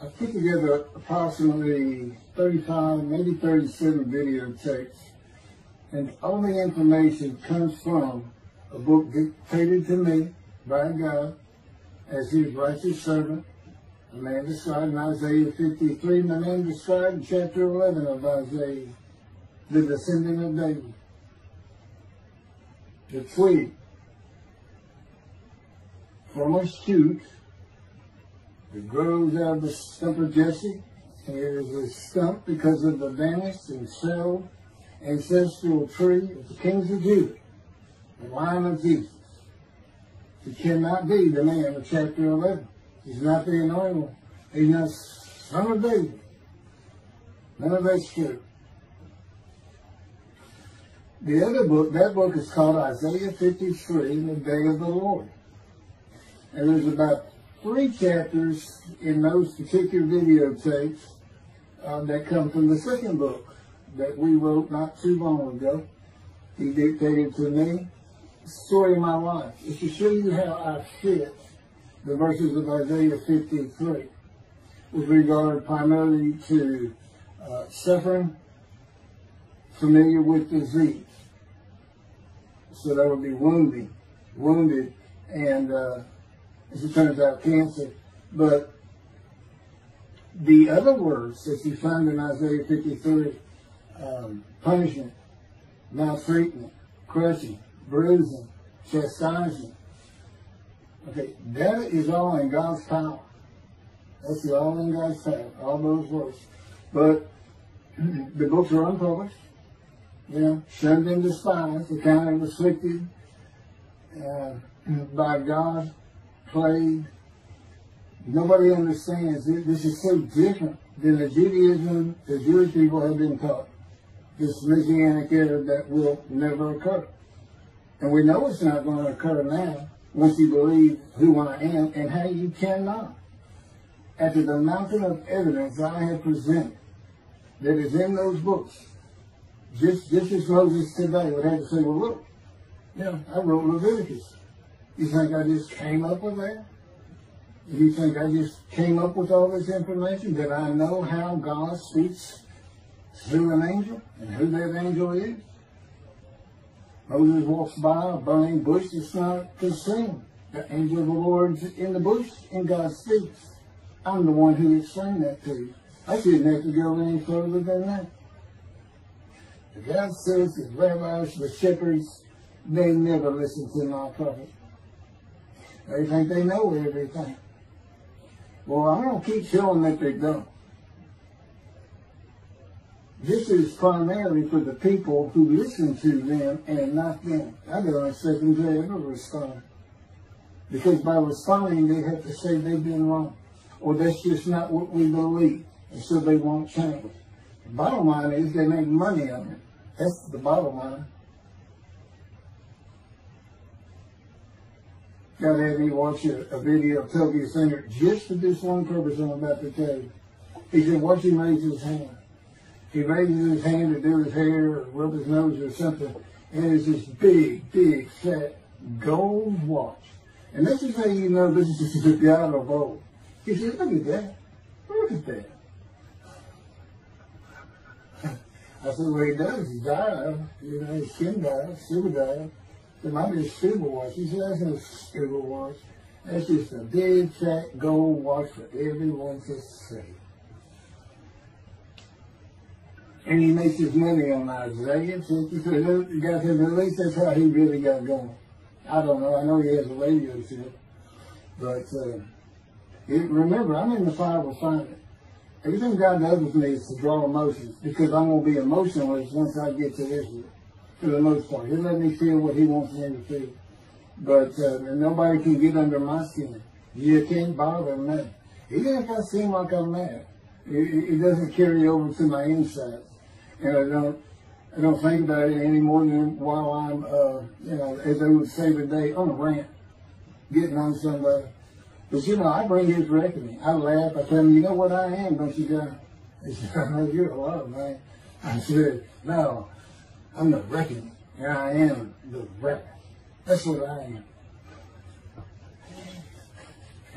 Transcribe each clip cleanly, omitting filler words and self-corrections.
I put together approximately 35, maybe 37 videotapes, and all the information comes from a book dictated to me by God as his righteous servant, a man described in Isaiah 53, and a man described in chapter 11 of Isaiah, the descendant of David, the twig from a shoot that grows out of the stump of Jesse. And it is a stump because of the vanished and shelled ancestral tree of the kings of Judah, the line of Jesus. He cannot be the man of chapter 11. He's not the anointed one. He's not son of David. None of that's true. The other book, that book is called Isaiah 53, the Day of the Lord. And there's about 3 chapters in those particular videotapes that come from the second book that we wrote not too long ago. He dictated to me the story of my life. It's to show you how I fit the verses of Isaiah 53 with regard primarily to suffering, familiar with disease. So that would be wounded, and as it turns out, cancer. But the other words that you find in Isaiah 53, punishment, maltreatment, crushing, bruising, chastising, okay, that is all in God's power. That's all in God's power, all those words. But the books are unpublished, shunned and despised, accounted and afflicted by God, plagued. Nobody understands it. This is so different than the Judaism the Jewish people have been taught. This Messianic era that will never occur. And we know it's not going to occur now once you believe who I am and how you cannot. After the mountain of evidence I have presented that is in those books, just as Moses today would have to say, well, look, I wrote Leviticus. You think I just came up with that? You think I just came up with all this information? That I know how God speaks through an angel and who that angel is? Moses walks by a burning bush that's not consumed. The angel of the Lord's in the bush and God speaks. I'm the one who explained that to you. I shouldn't have to go any further than that. The God says the rabbis, the shepherds, they never listen to my prophet. They think they know everything. Well, I'm going to keep showing that they don't. This is primarily for the people who listen to them and not them. I don't expect them to ever respond. Because by responding, they have to say they've been wrong. Or that's just not what we believe. And so they won't change. The bottom line is they make money on it. That's the bottom line. God had me watch a video of Toby Singer just for this one purpose I'm about to tell you. He said, watch him raise his hand. He raises his hand to do his hair or rub his nose or something, and there's this big, fat gold watch. And this is how you know this is the God of old. He said, look at that. Look at that. I said, well, he does. He died. His skin died, silver died. It might be a scuba watch. He said, that's no scuba watch. That's just a big, fat gold watch for everyone to see. And he makes his money on Isaiah 53. You guys said, at least that's how he really got going. I don't know. I know he has a radio show. But remember, I'm in the fire refinement. Everything God does with me is to draw emotions, because I'm going to be emotionless once I get to Israel, for the most part. He'll let me feel what he wants me to feel. But nobody can get under my skin. You can't bother me. Even if I seem like I'm mad, it doesn't carry over to my insides. And I don't think about it any more than while I'm, as they would say today, on a rant, getting on somebody. But I bring his reckoning. I laugh. I tell him, you know what I am, don't you, guys? He said, I know you're a lot, man. I said, no, I'm the reckoning. And I am the record. That's what I am.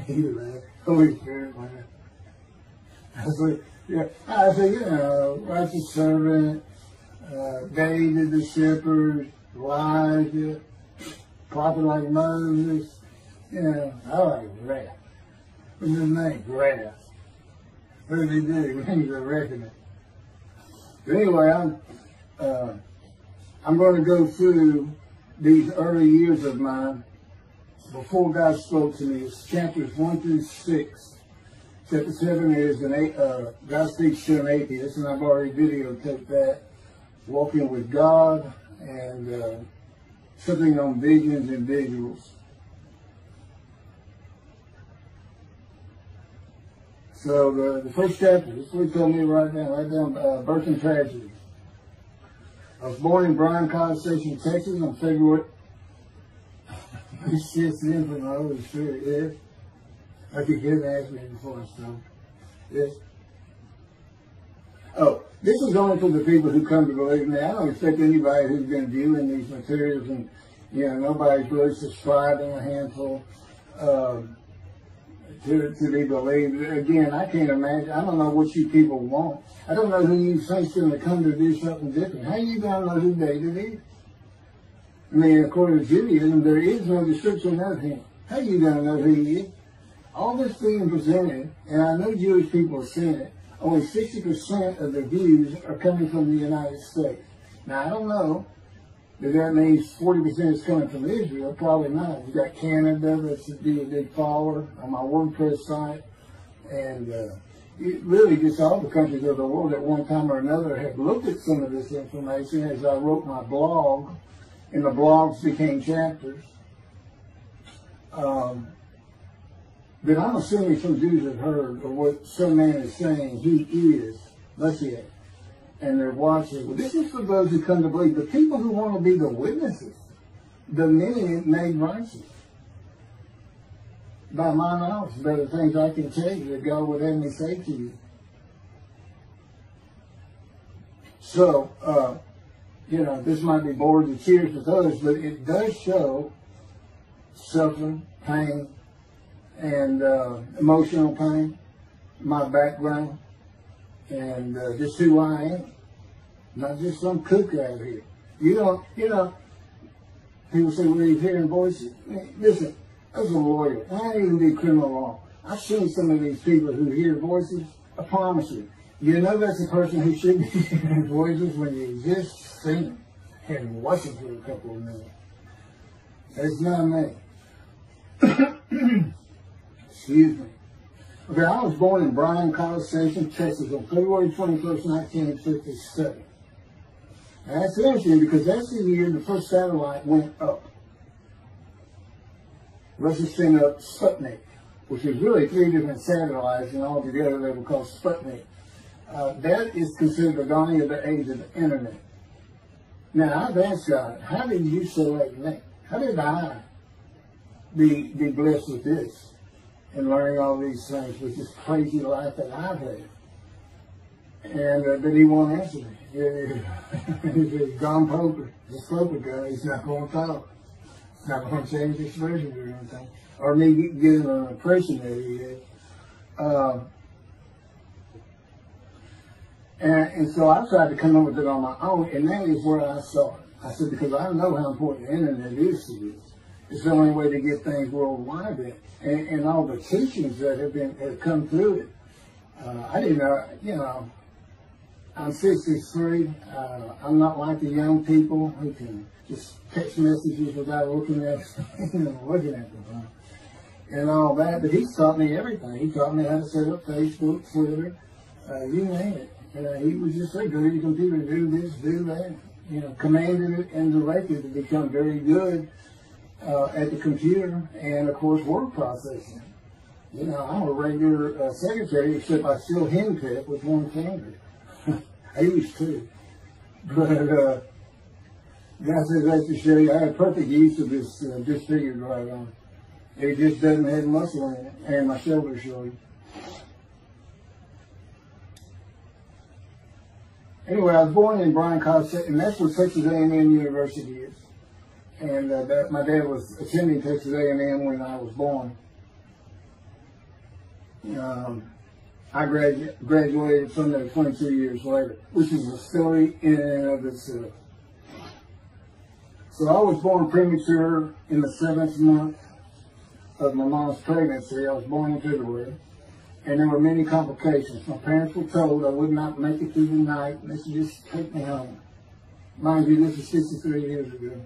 He laughed. Holy Spirit, man. I said, you know, righteous servant, David the shepherd, Elijah, prophet like Moses. You know, I like grass. What's his name? Grass. What did he do? He was a reckoning. But anyway, I'm going to go through these early years of mine before God spoke to me. It's chapters 1 through 6. Chapter 7 is God speaks to an atheist, and I've already videotaped that. Walking with God, and something on visions and visuals. So the first chapter, this is what he told me right down, birth and tragedy. I was born in Bryan College Station, Texas on February. This shit's in from the Holy Spirit, yes. Like you couldn't ask me before, so yes. Oh, this is only for the people who come to believe me. I don't expect anybody who's been viewing these materials, and you know, nobody's really subscribing, a handful, to be believed. Again, I can't imagine. I don't know what you people want. I don't know who you think's going to come to do something different. How you going to know who David is? I mean, according to Judaism, there is no description of him. How you going to know who he is? All this being presented, and I know Jewish people are seeing it, only 60% of the views are coming from the United States. Now, I don't know if that means 40% is coming from Israel. Probably not. You've got Canada that's a big follower on my WordPress site. And really just all the countries of the world at one time or another have looked at some of this information as I wrote my blog, and the blogs became chapters. But I'm assuming some Jews have heard of what some man is saying he is Moshiach, and they're watching. Well, this is for those who come to believe. The people who want to be the witnesses, the many made righteous. By my knowledge, there are things I can tell you that God would have me say to you. So, you know, this might be bored to tears with others, but it does show suffering, pain, and emotional pain, my background, and just who I am. Not just some kook out here. You know, people say, well, you're hearing voices. Listen, as a lawyer, I ain't even do criminal law. I've seen some of these people who hear voices. I promise you. You know that's the person who should be hearing voices when you just sing and watch it for a couple of minutes. That's not me. Excuse me. Okay, I was born in Bryan College Station, Texas on February 21st, 1957. And that's interesting because that's the year the first satellite went up. Russia sent up Sputnik, which is really 3 different satellites, and all together they were called Sputnik. That is considered the dawning of the age of the internet. Now, I've asked God, how did you select me? How did I be blessed with this and learning all these things with this crazy life that I've had? And but he won't answer me. He's John Poker, the Poker guy. He's not going to talk. He's not going to change his version or anything. Or me getting an impression that he is. And so I tried to come up with it on my own, and that is where I saw it. I said, because I know how important the internet is to you. It's the only way to get things worldwide, and all the teachings that have come through it. I didn't know, you know, I'm 63. I'm not like the young people who can just text messages without looking at them, and all that. But he's taught me everything. He taught me how to set up Facebook, Twitter, you name it. He was just say, go to your computer, do this, do that. You know, commanded it and directed to become very good at the computer and, of course, word processing. You know, I'm a regular secretary, except I still henpeck with one finger. I used to. But God says that to show you I have perfect use of this disfigured right arm. It just doesn't have muscle in it, and my shoulder showing. Anyway, I was born in Bryan College, and that's where Texas A&M University is. And my dad was attending Texas A&M when I was born. I I graduated from there 22 years later, which is a story in and of itself. So I was born premature in the 7th month of my mom's pregnancy. I was born into the world, and there were many complications. My parents were told I would not make it through the night, and they should just take me home. Mind you, this is 63 years ago.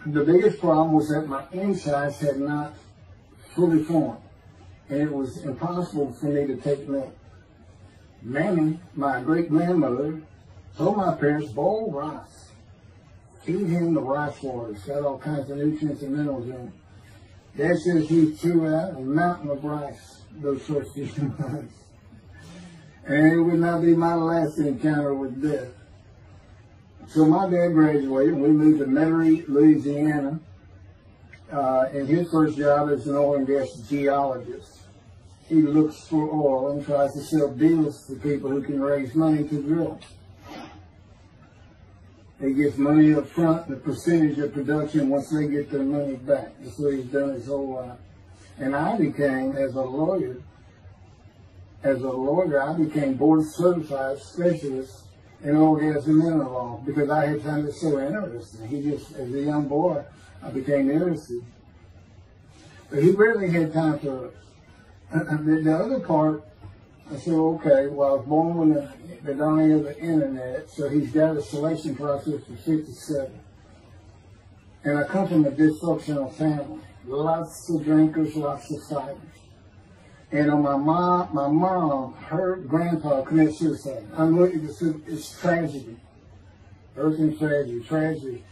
The biggest problem was that my insides had not fully formed, and it was impossible for me to take milk. Mammy, my great-grandmother, told my parents, boil rice. Feed him the rice water. It's got all kinds of nutrients and minerals in it. Dad says he threw out a mountain of rice those first few months. And it would not be my last encounter with death. So my dad graduated, and we moved to Metairie, Louisiana. And his first job is an oil and gas geologist. He looks for oil and tries to sell deals to people who can raise money to drill. He gets money up front, the percentage of production once they get their money back. That's what he's done his whole life. And I became, as a lawyer, I became board certified specialist in oil, gas, and mineral law because I had found it so interesting. As a young boy, I became interested. But he rarely had time for it. The other part, I said, okay, well, I was born when the dawning of the internet, so he's got a selection process for 57. And I come from a dysfunctional family. Lots of drinkers, lots of fighters. And on my mom, her grandpa committed suicide. It's tragedy. Earthly tragedy.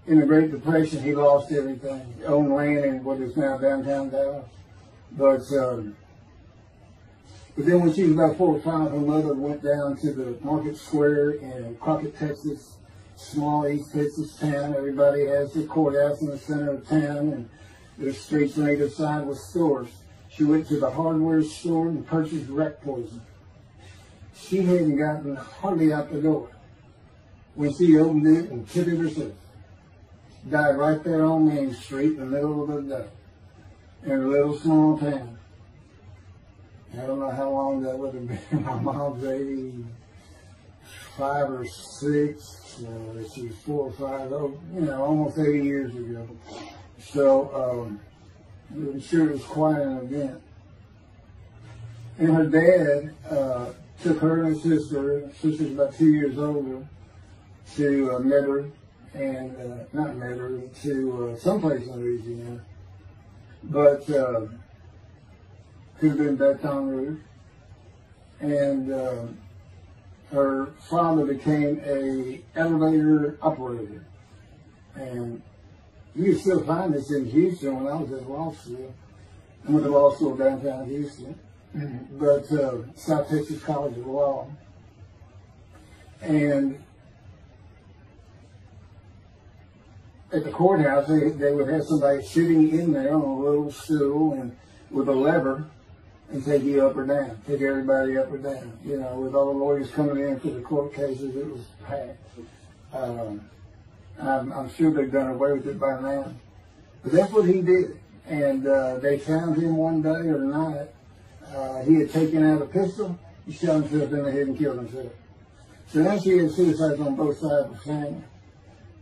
In the Great Depression, he lost everything. He owned land in what is now downtown Dallas. But then when she was about 4 or 5, her mother went down to the market square in Crockett, Texas, small East Texas town. Everybody has their courthouse in the center of town, and there's streets on either side with stores. She went to the hardware store and purchased rat poison. She hadn't gotten hardly out the door when she opened it and took it herself. Died right there on Main Street in the middle of the day in a little small town. I don't know how long that would have been. My mom's 85 or 6. She was 4 or 5, almost 80 years ago. So I'm sure it was quite an event. And her dad took her and her sister's about 2 years older, to Metairie, and not Metairie, to someplace in Louisiana. But could have been Baton Rouge. And her father became an elevator operator. And you can still find this in Houston when I was at law school. I went to law school downtown Houston, but South Texas College of Law. And at the courthouse, they would have somebody sitting in there on a little stool and with a lever and take you up or down, take everybody up or down. With all the lawyers coming in for the court cases, it was packed. I'm sure they've done away with it by now. But that's what he did. And they found him one day or night. He had taken out a pistol, he shot himself in the head and killed himself. So now she had suicides on both sides of the family.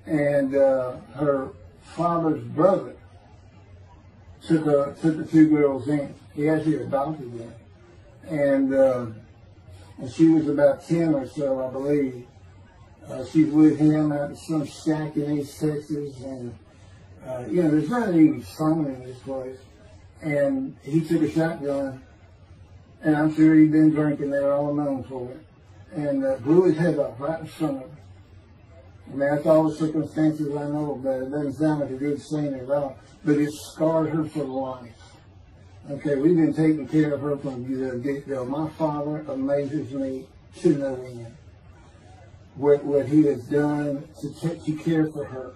And her father's brother took the 2 girls in. He actually adopted them. And she was about 10 or so, I believe. She's with him out in some shack in East Texas. And, there's not even fun in this place. And he took a shotgun. And I'm sure he'd been drinking there all known for it. And blew his head off right in front of her. I mean, that's all the circumstances I know about it. It doesn't sound like a good scene at all. But it scarred her for life. Okay, we've been taking care of her from the get-go. My father amazes me to no end. What he has done to care for her.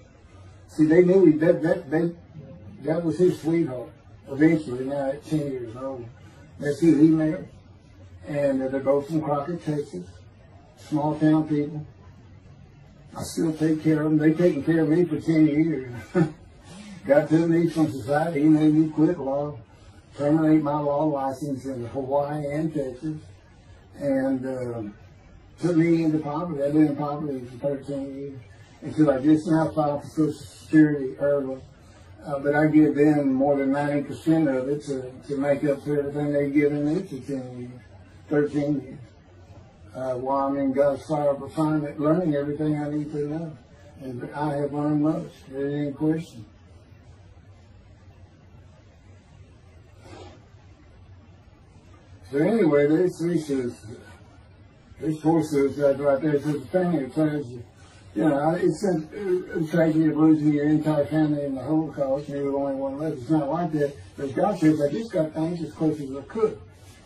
See, they knew that was his sweetheart. Eventually, now at 10 years old. That's who he married. And they're both from Crockett, Texas. Small town people. I still take care of them. They've taken care of me for 10 years. Got to me from society. He made me quit law. terminate my law license in Hawaii and Texas, and took me into poverty. I've been in poverty for 13 years until I just now filed for Social Security early. But I give them more than 90% of it to make up for everything they've given me for 10 years, 13 years. While I'm in God's fire of refinement, learning everything I need to know. And I have learned much. There ain't any question. So anyway, there's 3 suicides. There's 4 suicides right there. So the thing that tells you, you know, it's a tragedy of losing your entire family in the Holocaust, and you're the only one left. It's not like that. But God says, I just got things as close as I could.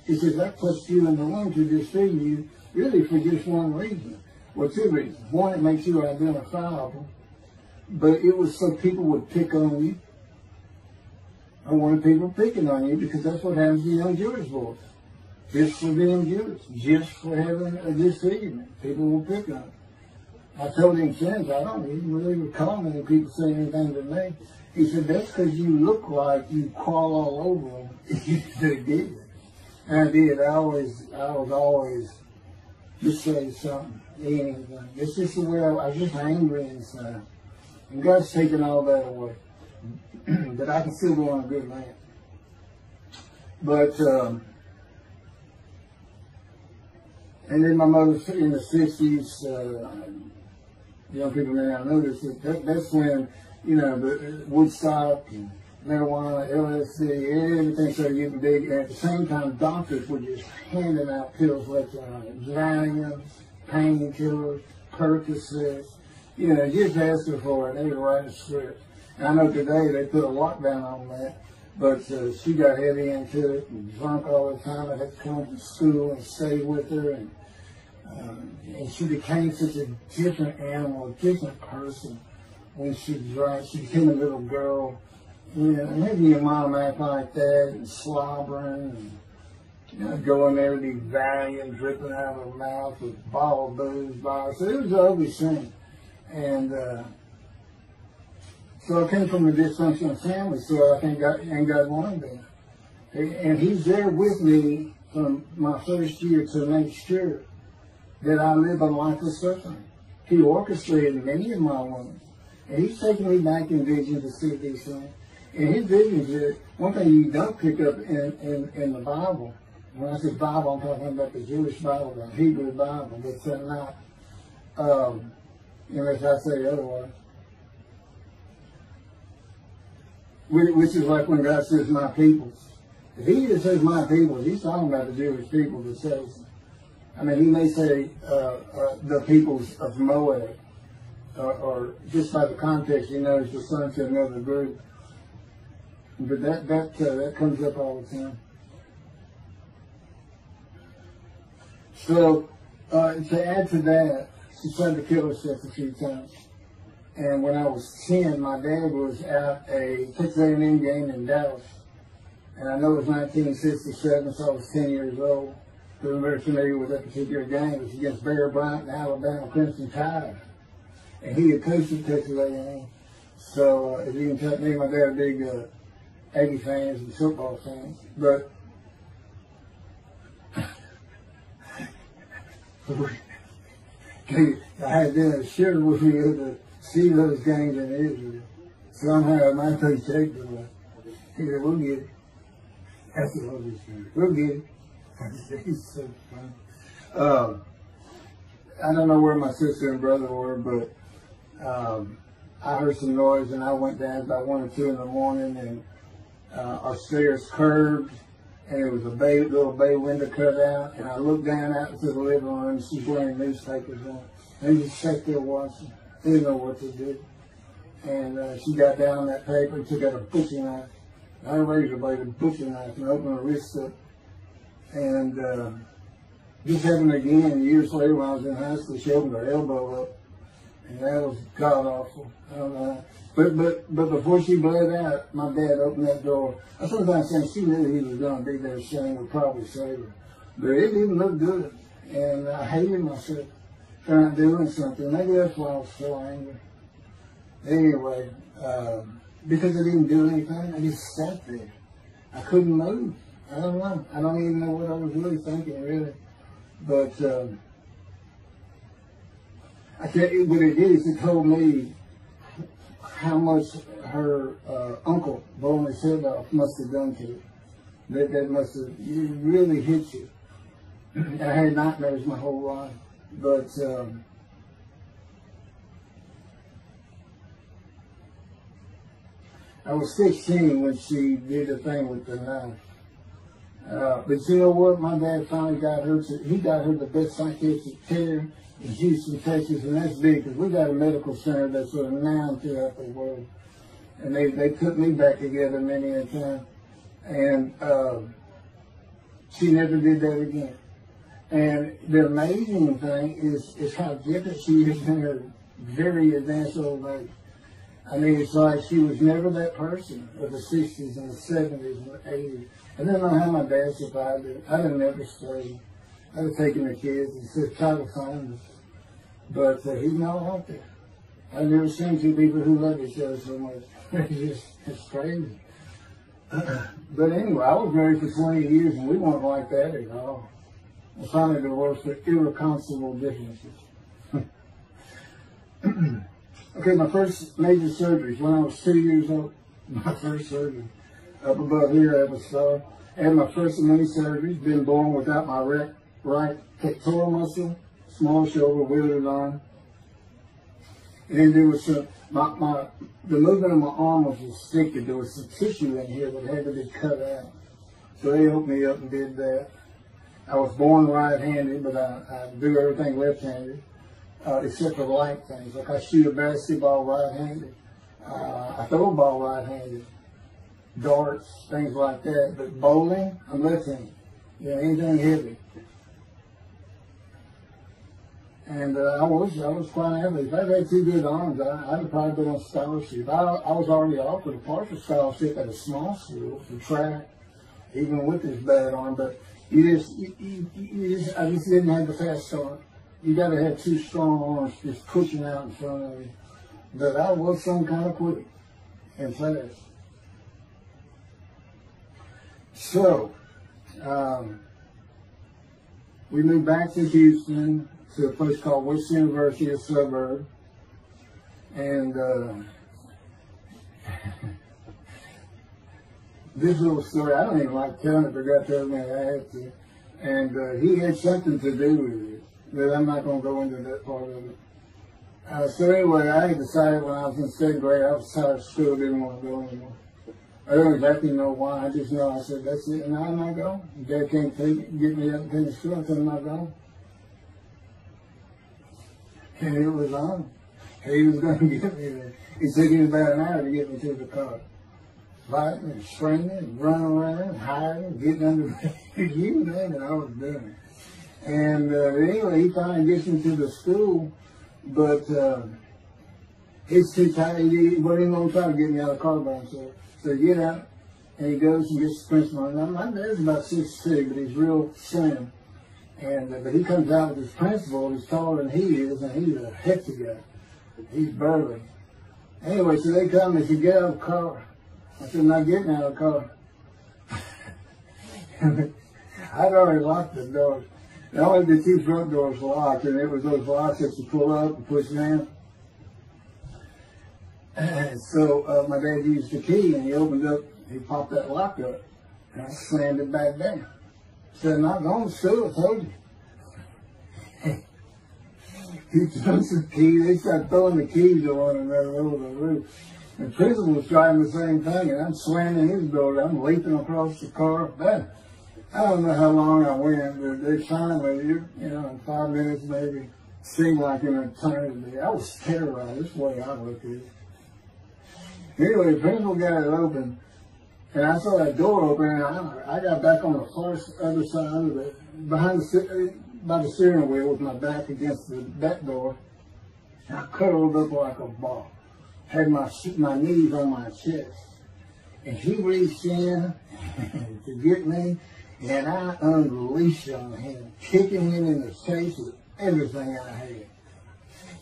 He says, I put you in the womb to deceive you, really for just one reason. Well, 2 reasons. One, it makes you identifiable. But it was so people would pick on you. I wanted people picking on you because that's what happens to young Jewish boys. Just for being Jewish. Just for having a deceivement. People will pick on you. I told him since, I don't even really recall many people saying anything to me. He said, that's because you look like you crawl all over them. They did. And I did. I was always just say something, anything. It's just the way I was just angry inside. And God's taken all that away. But I can still go on a good man. But, and then my mother in the 60s, young people may not know this, that's when, you know, the Woodstock and marijuana, LSD, everything started getting big. And at the same time, doctors were just handing out pills left and right. Valium, painkillers, Percocet, you know, just asking for it. They would write a script. And I know today they put a lockdown on that, but she got heavy into it and drunk all the time. I had to come from school and stay with her. And she became such a different animal, a different person when she drank. She became a little girl. You know, maybe your mom act like that and slobbering and, you know, going there to be Valium dripping out of her mouth with bottle of booze by her. So it was an ugly scene. And so I came from a dysfunctional family, so I think God wanted that. And He's there with me from my first year to make sure that I live a life of suffering. He orchestrated many of my wounds. And He's taking me back in vision to see these things. And His visions is one thing you don't pick up in the Bible. When I say Bible, I'm talking about the Jewish Bible, the Hebrew Bible, but not, unless I say otherwise. Which is like when God says, my peoples. If He just says my people, He's talking about the Jewish people that says, I mean, He may say the peoples of Moab, or just by the context, He knows the son to another group. But that comes up all the time. So, to add to that, she tried to kill herself a few times. And when I was 10, my dad was at a Texas A&M game in Dallas. And I know it was 1967, so I was 10 years old. So I'm very familiar with that particular game. It was against Bear Bryant and Alabama Crimson Tide. And he had coached at Texas A&M. So, as you can tell, me and my dad are big Aggie fans and football fans. But I had them shared with me to see those games in Israel. Somehow my coach shaked them. He said, we'll get it. That's what he said. We'll get it. He's so funny. I don't know where my sister and brother were, but I heard some noise and I went down about 1 or 2 in the morning, and our stairs curved, and there was a little bay window cut out, and I looked down out into the living room, and she's wearing newspapers on. And just sat there watching. Didn't know what to do. And she got down on that paper and took out a butcher knife. I razor blade, a butcher knife, and opened her wrist up. And this happened again years later when I was in high school. She opened her elbow up, and that was god awful. I don't know. But before she bled out, my dad opened that door. I sometimes think she knew he was going to be there. Shane would probably save her. But it didn't look good, and I hated myself trying to do something. Maybe that's why I was so angry. Anyway, because I didn't do anything, I just sat there. I couldn't move. I don't know. I don't even know what I was really thinking, really. But I tell you what it is. It told me how much her uncle blowing his head off must have done to her. That must have really hit you. I had nightmares my whole life, but I was 16 when she did the thing with the knife. But you know what? My dad finally got her. He got her the best psychiatric care in Houston, Texas, and that's big because we got a medical center that's renowned throughout the world. And they put me back together many a time. And she never did that again. And the amazing thing is how different she is in her very advanced old age. I mean, it's like she was never that person of the 60s and the 70s and the 80s. I don't know how my dad survived it. I'd have never stayed. I'd have taken the kids and said, try to find us. But he's not out there. I've never seen two people who love each other so much. It's crazy. But anyway, I was married for 20 years and we weren't like that at all. I finally divorced for irreconcilable differences. Okay, my first major surgery when I was 2 years old. My first surgery. Up above here, I have a star. I had my first of many surgeries. Been born without my right pectoral muscle, small shoulder, wielded arm. And there was some, the movement of my arm was restricted. There was some tissue in here that had to be cut out. So they opened me up and did that. I was born right-handed, but I do everything left-handed. Except for light things. Like I shoot a basketball right-handed. I throw a ball right-handed. Darts, things like that. But bowling, I'm left-handed. You know, anything heavy. And I was quite average. If I had two good arms, I'd have probably been on scholarship. I was already offered a partial scholarship at a small school for track, even with this bad arm. But I just didn't have the fast start. You got to have two strong arms just pushing out in front of you. But I was some kind of quick and fast. So, we moved back to Houston to a place called West University, a suburb. And this little story, I don't even like telling it, but I got to tell me I had to. And he had something to do with it. But I'm not going to go into that part of it. So anyway, I decided when I was in 2nd grade, I was tired of school, didn't want to go anymore. I don't exactly know why. I just know I said, that's it, and now I'm not going. Dad can't get me up and finish school until I'm not going. And it was on. He was going to get me there. It took him about an hour to get me to the car. Fighting and screaming and running around, hiding, getting under the you name it, I was doing it. And anyway, he finally gets me to the school, but he's too tired. He wasn't even going to try to get me out of the car by himself. So he get out, and he goes and gets the principal. Now, my dad's about 6'2", but he's real slim. And but he comes out with his principal. He's taller than he is, and he's a hefty guy. He's burly. Anyway, so they come and they said, get out of the car. I said, I'm not getting out of the car. I'd already locked the door. Only the two front doors locked, and it was those locks that you pull up and push down. And so my dad used the key, and he opened up, he popped that lock up, and I slammed it back down. Said, I'm not going to school, I told you. He took the key, they started throwing the keys at one another over the roof. The principal was trying the same thing, and I'm slamming his door, I'm leaping across the car. But I don't know how long I went, but they finally, you know, in 5 minutes maybe, seemed like an eternity. I was terrorized, this way I looked at it. Anyway, the principal got it open, and I saw that door open, and I got back on the far other side of it, by the steering wheel with my back against that door. And I curled up like a ball. Had my knees on my chest. And he reached in to get me, and I unleashed on him, kicking him in the face with everything I had.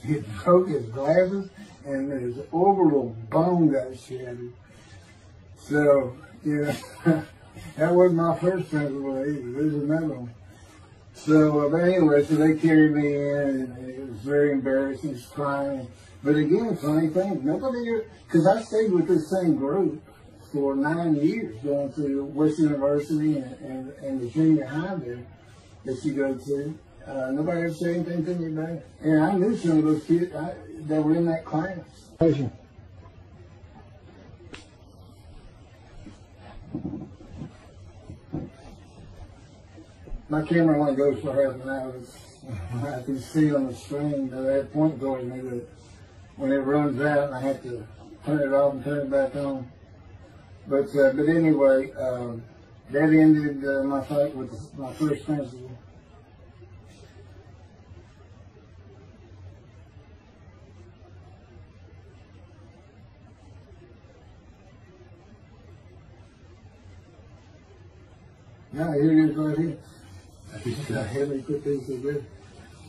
He broke his glasses, and his orbital bone got shattered. So, you know, That wasn't my first principal either. There's another one. So, but anyway, so they carried me in, and it was very embarrassing, just crying. But again, funny thing, nobody, because I stayed with this same group for 9 years, going to West University and the junior high there that you go to. Nobody ever said anything to me about it. And I knew some of those kids that were in that class. My camera only goes for half an hour. I can see on the screen that I had point going me that when it runs out, I have to turn it off and turn it back on. But anyway, that ended my fight with my first principal. Now here it is right here. I had me put these together.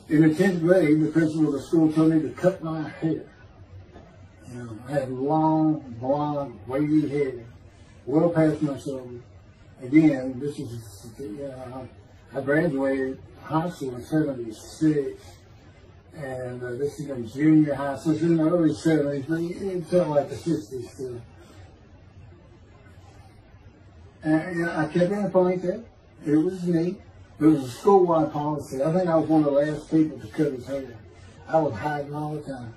In the 10th grade, the principal of the school told me to cut my hair. You know, I had long, blonde, wavy hair, well past my shoulder. Again, this is, I graduated high school in '76, and this is in junior high, so it's in the early '70s, but it felt like the '60s still. And I kept in a ponytail. It was neat. It was a school-wide policy. I think I was one of the last people to cut his hair. I was hiding all the time.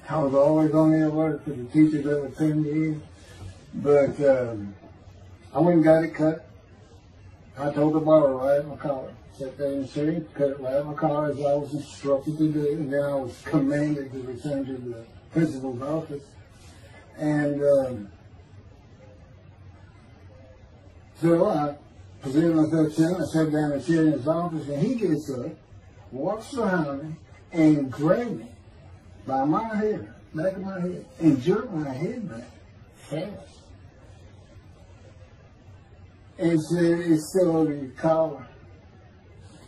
I was always on the alert for the teachers that would tell me. But I went and got it cut. I told the barber right at my collar. Sat there in the city, cut it right at my collar as I was instructed to do. And then I was commanded to return to the principal's office. And so I presented myself to him. I sat down and sat in his office, and he gets up, walks behind me, and grabbed me by my hair, back of my head, and jerked my head back fast. And said, "It's still over your collar."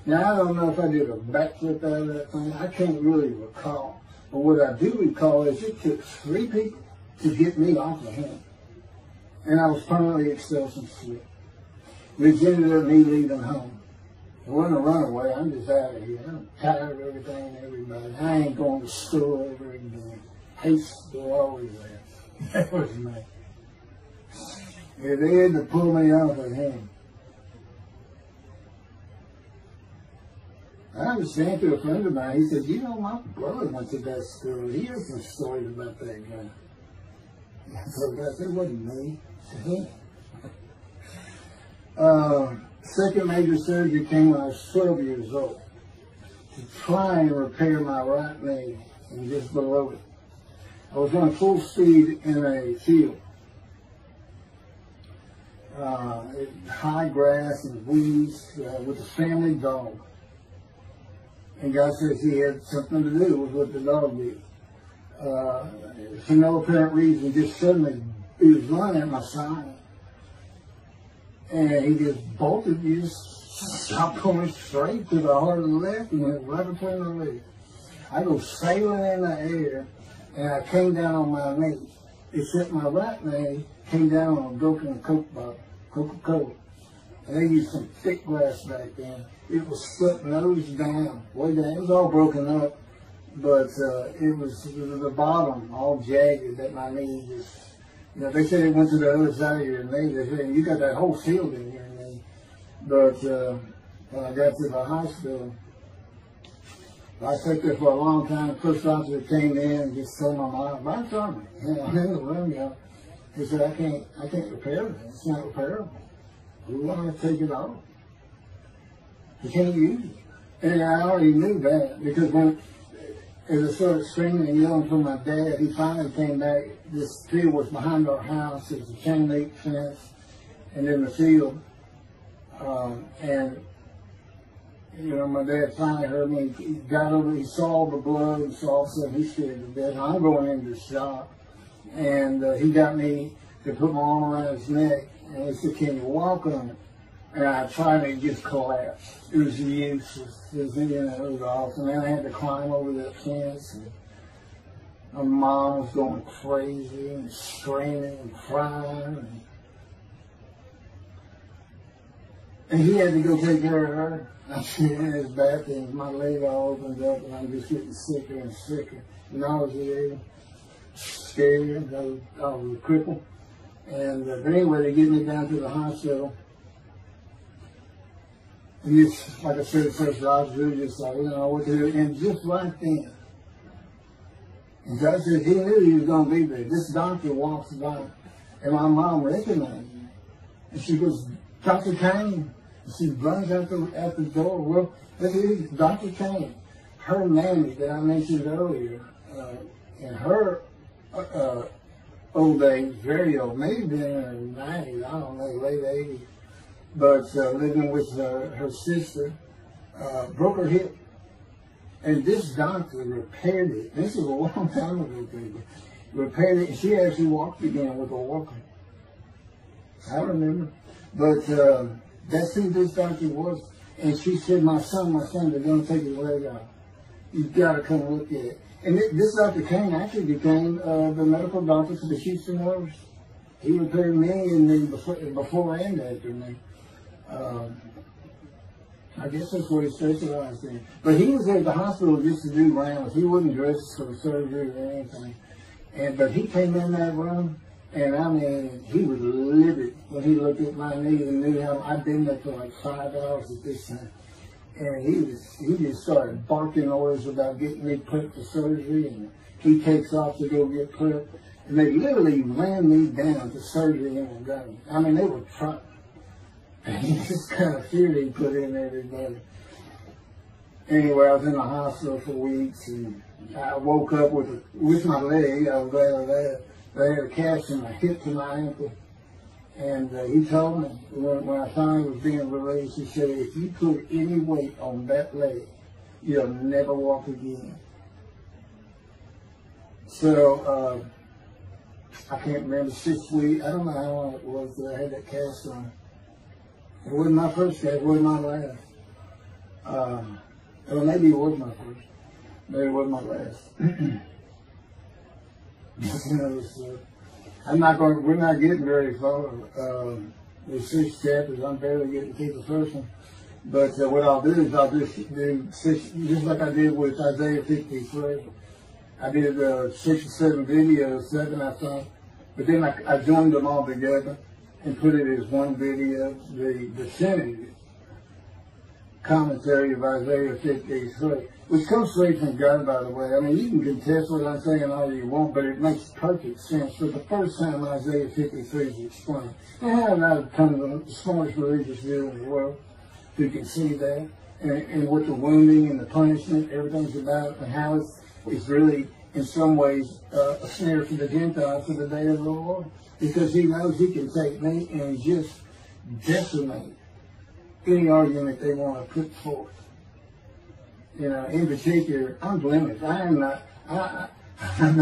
Now, I don't know if I did a backflip out of that thing. I can't really recall. But what I do recall is it took 3 people to get me off of him. And I was permanently expelled from school. Which ended up me leaving home. It wasn't a runaway. I'm just out of here. I'm tired of everything and everybody. I ain't going to school ever again. Hate school always there. That was me. Yeah, they had to pull me off of him. I understand through a friend of mine. He said, "You know, my brother went to that school. He has some stories about that guy." So that wasn't me. It was him. Second major surgery came when I was 12 years old to try and repair my right knee and just below it. I was on full speed in a field. High grass and weeds with a family dog. And God says he had something to do with what the dog did. For no apparent reason, just suddenly he was running at my side. And he just bolted, he just stopped going straight to the heart of the left and went right between the legs. I go sailing in the air, and I came down on my knee. Except my right knee came down on a broken Coke bottle, Coca-Cola. And they used some thick glass back then. It was split nose down, way down. It was all broken up, but it was the bottom all jagged that my knee just. You know, they said it went to the other side of your knee. They said, "You got that whole field in your knee." But when I got to the hospital, I sat there for a long time. The first officer came in and just told my mom, "I'm sorry. I'm in the room, y'all." He said, I can't repair it. It's not repairable. We want to take it off. You can't use it." And I already knew that because as I started screaming and yelling for my dad, he finally came back. This field was behind our house. There was a chain link fence, and in the field. And you know, my dad finally heard me. He got over. He saw the blood and saw something. He scared to death. I'm going into shock, and he got me to put my arm around his neck, and he said, "Can you walk on it?" And I tried, and it just collapsed. It was useless. It was awesome. And then I had to climb over that fence. And my mom was going crazy and screaming and crying. And he had to go take care of her. I'm sitting in his bathroom, my leg all opens up, and I'm just getting sicker and sicker. Nauseated, scared, I was crippled. And but anyway, they get me down to the hospital. And just, like I said, first I was really just like, you know, what to do. And just right then, and God said he knew he was going to be there. This doctor walks by, and my mom recognized me. And she goes, Dr. Kane. And she runs out the door. Well, this is Dr. Kane. Her nanny that I mentioned earlier, in her old age, very old, maybe in her 90s, I don't know, late 80s, but living with her sister, broke her hip. And this doctor repaired it. This is a long time ago, people. Repaired it, and she actually walked again with a walker. I remember. But that's who this doctor was. And she said, my son, they're going to take his leg out. You've got to come look at it. And this Dr. Kane actually became the medical doctor for the Houston Oilers. He repaired me and then before and after me. I guess that's what he specialized in. But he was at the hospital just to do rounds. He wasn't dressed for surgery or anything. But he came in that room, and I mean, he was livid when he looked at my knee and knew how I'd been there for like 5 hours at this time. And he just started barking orders about getting me put for surgery, and he takes off to go get put. And they literally ran me down to surgery in Montgomery. I mean, they were trying. And this kind of fear they put in everybody. Anyway, I was in the hospital for weeks, and I woke up with my leg. I was glad of that. They had a cast in my hip to my ankle. And he told me, when I finally was being released, he said, if you put any weight on that leg, you'll never walk again. So, I can't remember, 6 weeks, I don't know how long it was that I had that cast on. It wasn't my first cast, it wasn't my last. Well, maybe it was my first, but it wasn't my last. You know, so we're not getting very far. There's 6 chapters, I'm barely getting to the first one. But what I'll do is I'll just do 6, just like I did with Isaiah 53. I did 6 or 7 videos, 7 I thought, but then I joined them all together and put it as one video, the Senate commentary of Isaiah 53, which comes straight from God, by the way. I mean, you can contest what I'm saying all you want, but it makes perfect sense. For the first time, Isaiah 53 is explained. And how did I become the smartest religious Jew in the world who can see that? And what the wounding and the punishment, everything's about, and how it's really, in some ways, a snare for the Gentiles for the day of the Lord. Because he knows he can take me and just decimate any argument they want to put forth. You know, in particular, I'm blemished. I'm the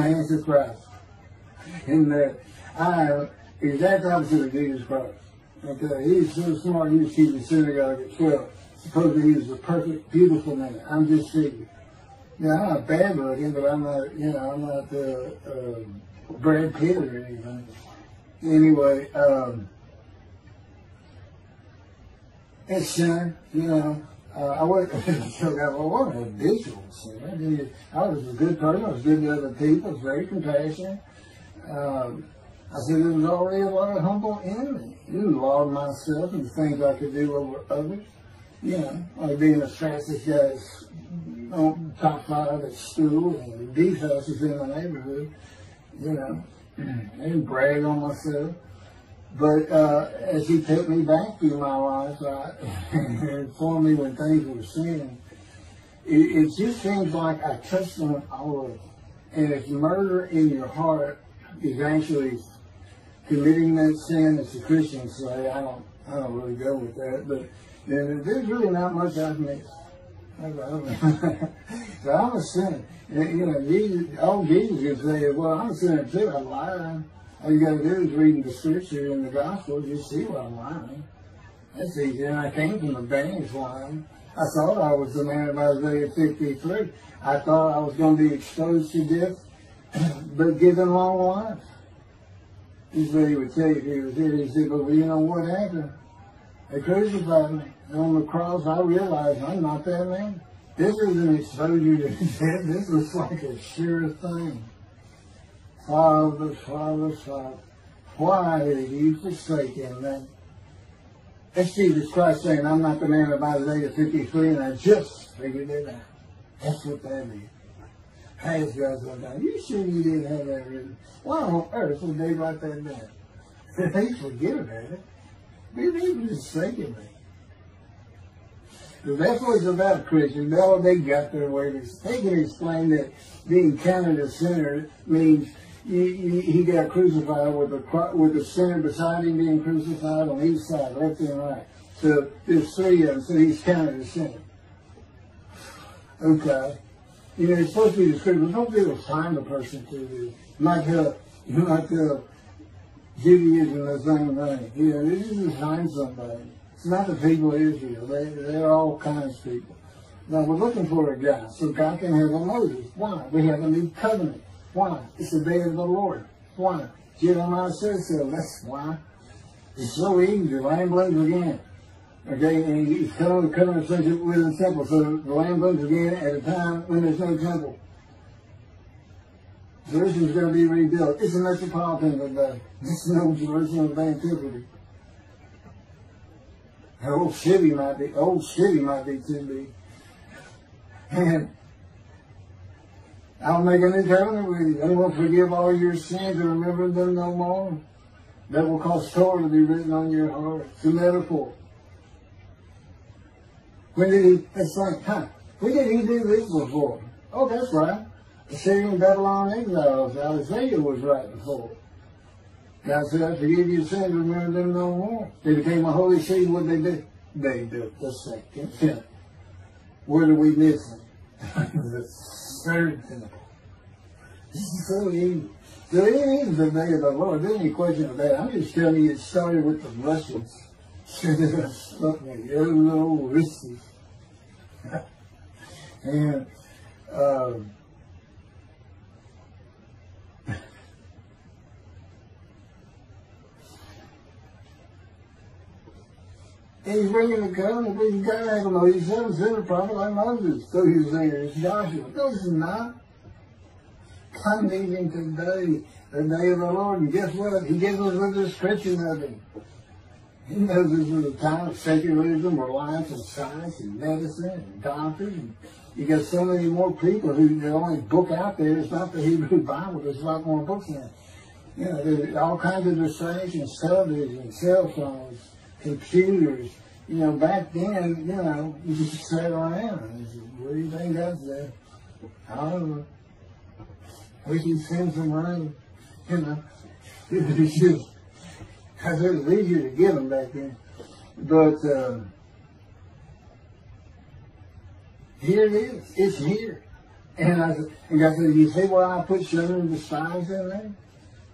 Antichrist. In that I am the exact opposite of Jesus Christ. Okay, he's so smart, he was keeping synagogue at 12. Supposedly he was a perfect, beautiful man. I'm just figured. Now, I'm not bad looking, but I'm not, you know, I'm not Brad Pitt or anything. Anyway, it's sin, you know. I wasn't a visual sin. I was a good person. I was good to other people. I was very compassionate. I said there was already a lot of humble in me. I didn't laud myself and the things I could do over others. You know, like being the fastest guy's top 5 at school and the fastest in the neighborhood. You know, I didn't brag on myself. But as he took me back through my life and informed me when things were sin, it just seems like I touched on all of it. And if murder in your heart is actually committing that sin, as the Christians say, I don't really go with that, but there's really not much I've missed. So I'm a sinner. You know, Jesus would say, well, I'm a sinner too, I'm lying. All you got to do is read the scripture in the gospel, you see why I'm lying. That's easy. And I came from a bank's line. I thought I was the man of Isaiah 53. I thought I was going to be exposed to death, but given long life. This is what he would tell you if he was here. He said, but you know what happened? They crucified me. And on the cross, I realized I'm not that man. This is an exposure to death. This was like a sure thing. Father, Father, Father, why did you forsake him then? That's Jesus Christ saying, I'm not the man of Isaiah 53, and I just figured it out. That's what that is. Has God gone down? You sure you didn't have that written? Why on earth would they write that down? They forget about it. They were just thinking that. So that's what it's about, Christians. All they got their way. They can explain that being counted a sinner means he got crucified with the sinner beside him being crucified on each side, left and right. So there's three of them, so he's counted a sinner. Okay. You know, it's supposed to be the scripture. Don't be able to find a person to do. Like Judaism, the same thing. You know, this is to find somebody. It's not the people of Israel. They're all kinds of people. Now, we're looking for a guy so God can have a Moses. Why? We have a new covenant. Why? It's the day of the Lord. Why? Jeremiah says so. That's why. It's so easy. The lamb blooms again. Okay, and he's coming to covenant relationship with the temple. So the lamb blooms again at a time when there's no temple. Jerusalem's going to be rebuilt. It's a metropolitan today. This is no Jerusalem of antiquity. An old city might be too big. And I'll make a new covenant with you. I will forgive all your sins and remember them no more. That will cause Torah to be written on your heart. It's a metaphor. When did he, that's like, when did he do this before? Oh, that's right. Assyrian Babylon exiles. Isaiah was right before. God said, I forgive your sins, remember them no more. They became a holy city. What did they do? They do the second temple. What are we missing? The third temple. This is so easy. So it is the day of the Lord. There's any question of that. I'm just telling you it started with the Russians. Hello, Russians. And he's bringing the covenant, but he's got to have a Moses. He's a sinner prophet like Moses. So he's saying it's Joshua. No, it's not. I'm meeting today, the day of the Lord. And guess what? He gives us a description of him. He knows this is a time of secularism, reliance on science and medicine and doctors. And you got so many more people who, the only book out there is not the Hebrew Bible. There's a lot more books now. You know, there's all kinds of distractions, television, cell phones, computers. You know, back then, you know, you just sat around and said, what do you think that's there? I don't know. We can send some rain. You know, it's just, because it was easier to get them back then. But here it is. It's here. And God said, you see why I put Shunner and the Spies in there?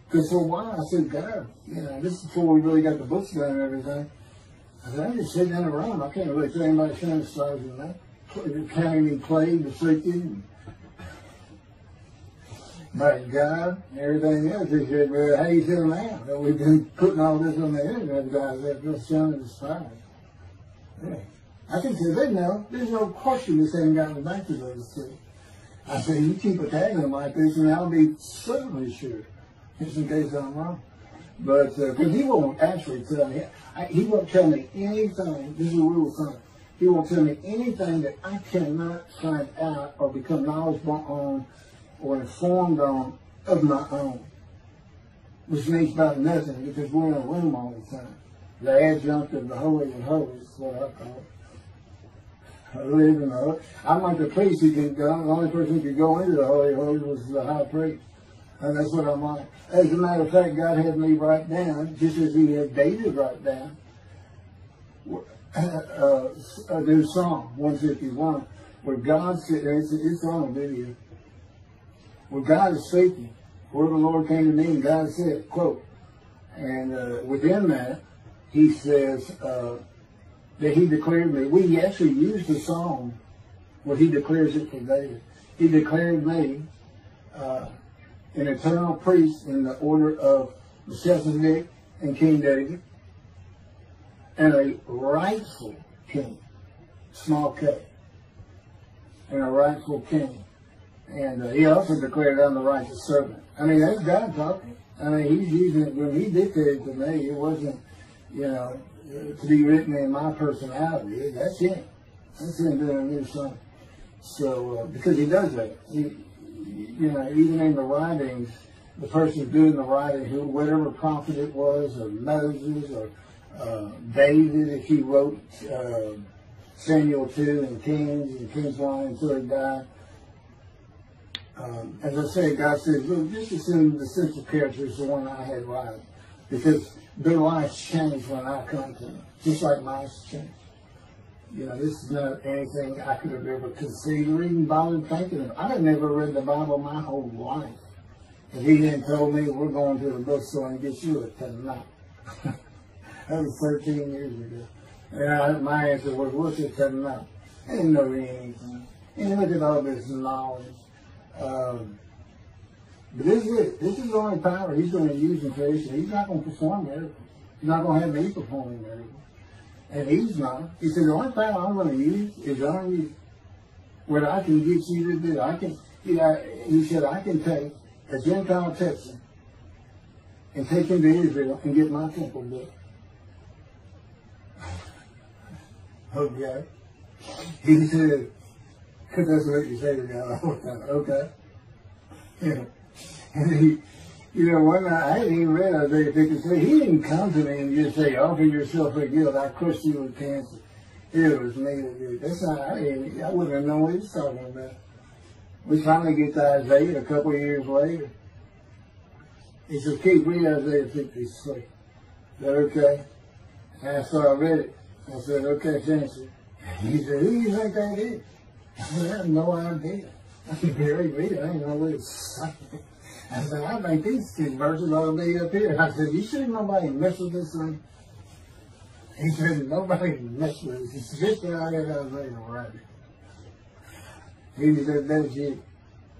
Because for a while I said, God, you know, this is before we really got the books done and everything. I said, I'm just sitting in a room. I can't really tell anybody Shunner and Spies in that. Counting and played, afflicted, by God and everything else. He said, well, how you feel now? That we've been putting all this on the internet, guys, that this Son of the Spies. Yeah. I can say they know. There's no question this ain't gotten back to those two. I said, you keep attacking them like this, and I'll be certainly sure, just in case I'm wrong. But, because he won't actually tell me, he won't tell me anything, this is a rule of thumb, he won't tell me anything that I cannot find out or become knowledgeable on or informed on of my own, which means about nothing because we're in a room all the time. The adjunct of the Holy of Holies is what I call it. I live in the Holy. I'm like the priest who can go, the only person who could go into the Holy of Holies was the high priest. And that's what I'm like. As a matter of fact, God had me write down, just as he had David write down, a new Psalm 151, where God said, it's on a video, where God is speaking, where the Lord came to me and God said, quote, and within that, he says that he declared me. We actually used the song where he declares it for David. He declared me an eternal priest in the order of Melchizedek and King David. and a rightful king, small k, and a rightful king. And he also declared, I'm the righteous servant. I mean, that's God talking. I mean, he's using it. When he dictated to me, it wasn't, to be written in my personality. That's him. That's him doing a new song. So, because he does that. Even in the writings, the person doing the writing, whatever prophet it was, or Moses, or David, if he wrote Samuel 2 and Kings 1 until he died. As I said, God says, look, just assume the central character is the one I had right. Because their lives change when I come to them, just like mine change. This is not anything I could have ever conceived or even bothered thinking of. I had never read the Bible my whole life. If he hadn't told me, we're going to the bookstore and get you a Talmud. That was 13 years ago. And my answer was, what's a Talmud? I didn't know anything. And look at all this knowledge. But this is it. This is the only power he's going to use in creation. He's not going to perform miracles. He's not going to have me performing miracles. And he's not. He said, the only power I'm going to use is on you. What I can get you to do. He said, I can take a Gentile Texan and take him to Israel and get my temple built. Okay. He said, because that's what you say to God all the time. Okay. And one night, I hadn't even read Isaiah 53. He didn't come to me and just say, offer yourself for guilt. I crushed you with cancer. It was me that did. That's not, I wouldn't have known what he was talking about. We finally get to Isaiah a couple of years later. He said, keep reading Isaiah 53. Is that okay? And so I read it. I said, okay, finish it. He said, who do you think that is? I said, I have no idea. I can barely read it. I didn't know what it's saying. I said, I think these two verses ought to be up here. I said, you sure nobody mess with this thing? He said, nobody mess with it. He said, just that I got Isaiah right. He said, that's you.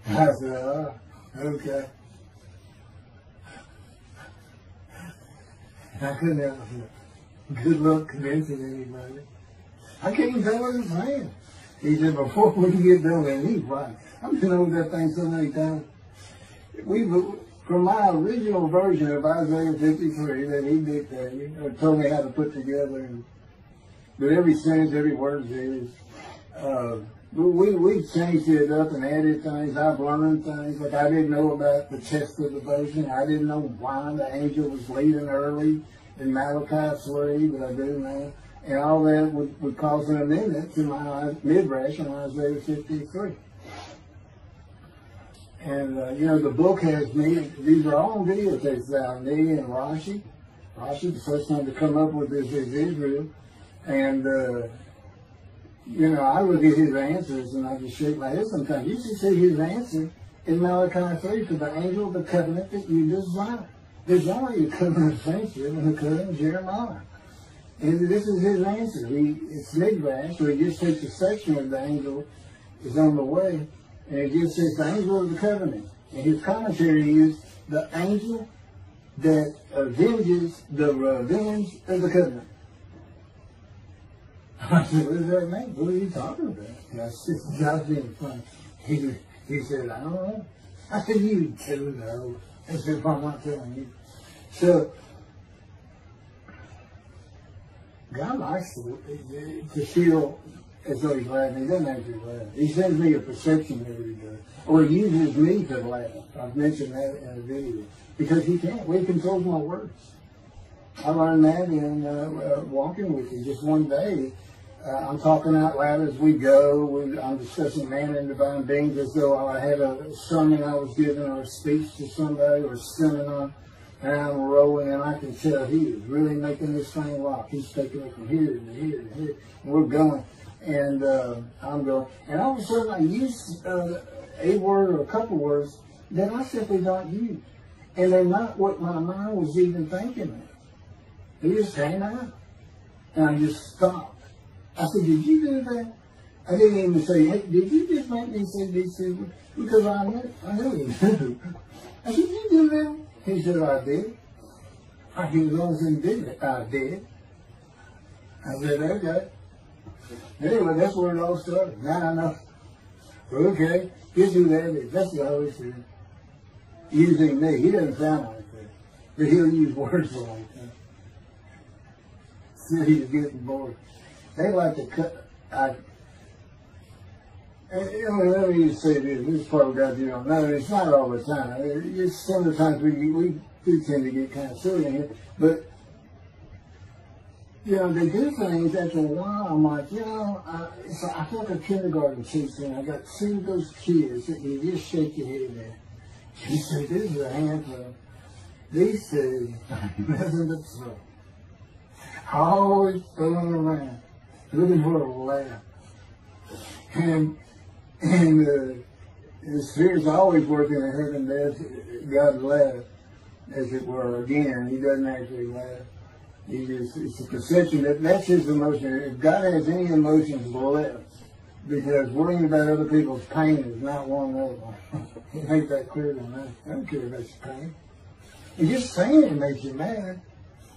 I said, oh, okay. I couldn't have good luck convincing anybody. I can't even tell what he's saying. He said, before we can get done, and he's right. I've been over that thing so many times. From my original version of Isaiah 53 that he dictated, or told me how to put together, but every sentence, every word is, we've changed it up and added things. I've learned things. Like I didn't know about the chest of devotion. I didn't know why the angel was leaving early in Malachi 3, but I do now. And all that would cause an amendment to my midrash in Isaiah 53. And, the book has me, these are all videotapes now, me and Rashi. Rashi, the first one to come up with this is Israel. And, I look at his answers and I just shake my head sometimes. You should see his answer in Malachi 3 to the angel of the covenant that you desire. There's only a covenant of friendship and a covenant of Jeremiah. And this is his answer. It's midrash, so he just takes a section of the angel is on the way. And it just says the angel of the covenant. And his commentary is the angel that avenges the revenge of the covenant. I said, what does that mean? What are you talking about? And I said, I was being funny. He said, I don't know. I said, you do know. I said, well, I'm not telling you. So, God likes to feel as though he's laughing. He doesn't actually laugh. He sends me a perception every day. Or he uses me to laugh. I've mentioned that in a video. Because he can't. He controls my words. I learned that in walking with you. Just one day, I'm talking out loud as we go. I'm discussing man and divine beings as though I had a sermon I was giving or a speech to somebody or a seminar. And I'm rolling, and I can tell he is really making this thing rock. He's taking it from here to here to here. And we're going. And I'm going. And all of a sudden, I use a word or a couple words that I simply don't use. And they're not what my mind was even thinking of. They just hang out. And I just stopped. I said, did you do that? I didn't even say, hey, did you just make me say these things? Because I knew he knew. I said, did you do that? He said, I did. I said, as long as he did it, I did. I said, okay. Anyway, that's where it all started. Now I know. Okay, he'll do that. That's the Holy Spirit. Using me. He doesn't sound like that. But he'll use words like that. So he's getting bored. They like to cut. Let me just say this. This is part of God you don't know. It's not all the time. It's some of the times we do tend to get kind of silly in here. But, you know, they do things after a while. I'm like, you know, I feel like a kindergarten teacher. I got two of those kids that you just shake your head at. You say, this is a handful. These two, nothing but trouble. Always throwing around, looking for a laugh. And the Spirit's always working in heaven as God laughs, as it were. Again, he doesn't actually laugh. It's a perception that's his emotion. If God has any emotions left, because worrying about other people's pain is not one of them. He makes that clear to me. I don't care about your pain. And just saying it makes you mad.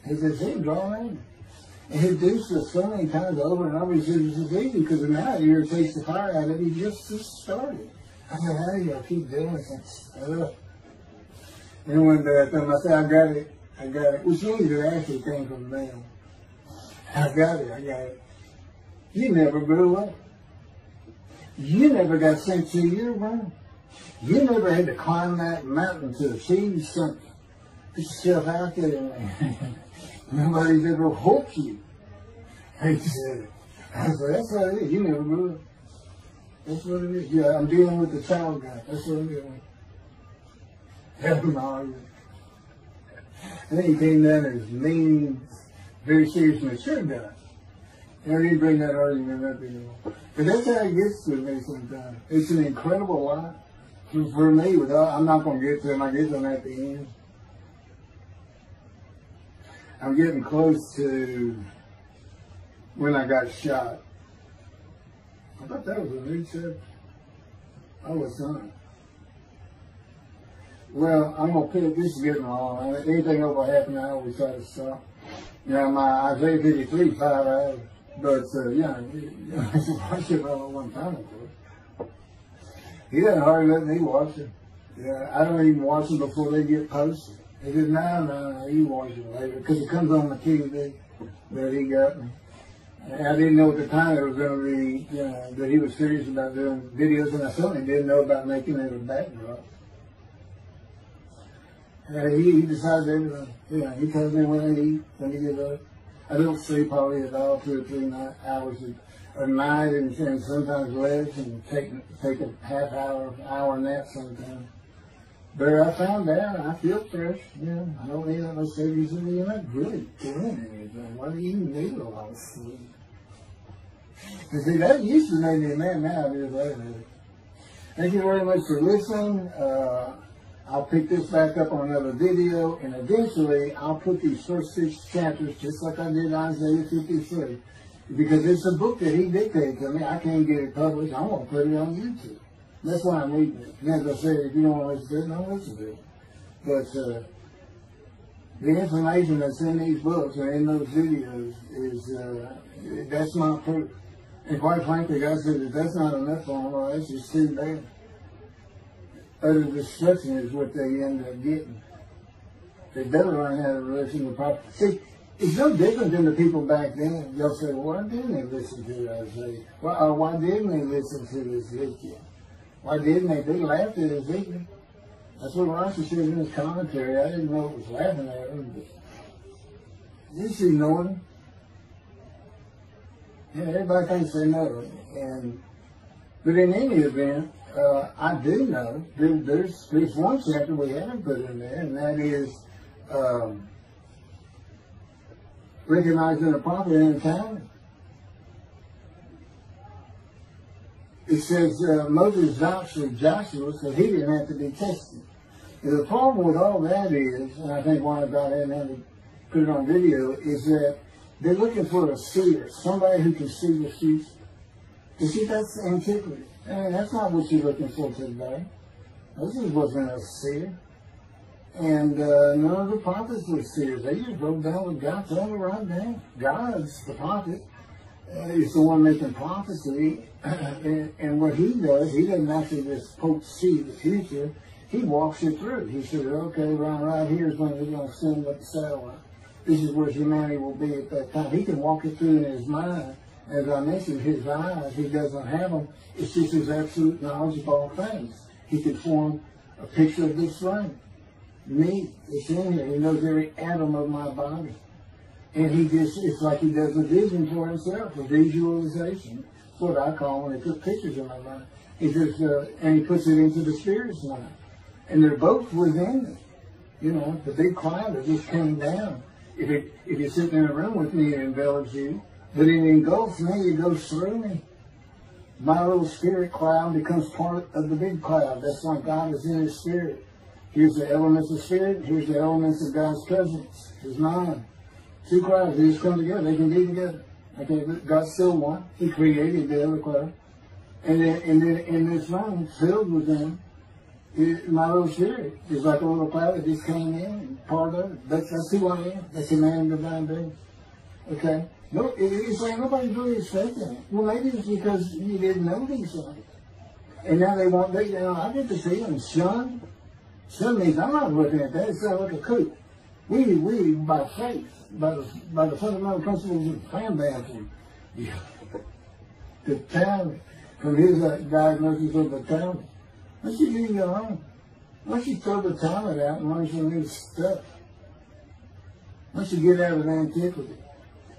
He says, he draw in. And he do so many times over and over. He says, it's easy because now it irritates the fire out of it. He just started. I said, how do you keep doing this? And one day I told him, I said, I got it. Which means it actually came from them. I got it. You never grew up. You never got sent to your room. You never had to climb that mountain to achieve something. Put yourself out there. Nobody's ever hoped you. He said, I said, that's what it is. You never grew up. That's what it is. Yeah, I'm dealing with the child guy. That's what I'm dealing with. Help him argue. And then he came down as mean, very serious, mature guy. And I didn't bring that argument up anymore. But that's how it gets with me sometimes. It's an incredible life. For me, I'm not going to get to him. I get to him at the end. I'm getting close to when I got shot. I thought that was a new chapter. I was not. Well, I'm going to put it, this is getting long. Anything over half an hour, we try to stop. You know, my Isaiah 53, 5 hours. But, yeah, I should watch it all at one time, of course. He doesn't hardly let me watch it. Yeah, I don't even watch them before they get posted. He said, no, you watch it later. Because it comes on the TV that he got me. And I didn't know at the time it was going to be, you know, that he was serious about doing videos. And I certainly didn't know about making it a backdrop. He decided everything. Yeah, he tells me when I eat, when he gets up. I don't sleep probably at all, 2 or 3 hours a night, and sometimes less, and take a half hour nap sometimes. But I found out I feel fresh. Yeah, I don't need that much sleep. He said, you're not really doing anything. Why do you need a lot of sleep? You see, that used to make me mad. Now it is later. Thank you very much for listening. I'll pick this back up on another video, and eventually I'll put these first 6 chapters, just like I did Isaiah 53, because it's a book that he dictated to me. I can't get it published. I'm going to put it on YouTube. That's why I'm reading it. And as I said, if you don't want to listen to it, don't listen to it. But the information that's in these books and in those videos is, that's not proof. And quite frankly, God said, if that's not enough for them, well, that's just too bad. Utter destruction is what they end up getting. They better learn how to listen to proper. See, it's no different than the people back then. They'll say, well, why didn't they listen to Isaiah? Why didn't they listen to Ezekiel? Why didn't they? They laughed at Ezekiel. That's what Rashi said in his commentary. I didn't know it was laughing at him, but just ignored him. Yeah, everybody thinks they know it. But in any event, I do know there's one chapter we haven't put in there, and that is recognizing a prophet in a time. It says Moses vouched for Joshua, so he didn't have to be tested. And the problem with all that is, and I think why God hadn't had to put it on video, is that they're looking for a seer, somebody who can see the future. You see, that's antiquity. And that's not what you're looking for today. This wasn't a seer. And none of the prophets were seers. They just wrote down what God told them to write down. God's the prophet. He's the one making prophecy. And what he does, he doesn't actually just see the future. He walks it through. He says, okay, right here is when they're going to send with the satellite. This is where humanity will be at that time. He can walk it through in his mind. As I mentioned, his eyes, he doesn't have them. It's just his absolute knowledge of all things. He can form a picture of this frame. Me, it's in here. He knows every atom of my body. And it's like he does a vision for himself, a visualization. That's what I call when they put pictures in my mind. He just, and he puts it into the spirit's mind. And they're both within it. You know, the big cloud that just came down. If you're sitting in a room with me, it envelops you. But it engulfs me, it goes through me. My little spirit cloud becomes part of the big cloud. That's why God is in his spirit. Here's the elements of spirit, here's the elements of God's presence. His mind. Two clouds, they just come together, they can be together. Okay, God's still one. He created the other cloud. And then in this room, filled with them, my little spirit is like a little cloud that just came in and part of it. That's who I am. That's the man divine being. Okay? No, it's like nobody's really expecting it. Well, maybe it's because you didn't know these things. And now I get to see them shunned. Shun means I'm not looking at that. It's not like a coup. We by faith, by the fundamental principles of plan baptism, the talent, from his diagnosis of the talent. Once you leave your own, once you throw the talent out and learn some new stuff, once you get out of antiquity,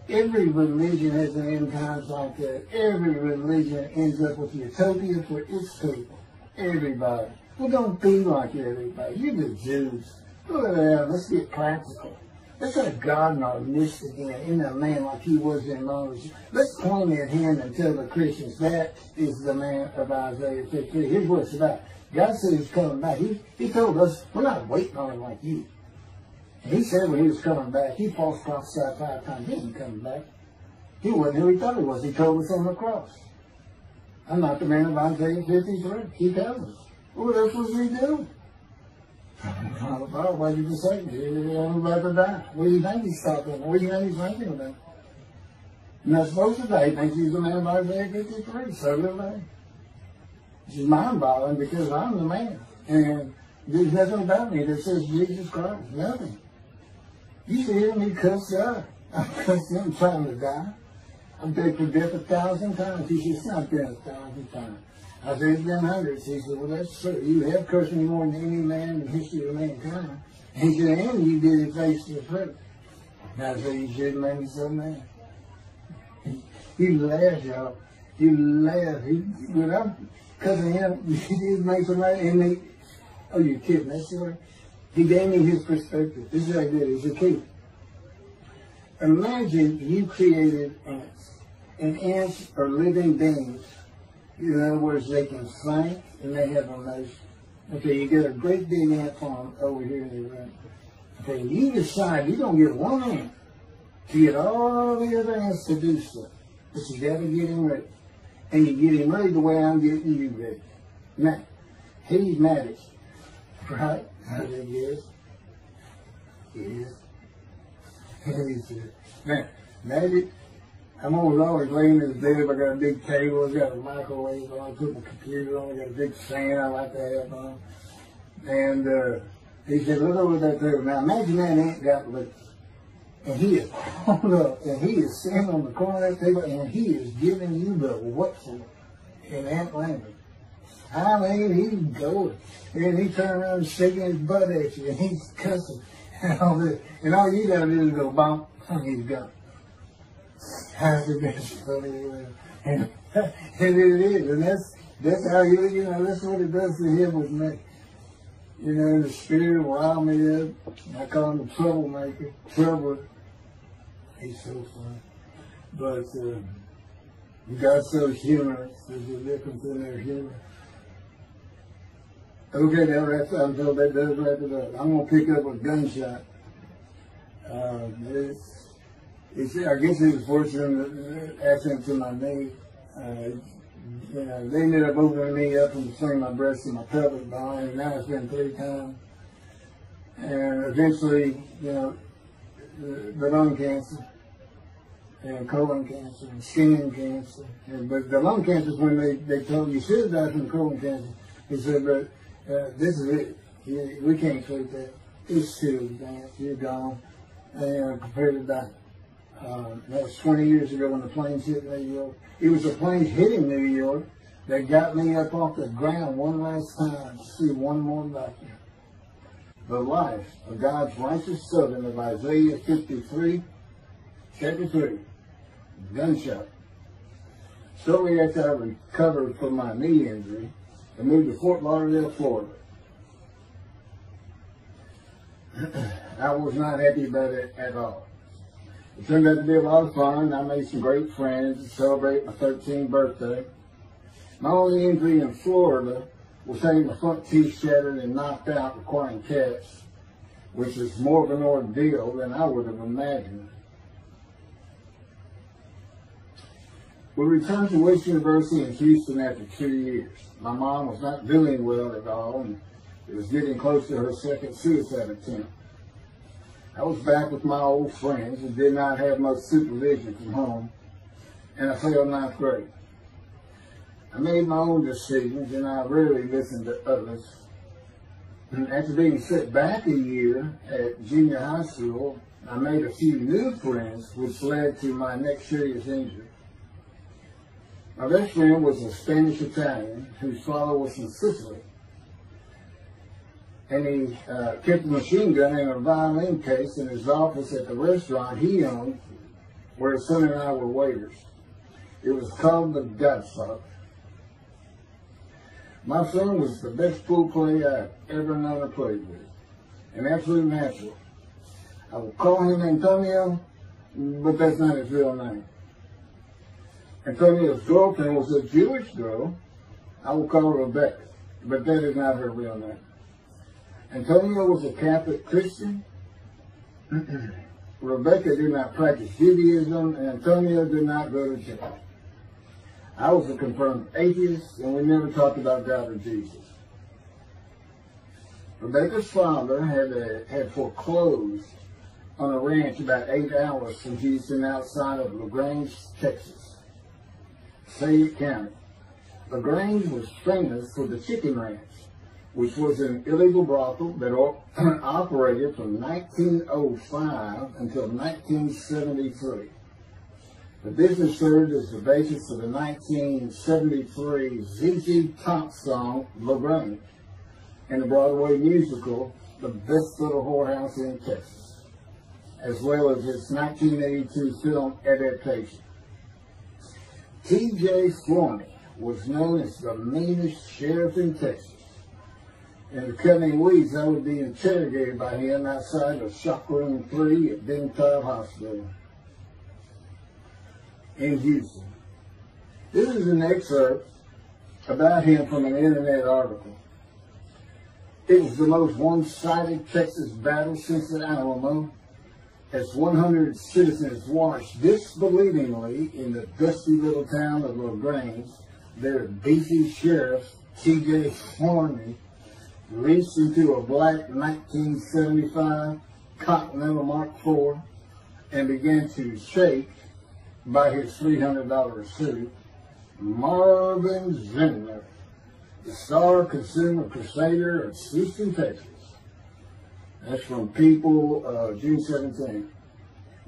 every religion has an end times like that. Every religion ends up with utopia for its people. Everybody. Well, don't be like everybody. You're the Jews. Let's get practical. Let's have God in our midst again, in a man like he was in Moses. Let's point at him and tell the Christians that is the man of Isaiah 53. Here's what it's about. God said he's coming back. He told us, we're not waiting on him like you. And he said when he was coming back, he false prophesied 5 times. He ain't coming back. He wasn't who he thought he was. He told us on the cross. I'm not the man of Isaiah 53. He tells us. What else was he doing? Why did you say I'm about to die? What do you think he's stopping? What do you think he's thinking about? You're not supposed to die. He thinks he's the man of Isaiah 53. So do they. It's mind-boggling because I'm the man. And there's nothing about me that says Jesus Christ. Nothing. You should hear me cuss God. I cussed him trying to die. I've begged for death 1,000 times. He said, it's not been 1,000 times. I said, it's been hundreds. He said, well, that's true. You have cursed me more than any man in the history of mankind. And he said, and you did it face to face. And I said, you should have made me so mad. He laughed, y'all. He laughed. When I'm cussing him, he did make somebody, and they, oh, you're kidding. That's the way. He gave me his perspective. This is what I did. It's a key. Imagine you created ants. And ants are living beings. In other words, they can think and they have emotion. Okay, you get a great big ant farm over here in the room. Okay, you decide you're going to get one ant to get all the other ants to do stuff. But you got to get him ready. And you get him ready the way I'm getting you ready. Now, he's magic. Right? How big he is? He is. Now, magic. I'm always laying in the bed. I got a big table. I got a microwave on. I put my computer on. I got a big fan I like to have on. And he said, look over that table. Now imagine that ant got loose. And he is pulled up. And he is sitting on the corner of that table. And he is giving you the what for in ant language. I mean, he's going. And he turned around and shaking his butt at you. And he's cussing. And all this. And all you got to do is go bump. And he's gone. That's the best funny and it is, and that's how you know, that's what it does to him with me. You know, the spirit riled me up. I call him the troublemaker. Trouble. He's so funny. But God's so humorous. There's a difference in their humor. Okay, that wraps up. Until that does wrap it up. I'm gonna pick up a gunshot. I guess it was fortunate accident to my knee. They ended up opening me up and swinging my breast and my pelvic bone, and now it's been 3 times. And eventually, you know, the lung cancer and colon cancer and skin cancer. But the lung cancer is when they told you should have died from colon cancer. He said, but this is it. We can't treat that. It's too advanced. You're gone. And prepared to die. That was 20 years ago when the plane hit New York. It was a plane hitting New York that got me up off the ground one last time to see one more life. The life of God's righteous servant of Isaiah 53, chapter 3, gunshot. Shortly after I recovered from my knee injury, I moved to Fort Lauderdale, Florida. I was not happy about it at all. It turned out to be a lot of fun. I made some great friends to celebrate my 13th birthday. My only injury in Florida was having my front teeth shattered and knocked out, requiring caps, which is more of an ordeal than I would have imagined. We returned to West University in Houston after 2 years. My mom was not doing well at all, and it was getting close to her second suicide attempt. I was back with my old friends and did not have much supervision from home, and I failed ninth grade. I made my own decisions, and I rarely listened to others. And after being set back a year at junior high school, I made a few new friends, which led to my next serious injury. My best friend was a Spanish Italian whose father was from Sicily. And he kept a machine gun and a violin case in his office at the restaurant he owned, where his son and I were waiters. It was called the Godfather. My son was the best pool player I've ever known or played with, an absolute natural. I will call him Antonio, but that's not his real name. Antonio's girlfriend was a Jewish girl. I will call her Rebecca, but that is not her real name. Antonio was a Catholic Christian. Rebecca did not practice Judaism, and Antonio did not go to church. I was a confirmed atheist, and we never talked about God or Jesus. Rebecca's father had foreclosed on a ranch about 8 hours from Houston outside of LaGrange, Texas, Fayette County. LaGrange was famous for the chicken ranch, which was an illegal brothel that operated from 1905 until 1973. The business served as the basis for the 1973 ZZ Top song, LaGrange, and the Broadway musical, The Best Little Whorehouse in Texas, as well as its 1982 film adaptation. T.J. Florney was known as the meanest sheriff in Texas. In the coming weeks, I would be interrogated by him outside of Shock Room 3 at Bingtown Hospital in Houston. This is an excerpt about him from an internet article. It was the most one-sided Texas battle since the Alamo, as 100 citizens watched disbelievingly in the dusty little town of LaGrange, their beefy sheriff, T.J. Florney, reached into a black 1975 Continental Mark IV and began to shake by his $300 suit Marvin Zimner, the star consumer crusader of Houston, Texas. That's from People, June 17.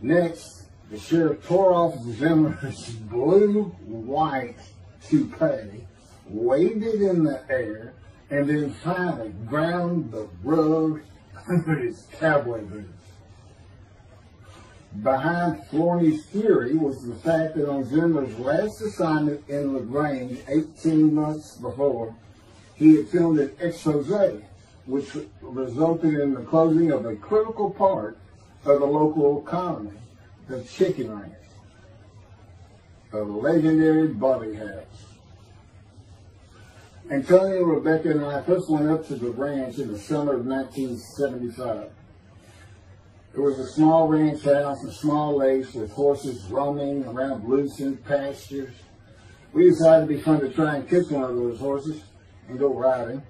Next, the sheriff tore off Zimmer's blue-white toupee, waved it in the air, and then finally ground the rug under his cowboy boots. Behind Florney's theory was the fact that on Zimmer's last assignment in LaGrange 18 months before, he had filmed an expose, which resulted in the closing of a critical part of the local economy, the chicken ranch, a legendary Bobby house. Antonio, Rebecca, and I first went up to the ranch in the summer of 1975. It was a small ranch house and small lakes with horses roaming around loosened pastures. We decided it'd be fun to try and catch one of those horses and go riding.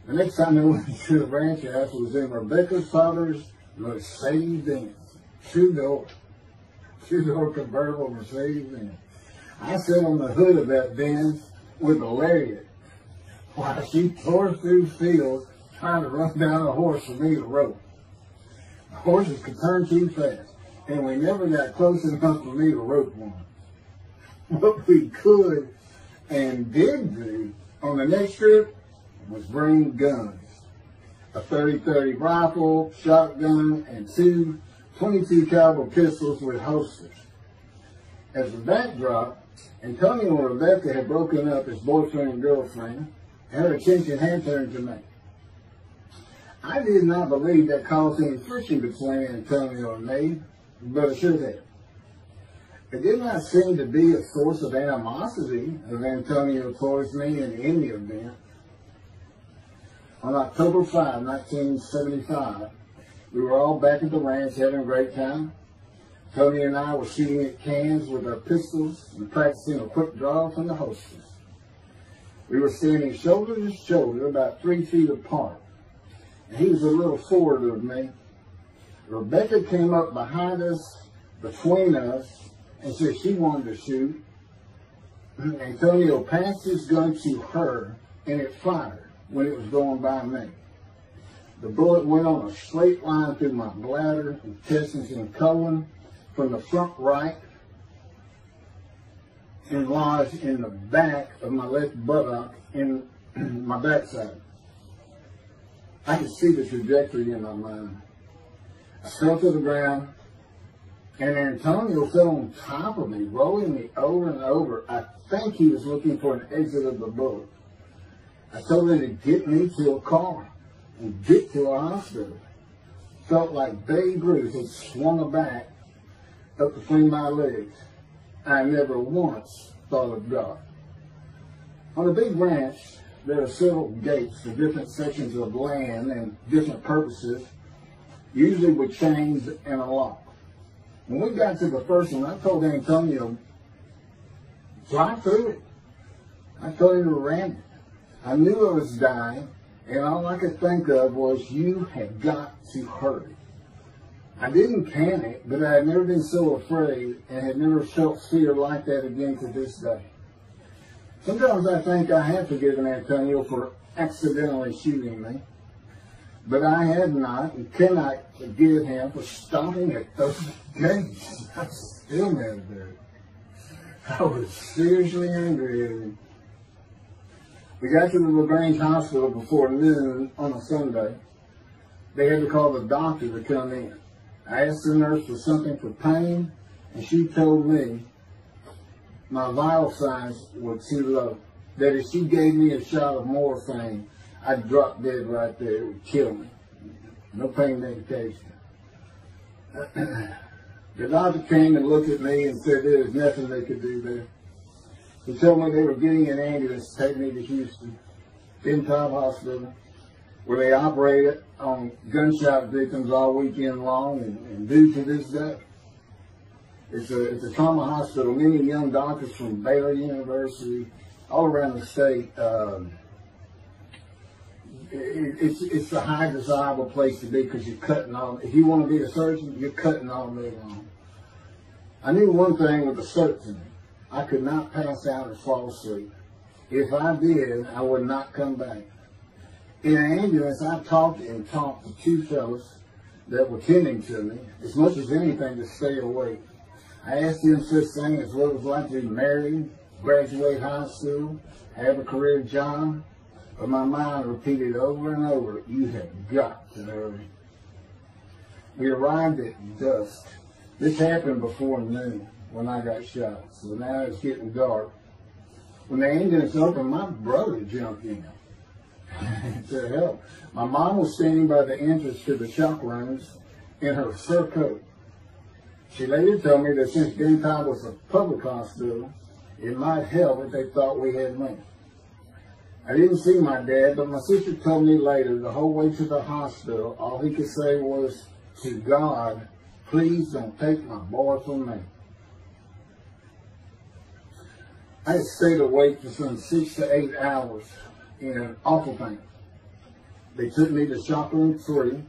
The next time I went to the ranch house was in Rebecca's father's Mercedes-Benz. Two-door convertible Mercedes-Benz. I sat on the hood of that Benz with a lariat while she tore through fields trying to run down a horse for me to rope. The horses could turn too fast, and we never got close enough for me to rope one. What we could and did do on the next trip was bring guns. A 30-30 rifle, shotgun, and two 22 caliber pistols with holsters. As the backdrop, Antonio and Rebecca had broken up as boyfriend and girlfriend, and her attention had turned to me. I did not believe that caused any friction between Antonio and me, but it should have. It did not seem to be a source of animosity of Antonio towards me in any event. On October 5, 1975, we were all back at the ranch having a great time. Tony and I were shooting at cans with our pistols and practicing a quick draw from the holsters. We were standing shoulder to shoulder, about 3 feet apart, and he was a little forward of me. Rebecca came up behind us, between us, and said she wanted to shoot. Antonio passed his gun to her, and it fired when it was going by me. The bullet went on a straight line through my bladder, intestines, and colon from the front right and lodged in the back of my left buttock in my backside. I could see the trajectory in my mind. I fell to the ground, and Antonio fell on top of me, rolling me over and over. I think he was looking for an exit of the bullet. I told him to get me to a car and get to a hospital. Felt like Babe Ruth had swung a bat up between my legs. I never once thought of God. On a big ranch, there are several gates for different sections of land and different purposes, usually with chains and a lock. When we got to the first one, I told Antonio, drive through it. I told him to ram it. I knew I was dying, and all I could think of was, you had got to hurry. I didn't panic, but I had never been so afraid and had never felt fear like that again to this day. Sometimes I think I have forgiven Antonio for accidentally shooting me, but I have not and cannot forgive him for stopping at those gates. I'm still mad about it. I was seriously angry at him. We got to the LaGrange Hospital before noon on a Sunday. They had to call the doctor to come in. I asked the nurse for something for pain, and she told me my vital signs were too low. That if she gave me a shot of morphine, I'd drop dead right there. It would kill me. No pain medication. The doctor came and looked at me and said there was nothing they could do there. He told me they were getting an ambulance to take me to Houston, in Top Hospital, where they operated on gunshot victims all weekend long and do to this day. It's a trauma hospital. Many young doctors from Baylor University, all around the state. It's a high desirable place to be because you're cutting all. If you want to be a surgeon, you're cutting all day long. I knew one thing with a certainty. I could not pass out or fall asleep. If I did, I would not come back. In an ambulance, I talked to two fellows that were tending to me, as much as anything to stay awake. I asked them such things as what it was like to be married, graduate high school, have a career job, but my mind repeated over and over, you have got to hurry. We arrived at dusk. This happened before noon when I got shot, so now it's getting dark. When the ambulance opened, my brother jumped in to help. My mom was standing by the entrance to the shock rooms in her fur coat. She later told me that since Denton was a public hospital, it might help if they thought we had money. I didn't see my dad, but my sister told me later, the whole way to the hospital, all he could say was, to God, please don't take my boy from me. I had stayed awake for some 6 to 8 hours in awful pain. They took me to shop room 3.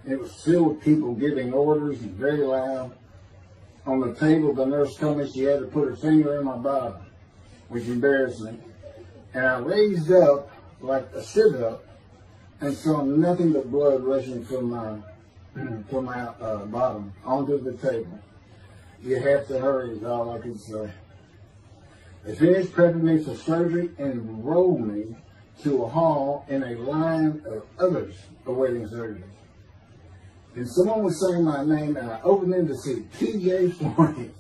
It was filled with people giving orders and very loud. On the table, the nurse told me she had to put her finger in my bottom, which embarrassed me. And I raised up like a sit-up and saw nothing but blood rushing from my bottom onto the table. You have to hurry is all I could say. They finished prepping me for surgery and enrolled me to a hall in a line of others awaiting surgery. And someone was saying my name, and I opened in to see T.J. Forney,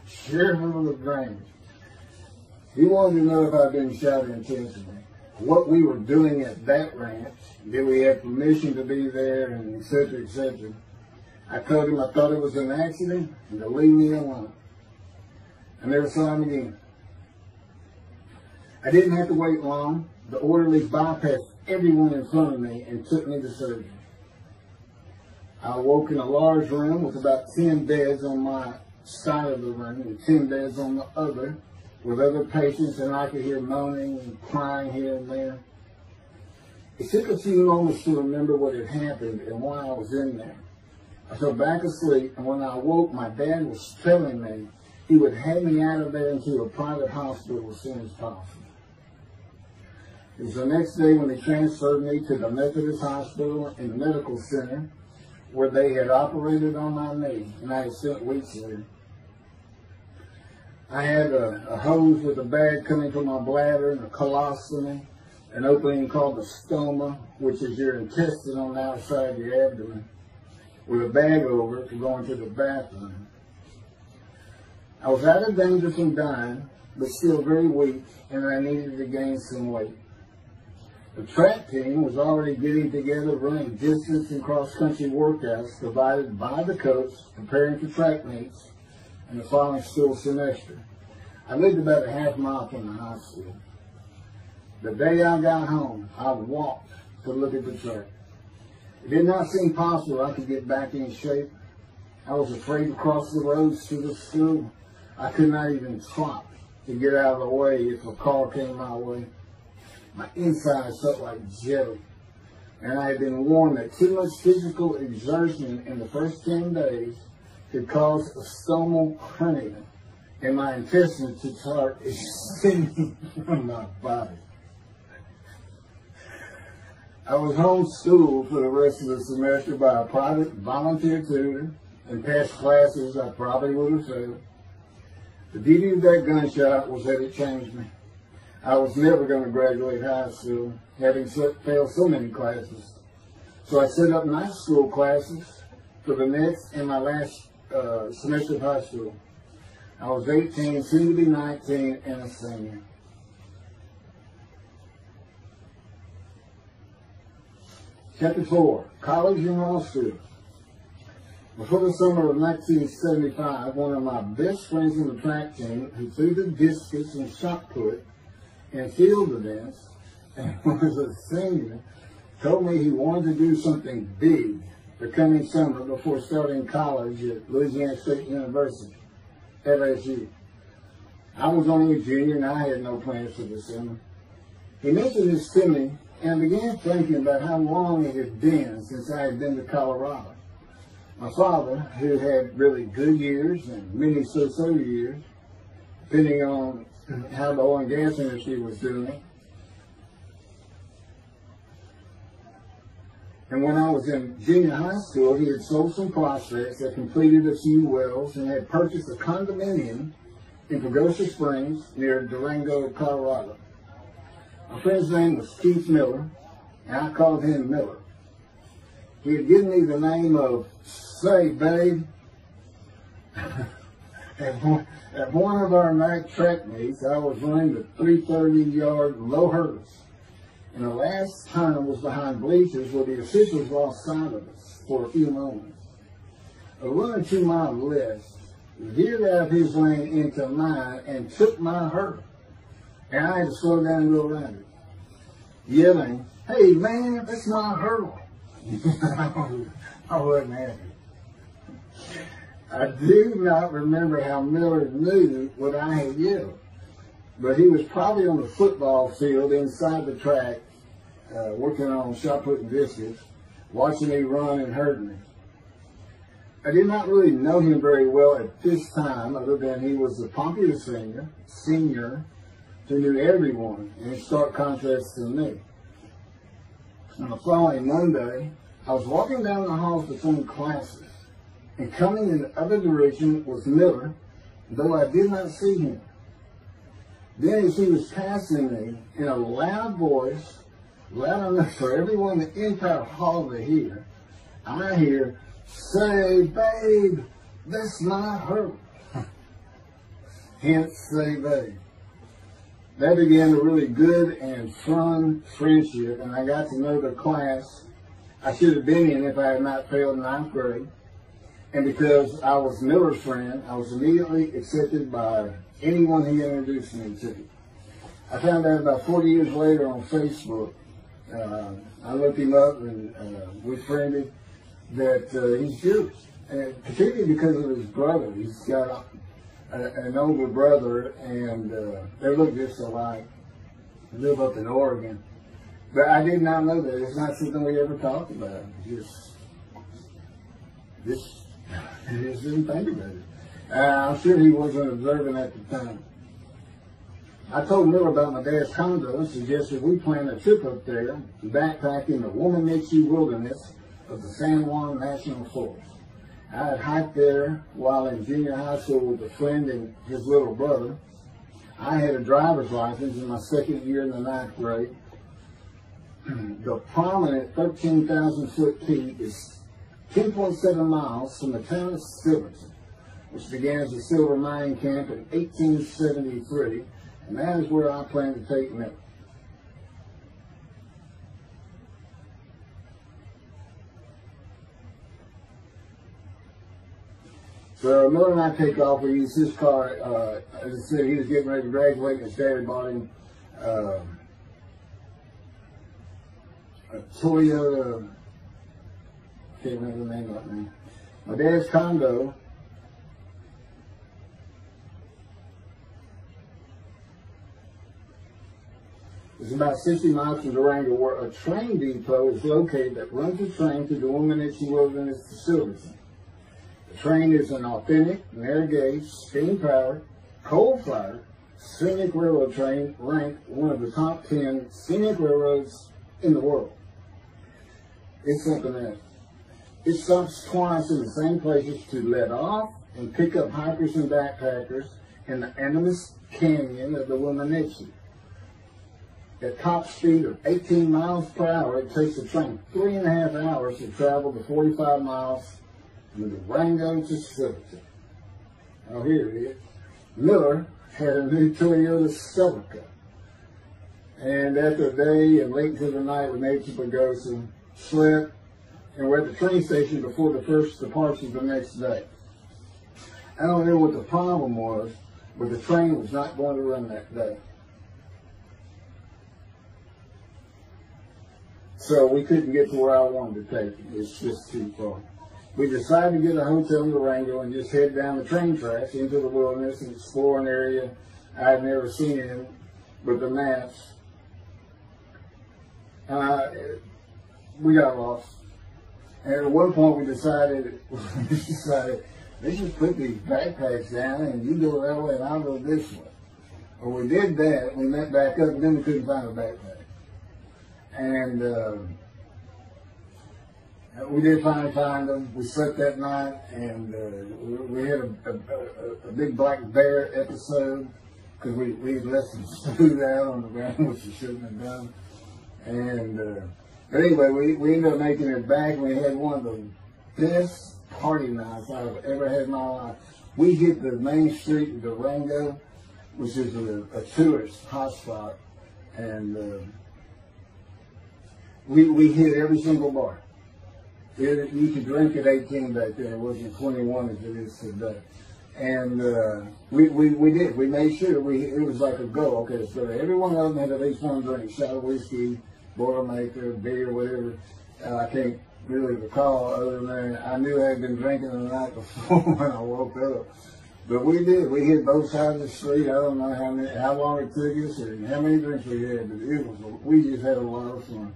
Sheriff of LaGrange. He wanted to know if I'd been shot intentionally, what we were doing at that ranch, did we have permission to be there, and et cetera, et cetera. I told him I thought it was an accident and to leave me alone. I never saw him again. I didn't have to wait long. The orderlies bypassed everyone in front of me and took me to surgery. I awoke in a large room with about 10 beds on my side of the room and 10 beds on the other with other patients, and I could hear moaning and crying here and there. It took a few moments to remember what had happened and why I was in there. I fell back asleep, and when I awoke, my dad was telling me he would have me out of there into a private hospital as soon as possible. It was the next day when they transferred me to the Methodist Hospital in the medical center where they had operated on my knee, and I had spent weeks there. I had a hose with a bag coming from my bladder and a colostomy, an opening called the stoma, which is your intestine on the outside of your abdomen, with a bag over it to go into the bathroom. I was out of danger from dying, but still very weak, and I needed to gain some weight. The track team was already getting together, running distance and cross-country workouts provided by the coach, preparing for track meets and the following school semester. I lived about a half mile from the hospital. The day I got home, I walked to look at the track. It did not seem possible I could get back in shape. I was afraid to cross the roads to the school. I could not even trot to get out of the way if a car came my way. My insides felt like jelly, and I had been warned that too much physical exertion in the first 10 days could cause a stomal hernia, and my intestines to start extending from my body. I was homeschooled for the rest of the semester by a private volunteer tutor, and passed classes I probably would have failed. The beauty of that gunshot was that it changed me. I was never going to graduate high school, having failed so many classes. So I set up night school classes for the next and my last semester of high school. I was 18, soon to be 19, and a senior. Chapter 4, College and Law School. Before the summer of 1975, one of my best friends in the track team, who threw the discus and shot put in field events and was a senior, told me he wanted to do something big the coming summer before starting college at Louisiana State University, LSU. I was only a junior and I had no plans for the summer. He mentioned this to me, and I began thinking about how long it had been since I had been to Colorado. My father, who had really good years and many so-so years, depending on how the oil and gas industry was doing. And when I was in junior high school, he had sold some prospects, had completed a few wells, and had purchased a condominium in Pagosa Springs near Durango, Colorado. My friend's name was Keith Miller, and I called him Miller. He had given me the name of Say Babe. At one of our night track meets, I was running the 330-yard low hurdles, and the last turn was behind bleachers where the officials lost sight of us for a few moments. A runner 2 miles less veered out of his lane into mine and took my hurdle, and I had to slow down and go around it, yelling, "Hey man, that's my hurdle." I wasn't happy. I do not remember how Miller knew what I had yelled, but he was probably on the football field inside the track working on shot putting biscuits, watching me run and hurting me. I did not really know him very well at this time, other than he was a popular senior who knew everyone, in stark contrast to me. On the following Monday, I was walking down the halls between classes, and coming in the other direction was Miller, though I did not see him. Then as he was passing me, in a loud voice, loud enough for everyone in the entire hall to hear, I hear, "Say, babe, that's not her." Hence, say, babe. That began a really good and fun friendship, and I got to know the class I should have been in if I had not failed ninth grade. And because I was Miller's friend, I was immediately accepted by anyone he introduced me to. I found out about 40 years later on Facebook. I looked him up and we friended that he's Jewish, and particularly because of his brother. He's got an older brother, and they look just alike. They live up in Oregon. But I did not know that. It's not something we ever talked about. Just didn't think about it. I'm sure he wasn't observant at the time. I told Miller about my dad's condo and suggested we plan a trip up there to backpack in the Womanichi wilderness of the San Juan National Forest. I had hiked there while in junior high school with a friend and his little brother. I had a driver's license in my second year in the ninth grade. The prominent 13,000-foot peak is 10.7 miles from the town of Silverton, which began as a silver mining camp in 1873, and that is where I plan to take Miller. So Miller and I take off. We use his car. As I said, he was getting ready to graduate, and his dad bought him a Toyota. Can't remember the name of it. My dad's condo is about 60 miles from Durango, where a train depot is located that runs a train through the Womanichi Wilderness to Silverton. The train is an authentic, narrow gauge, steam-powered, coal-fired, scenic railroad train ranked one of the top 10 scenic railroads in the world. It's something else. It stops twice in the same places to let off and pick up hikers and backpackers in the Animas Canyon of the Womanichi. At top speed of 18 miles per hour, it takes the train 3.5 hours to travel the 45 miles from Durango to Silverton. Oh, here it is. Miller had a new Toyota Celica. And after a day and late into the night, we made to Pagosa, slept, and we're at the train station before the first departure the next day. I don't know what the problem was, but the train was not going to run that day. So we couldn't get to where I wanted to take it. It's just too far. We decided to get a hotel in Durango and just head down the train tracks into the wilderness and explore an area I'd never seen in with the maps. We got lost. And at one point we decided, let's just put these backpacks down and you go that way and I'll go this way. Well, we did that. We went back up and then we couldn't find a backpack. And we did finally find them. We slept that night, and we had a big black bear episode because we had left some food out on the ground, which we shouldn't have done. And but anyway, we ended up making it back, and we had one of the best party nights I've ever had in my life. We hit the main street in Durango, which is a tourist hotspot, and we hit every single bar. You could drink at 18 back then. It wasn't 21 as it is today. And we did. We made sure it was like a go. Okay, so every one of them had at least one drink: shot of whiskey, Boilermaker, beer, whatever. I can't really recall other than I knew I had been drinking the night before when I woke up. But we did. We hit both sides of the street. I don't know how long it took us or how many drinks we had, but we just had a lot of fun.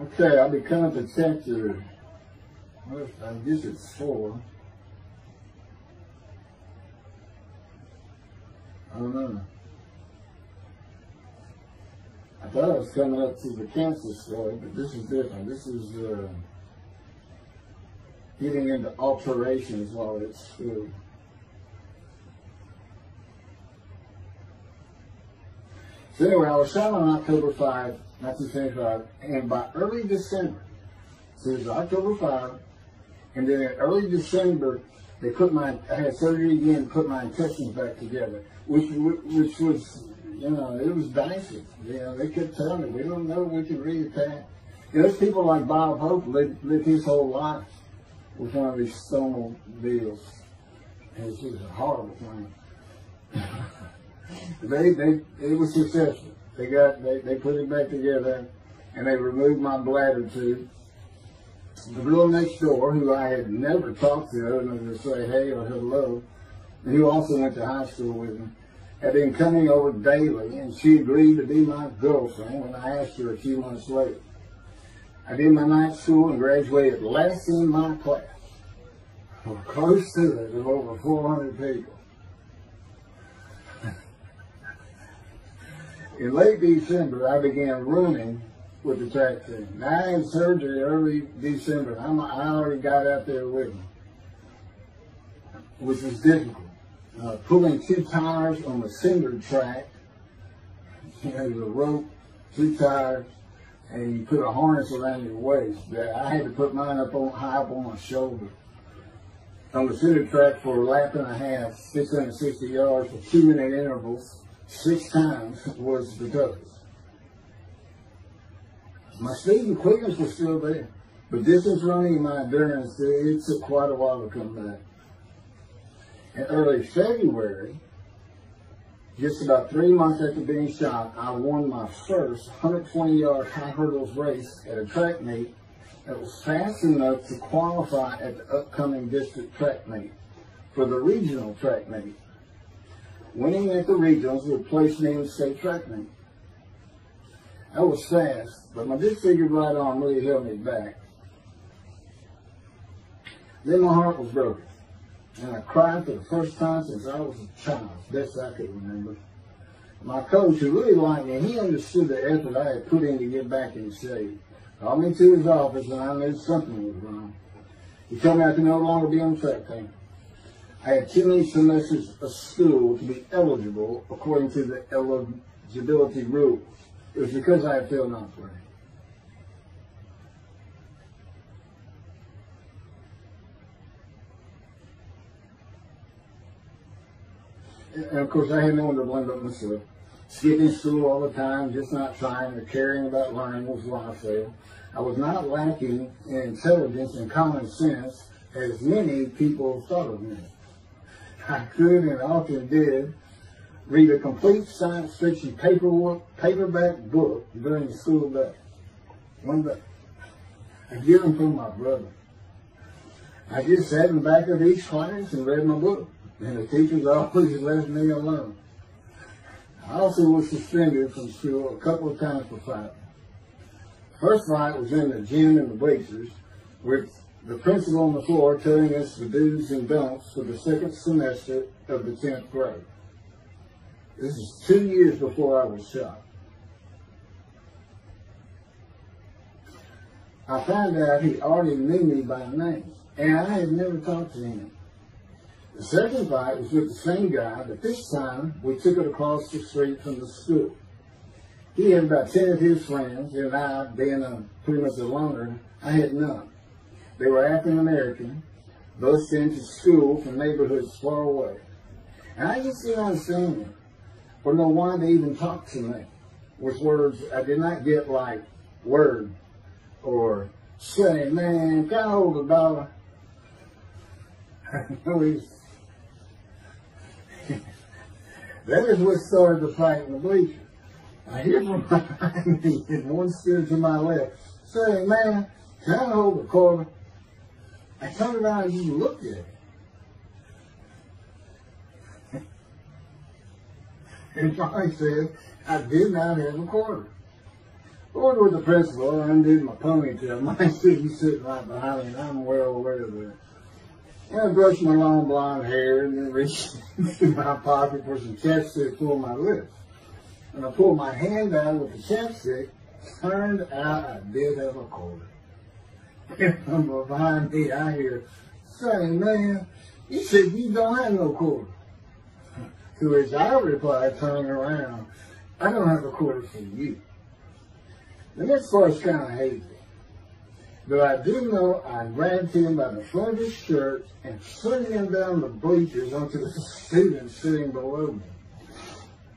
Okay, I'll be coming to chapter, well, I guess it's 4. I don't know. I thought I was coming up to the cancer story, but this is different. This is getting into alterations while it's through. So anyway, I was shot on October 5, 1975, and by early December, so it was October 5, and then in early December, they I had surgery again, put my intestines back together, which was, you know, it was dicey. You know, they kept telling me, we don't know, we can reattach. You know, there's people like Bob Hope lived his whole life with one of these stonal deals. And it's just a horrible thing. It was successful. They put it back together, and they removed my bladder tube. The girl next door, who I had never talked to other than to say hey or hello, and who also went to high school with me, had been coming over daily, and she agreed to be my girlfriend when I asked her a few months later. I did my night school and graduated last in my class, or close to it, of over 400 people. In late December, I began running with the track team. Now, I had surgery early December. I already got out there with them, which was difficult. Pulling 2 tires on the cinder track. You know, there's a rope, 2 tires, and you put a harness around your waist. I had to put mine high up on my shoulder. On the cinder track for a lap and a half, 660 yards for 2-minute intervals, 6 times was the toughest. My speed and quickness was still there, but distance running and my endurance, it took quite a while to come back. In early February, just about 3 months after being shot, I won my first 120-yard high hurdles race at a track meet that was fast enough to qualify at the upcoming district track meet for the regional track meet. Winning at the regionals would place me in the state track meet. I was fast, but my disfigured right arm really held me back. Then my heart was broken, and I cried for the first time since I was a child, best I could remember. My coach, who really liked me, he understood the effort I had put in to get back in shape. Called me to his office, and I knew something was wrong. He told me I could no longer be on the track team. I had too many semesters of school to be eligible according to the eligibility rules. It was because I had failed ninth grade. And of course, I had no one to blame but myself. Skipping school all the time, just not trying or caring about learning was why I failed. I was not lacking in intelligence and common sense as many people thought of me. I could and often did read a complete science fiction paperback book during the school day. One day, I get them from my brother. I just sat in the back of each class and read my book, and the teachers always left me alone. I also was suspended from school a couple of times for fighting. First fight was in the gym in the bleachers, with the principal on the floor telling us the do's and don'ts for the second semester of the 10th grade. This is 2 years before I was shot. I found out he already knew me by name, and I had never talked to him. The second fight was with the same guy, but this time we took it across the street from the school. He had about 10 of his friends, and I, being pretty much a loner, I had none. They were African American, both sent to school from neighborhoods far away. And I just didn't understand them, or know why they even talked to me with words I did not get, like word or say, man, can I hold $1? That is what started the fight in the bleachers. I hear from behind me, and one stood to my left, saying, man, can I hold $1? I turned around and just looked at it. And finally said, I did not have $1. Over with the principal, I undid my ponytail. My he's sitting right behind me, and I'm well aware of that. And I brushed my long blonde hair and then reached into my pocket for some chapstick for my lips. And I pulled my hand out with the chapstick. Turned out I did have a quarter. And from behind me, I hear, "Say, man, you said you don't have no quarter." To which I replied, turning around, "I don't have a quarter for you." The next part's kind of hazy. But I do know I grabbed him by the front of his shirt and threw him down the bleachers onto the students sitting below me.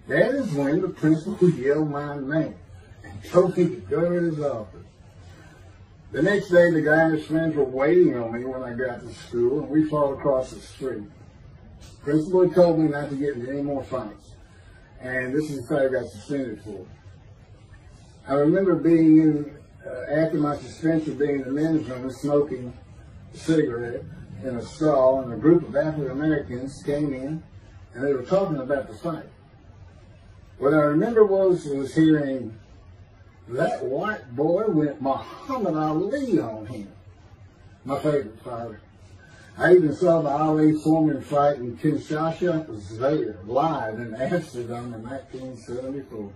That is when the principal yelled my name and told me to go to his office. The next day, the guy and his friends were waiting on me when I got to school, and we fought across the street. The principal told me not to get into any more fights, and this is what I got suspended for. I remember being in, after my suspension, being in the men's room smoking a cigarette in a stall, and a group of African Americans came in, and they were talking about the fight. What I remember was hearing, "That white boy went Muhammad Ali on him." My favorite fighter. I even saw the Ali-Foreman fight in Kinshasa there, live in Amsterdam in 1974.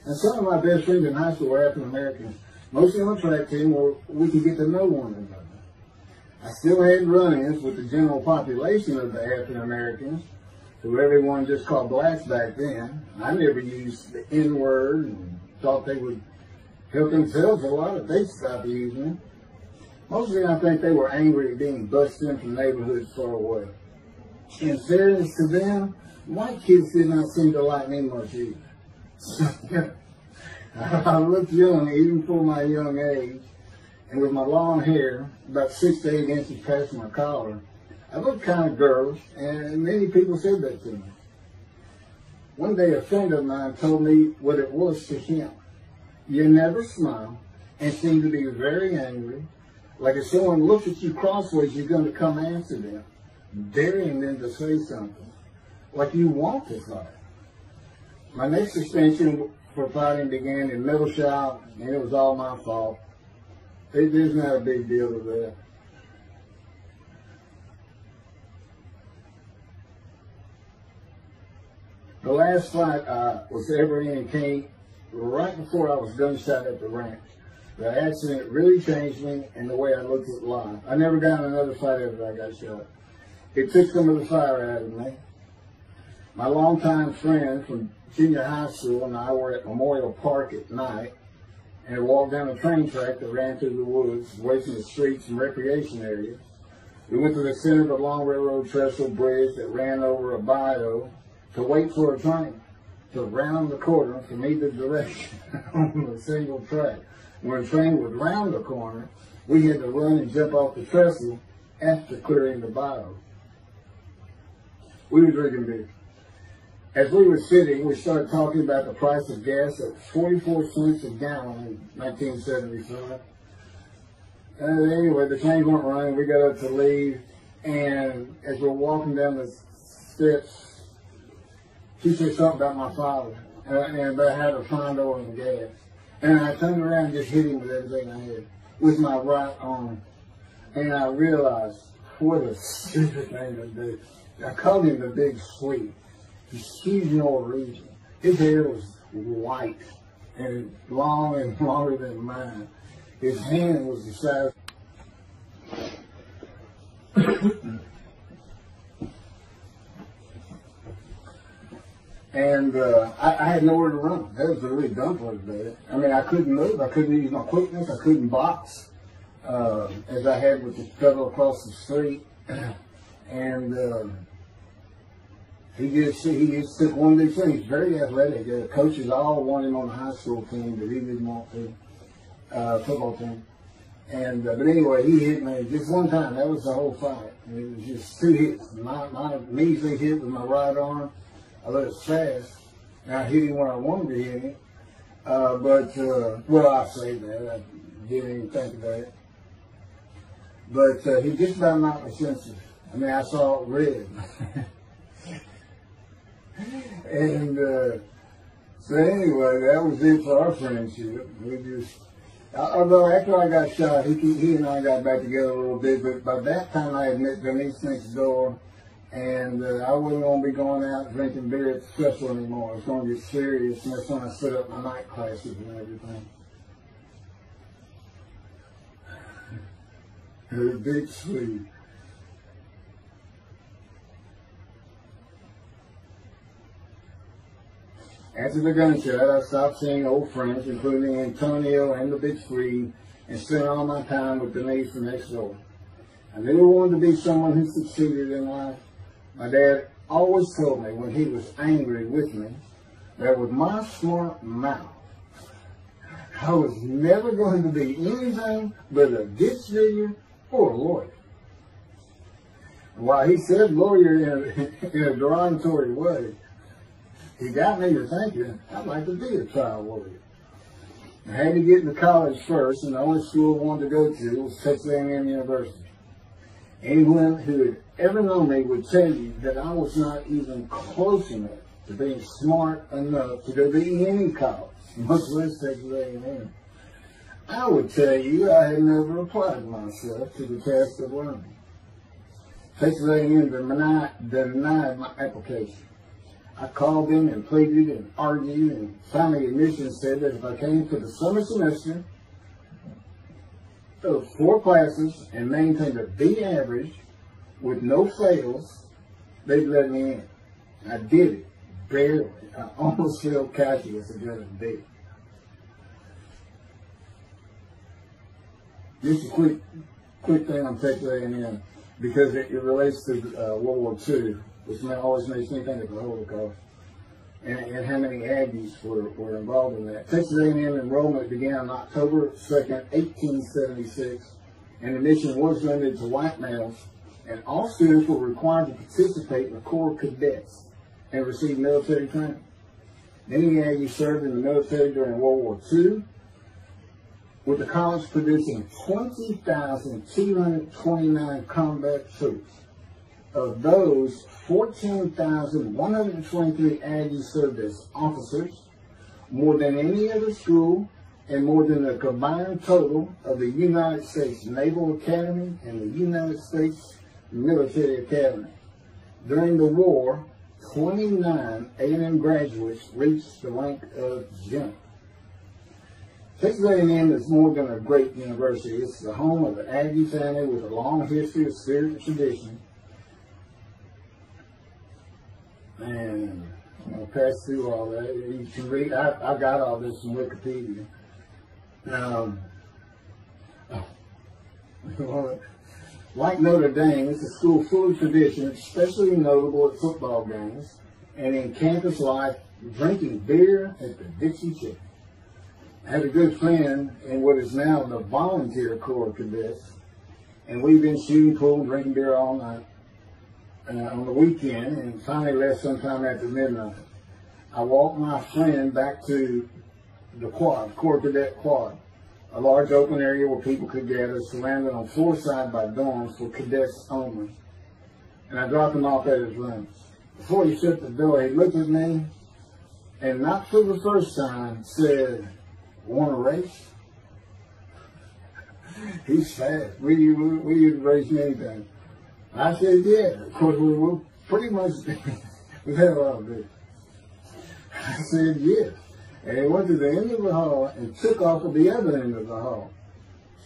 And some of my best friends in high school were African Americans, mostly on the track team where we could get to know one another. I still had run-ins with the general population of the African Americans, who everyone just called blacks back then. I never used the N-word and thought they would help themselves a lot if they stopped using it. Mostly I think they were angry at being bussed in from neighborhoods far away. In fairness to them, white kids did not seem to like me much either. I looked young even for my young age, and with my long hair, about 6 to 8 inches past my collar, I looked kind of girlish, and many people said that to me. One day a friend of mine told me what it was to him. You never smile and seem to be very angry. Like if someone looks at you crossways, you're going to come after them, daring them to say something. Like you want to fight. My next suspension for fighting began in middle shop, and it was all my fault. There's not a big deal with that. The last fight I was ever in came right before I was gunshot at the ranch. The accident really changed me and the way I looked at life. I never got in another fight after I got shot. It took some of the fire out of me. My longtime friend from junior high school and I were at Memorial Park at night and walked down a train track that ran through the woods, away from the streets and recreation areas. We went to the center of a long railroad trestle bridge that ran over a bayou to wait for a train to round the corner from either direction on a single track. When a train would round the corner, we had to run and jump off the trestle after clearing the bayou. We were drinking beer. As we were sitting, we started talking about the price of gas at 44 cents a gallon in 1975. Anyway, the trains weren't running. We got up to leave, and as we're walking down the steps, she said something about my father and about how to find oil and gas. And I turned around and just hit him with everything I had, with my right arm. And I realized what a stupid thing to do. I called him the Big Sweet. He's huge Norwegian. His hair was white and long and longer than mine. His hand was the size. And I had nowhere to run. That was a really dumb part of it. I mean, I couldn't move. I couldn't use my quickness. I couldn't box as I had with the fellow across the street. And he just took one of these things. He's very athletic. Coaches all wanted him on the high school team, but he didn't want to. Football team. And but anyway, he hit me just one time. That was the whole fight. And it was just 2 hits. My measly hit with my right arm. I let it fast, and I hit him where I wanted to hit him. Well, I say that. I didn't even think about it. But he just about knocked me senseless. I mean, I saw red. And So anyway, that was it for our friendship. We just, although after I got shot, he and I got back together a little bit, but by that time I had met Denise next door, and I wasn't going to be going out drinking beer at the festival anymore. It was going to get serious, and that's when I set up my night classes and everything. Her big sleeve. After the gunshot, I stopped seeing old friends, including Antonio and the Big Three, and spent all my time with Denise from next door. I never wanted to be someone who succeeded in life. My dad always told me when he was angry with me that with my smart mouth, I was never going to be anything but a ditch digger or a lawyer. While he said lawyer in a derogatory way, he got me to thinking I'd like to be a trial lawyer. I had to get into college first, and the only school I wanted to go to was Texas A&M University. Anyone who had ever known me would tell you that I was not even close enough to being smart enough to go to any college, much less Texas A&M. I would tell you I had never applied myself to the task of learning. Texas A&M denied my application. I called them and pleaded and argued, and finally admissions said that if I came to the summer semester of 4 classes and maintained a B average with no fails, they'd let me in. I did it, barely. I almost failed calculus and got a B. Just a quick thing on Texas A&M, because it relates to World War II, which always makes me think of the Holocaust, and how many Aggies were involved in that. Texas A&M enrollment began on October 2nd, 1876, and admission was limited to white males, and all students were required to participate in the Corps of Cadets and receive military training. Many Aggies served in the military during World War II, with the college producing 20,229 combat troops. Of those, 14,123 Aggies served as officers, more than any other school, and more than the combined total of the United States Naval Academy and the United States Military Academy. During the war, 29 A&M graduates reached the rank of general. Texas A&M is more than a great university. It's the home of the Aggie family with a long history of spirit and tradition. And I'll pass through all that. You can read. I got all this from Wikipedia. Like Notre Dame, it's a school full of tradition, especially notable at football games and in campus life, drinking beer at the Dixie Chicken. I had a good friend in what is now the volunteer Corps of Cadets, and we've been shooting pool and drinking beer all night on the weekend, and finally left sometime after midnight. I walked my friend back to the quad, Corps Cadet Quad, a large open area where people could gather, surrounded on 4 sides by dorms for cadets only. And I dropped him off at his room. Before he shut the door, he looked at me, and not for the first time, said, "Want to race?" He's fast. We used to race anything. I said, yeah. Of course, we were pretty much, we had a lot of beer. I said, yes. And he went to the end of the hall and took off at the other end of the hall.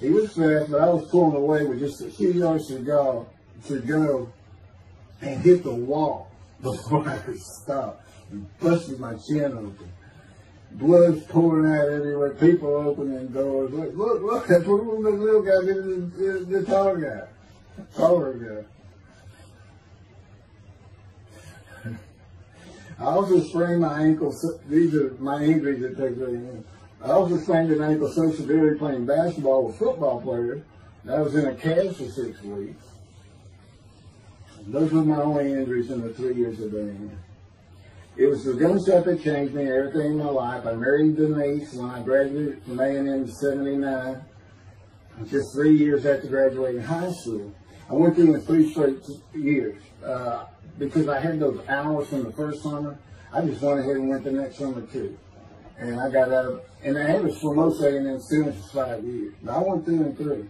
He was fast, but I was pulling away with just a few yards to go and hit the wall before I could stop and busted my chin open. Blood's pouring out everywhere, people opening doors. Look, that's what the little guy did to the tall guy. Taller guy. I also sprained my ankle. These are my injuries at Texas A&M. I also sprained an ankle so severely playing basketball with football players that I was in a cast for 6 weeks. Those were my only injuries in the 3 years of A&M. It was the gunshot that changed me, everything in my life. I married Denise when I graduated from A&M in '79. Just 3 years after graduating high school. I went through in 3 straight years. Because I had those hours from the first summer, I just went ahead and went the next summer too. And I got out of, and the average for most A&M students is 5 years. But I went through in 3.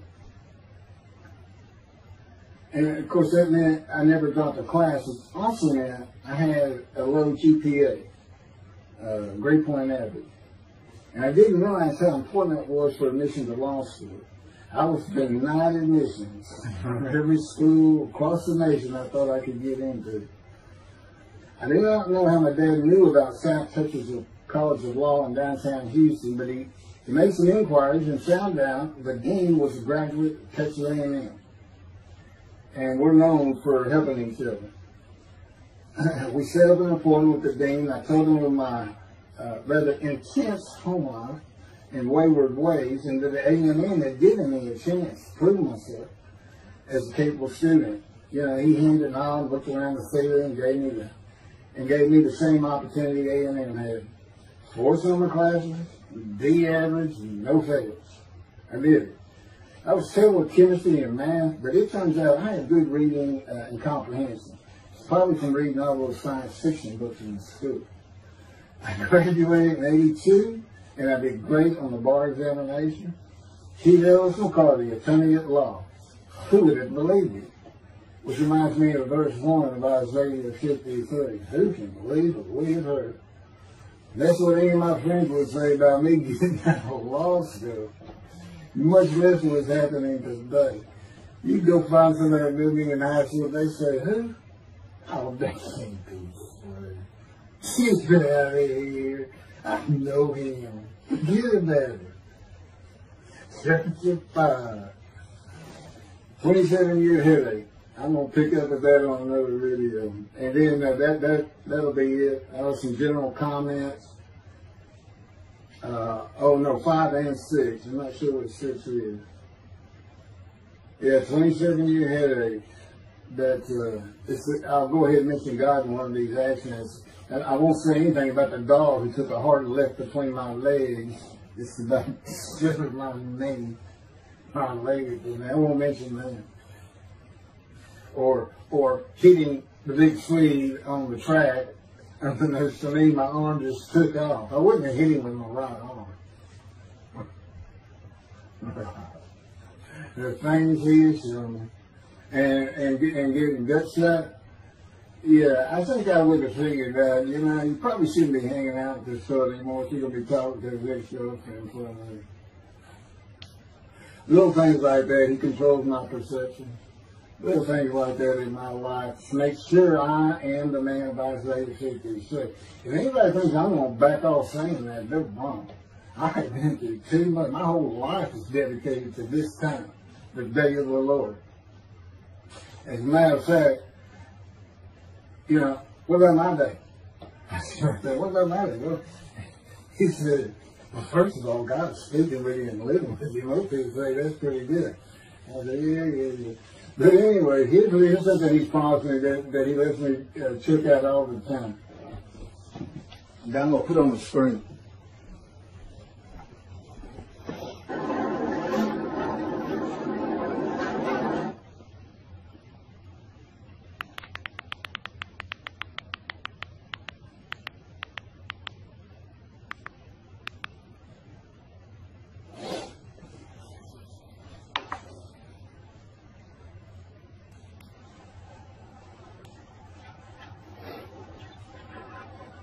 And of course that meant I never dropped a class. It also meant I had a low GPA, grade point average. And I didn't realize how important that was for admission to law school. I was denied admissions from every school across the nation I thought I could get into. I do not know how my dad knew about South Texas College of Law in downtown Houston, but he made some inquiries and found out the dean was a graduate of Texas A&M. And we're known for helping each other. We set up an appointment with the dean. I told him of my rather intense home life and wayward ways, and that the A&M had given me a chance to prove myself as a capable student. You know, he hemmed and hawed, looked around the theater, and gave me the same opportunity A&M had. 4 summer classes, D average, and no fails. I did it. I was terrible with chemistry and math, but it turns out I had good reading and comprehension. It's probably from reading all those science fiction books in school. I graduated in 82, and I did great on the bar examination. Chief Ellis McCarty, attorney at law. Who would have believed it? Which reminds me of verse 1 of Isaiah 53. Who can believe what we have heard? That's what any of my friends would say about me getting out of law school. Much less what's happening today. You go find somebody living in high school, they say, who? Oh, that can't be straight. Get out of here. I know him. Forget about it. Chapter 5. 27-year headache. I'm going to pick up with that on another video. And then that'll be it. Some general comments. 5 and 6. I'm not sure what 6 is. Yeah, 27-year headache. I'll go ahead and mention God in one of these actions. I won't say anything about the dog who took a hard left between my legs. It's about just my knee, my leg. I won't mention that. Or hitting the big Swede on the track. Unbeknownst to me, my arm just took off. I wouldn't have hit him with my right arm. The things he is showing. And getting gut shot. Yeah, I think I would have figured that, you probably shouldn't be hanging out with this fellow anymore if you're going to be talking to his ex-girlfriend in front of me. Little things like that, he controls my perception. Little things like that in my life to make sure I am the man of Isaiah 56. If anybody thinks I'm going to back off saying that, they're wrong. I have been through too much. My whole life is dedicated to this time, the day of the Lord. As a matter of fact, what about my day? I said, what about my day? Well, he said, well, first of all, God is speaking with you and living with you. Most people say that's pretty good. I said, yeah. But anyway, here's something he's promised me that he lets me check out all the time. And I'm going to put on the screen.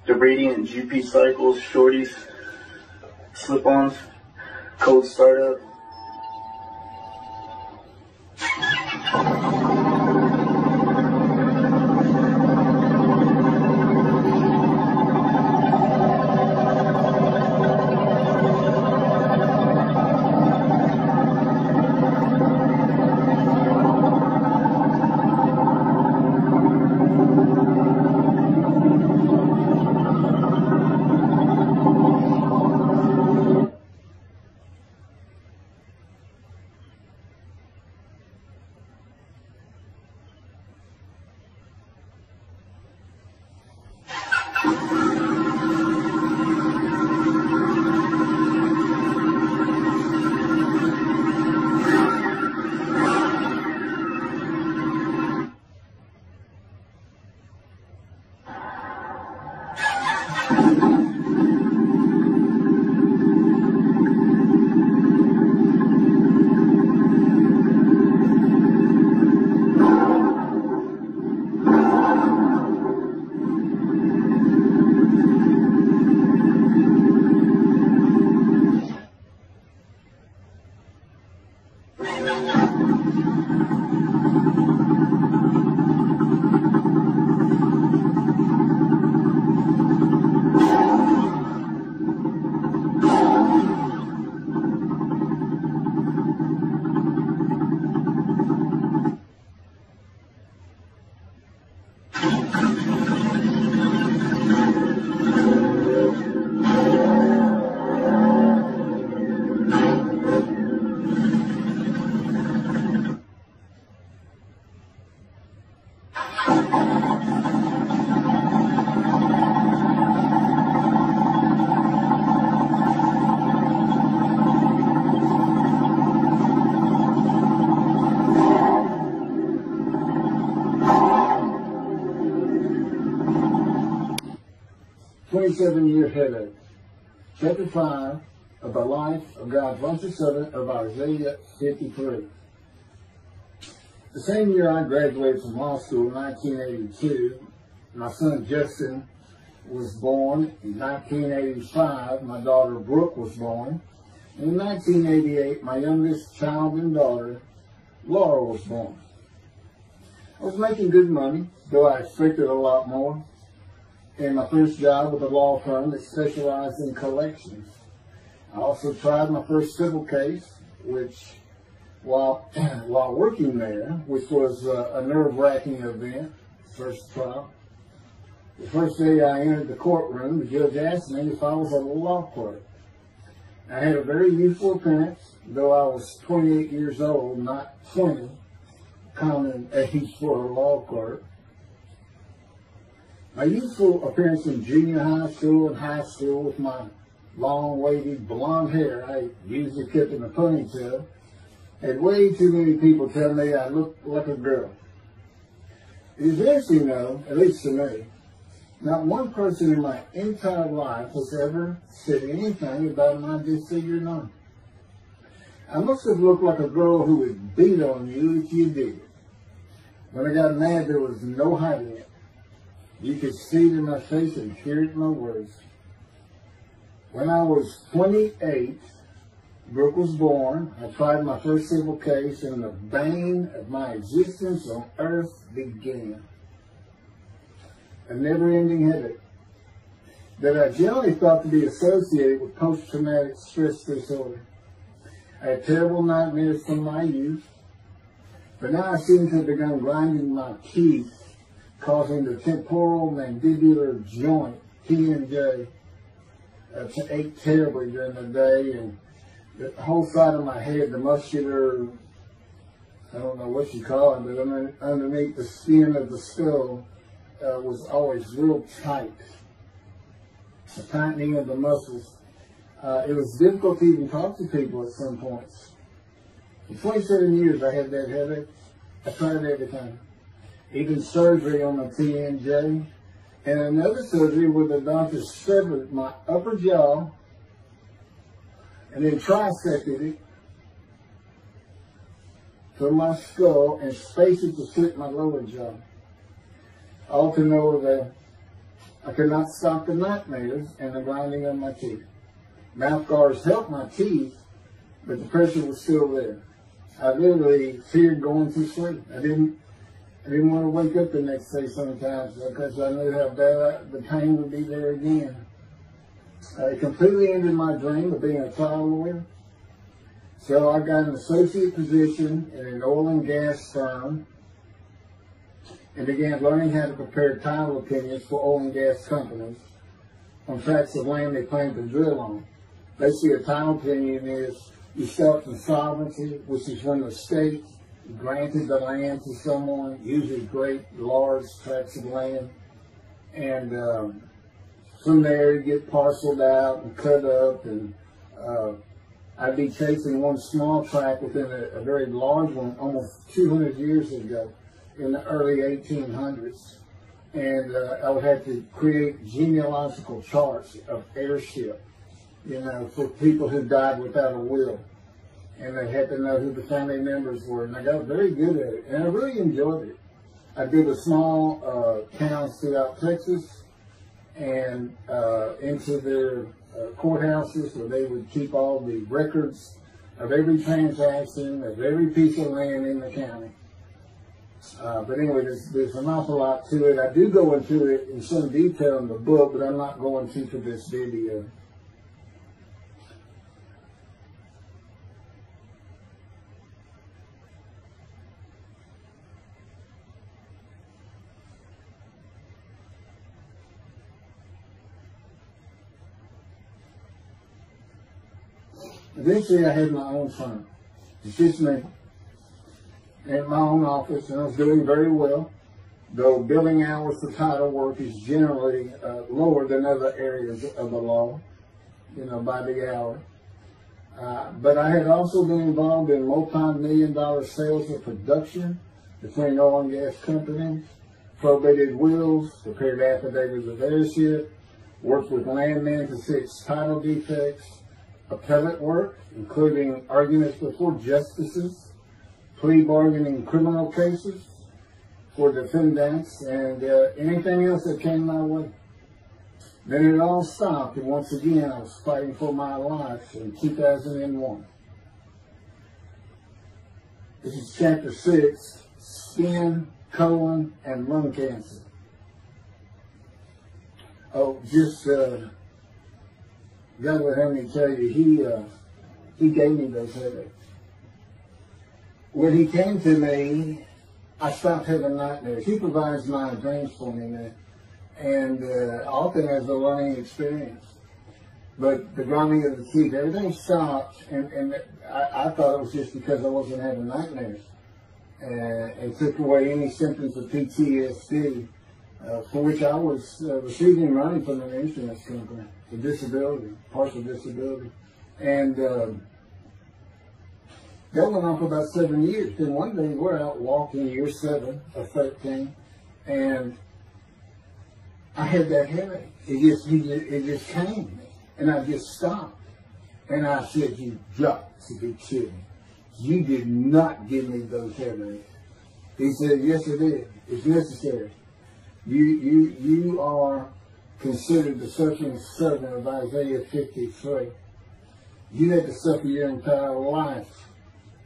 The radiant GP cycles, shorties, slip-ons, cold startup. 27-year headache. Chapter 5 of the life of God's righteous servant of Isaiah 53. The same year I graduated from law school in 1982, my son Justin was born. In 1985, my daughter Brooke was born. In 1988, my youngest child and daughter, Laura, was born. I was making good money, though I expected a lot more, in my first job with a law firm that specialized in collections. I also tried my first civil case, which, while working there, which was a nerve-wracking event, first trial. The first day I entered the courtroom, the judge asked me if I was a law clerk. I had a very youthful appearance, though I was 28 years old, not 20, common age for a law clerk. My youthful appearance in junior high school and high school with my long, wavy, blonde hair I usually kept in a ponytail had way too many people tell me I looked like a girl. It is interesting, though, at least to me, not one person in my entire life has ever said anything about my disfigured arm. I must have looked like a girl who would beat on you if you did it. When I got mad, there was no hiding it. You could see it in my face and hear it in my words. When I was 28, Brooke was born. I tried my first civil case, and the bane of my existence on earth began. A never-ending headache that I generally thought to be associated with post-traumatic stress disorder. I had terrible nightmares from my youth, but now I seem to have begun grinding my teeth, causing the temporal mandibular joint, TMJ, to ache terribly during the day, and the whole side of my head, the muscular, I don't know what you call it, but underneath the skin of the skull, was always real tight. The tightening of the muscles. It was difficult to even talk to people at some points. For 27 years I had that headache. I tried everything. Even surgery on the TMJ. And another surgery where the doctor severed my upper jaw and then trisected it from my skull and spaced it to fit my lower jaw. All to know that I could not stop the nightmares and the grinding of my teeth. Mouth guards helped my teeth, but the pressure was still there. I literally feared going to sleep. I didn't want to wake up the next day sometimes because I knew how bad the pain would be there again. It completely ended my dream of being a trial lawyer. So I got an associate position in an oil and gas firm and began learning how to prepare title opinions for oil and gas companies on tracts of land they plan to drill on. Basically, a title opinion is you start from sovereignty, which is when the state granted the land to someone, usually great, large tracts of land, and from there you get parceled out and cut up, and I'd be chasing one small tract within a very large one almost 200 years ago in the early 1800s, and I would have to create genealogical charts of heirship, you know, for people who died without a will. And they had to know who the family members were, and I got very good at it, and I really enjoyed it. I did a small towns throughout Texas, and into their courthouses where they would keep all the records of every transaction, of every piece of land in the county. But anyway, there's an awful lot to it. I do go into it in some detail in the book, but I'm not going to for this video. Eventually, I had my own firm. It's just me. In my own office, and I was doing very well, though billing hours for title work is generally lower than other areas of the law, you know, by the hour. But I had also been involved in multi-million-dollar sales of production between oil and gas companies, probated wills, prepared affidavits of heirship, worked with landmen to fix title defects, appellate work, including arguments before justices, plea bargaining in criminal cases for defendants, and anything else that came my way. Then it all stopped, and once again I was fighting for my life in 2001. This is chapter 6, skin, colon, and lung cancer. Oh, just, God will have me tell you, he gave me those headaches. When he came to me, I stopped having nightmares. He provides my dreams for me now, and often as a learning experience. But the grinding of the teeth, everything stopped, and I thought it was just because I wasn't having nightmares. And took away any symptoms of PTSD, for which I was receiving money from an insurance company for disability, partial disability. And that went on for about 7 years. Then one day we're out walking, year 7 or 13, and I had that headache. It just came. And I just stopped. And I said, "You got to be kidding. You did not give me those headaches." He said, "Yes, I did. It's necessary. You are considered the suffering servant of Isaiah 53. You had to suffer your entire life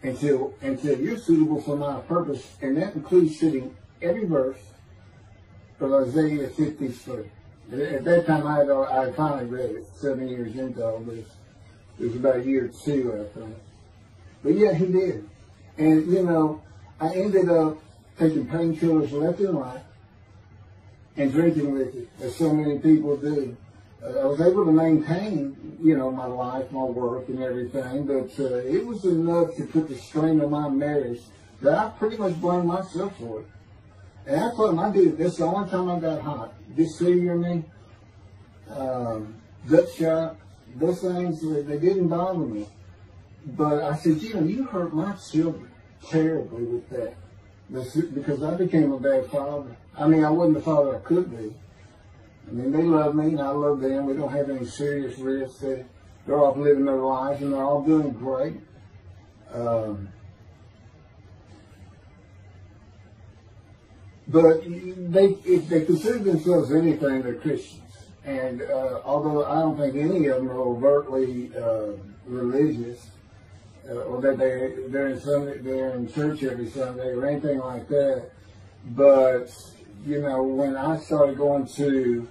until you're suitable for my purpose." And that includes sitting every verse of Isaiah 53. At that time, I finally read it 7 years into all this. It was about year 2, I think. But yeah, he did. And, you know, I ended up taking painkillers left and right and drinking with it, as so many people do. I was able to maintain, you know, my life, my work, and everything, but it was enough to put the strain on my marriage that I pretty much blamed myself for it. And I told him, I did. That's the only time I got hot. Dysphagia me, gut shot, those things, they didn't bother me. But I said, you know, you hurt my children terribly with that. Because I became a bad father. I mean, I wasn't the father I could be. I mean, they love me and I love them. We don't have any serious risks. They're off living their lives and they're all doing great. But if they consider themselves anything, they're Christians. And although I don't think any of them are overtly religious, or that they're in church every Sunday or anything like that, but you know, when I started going to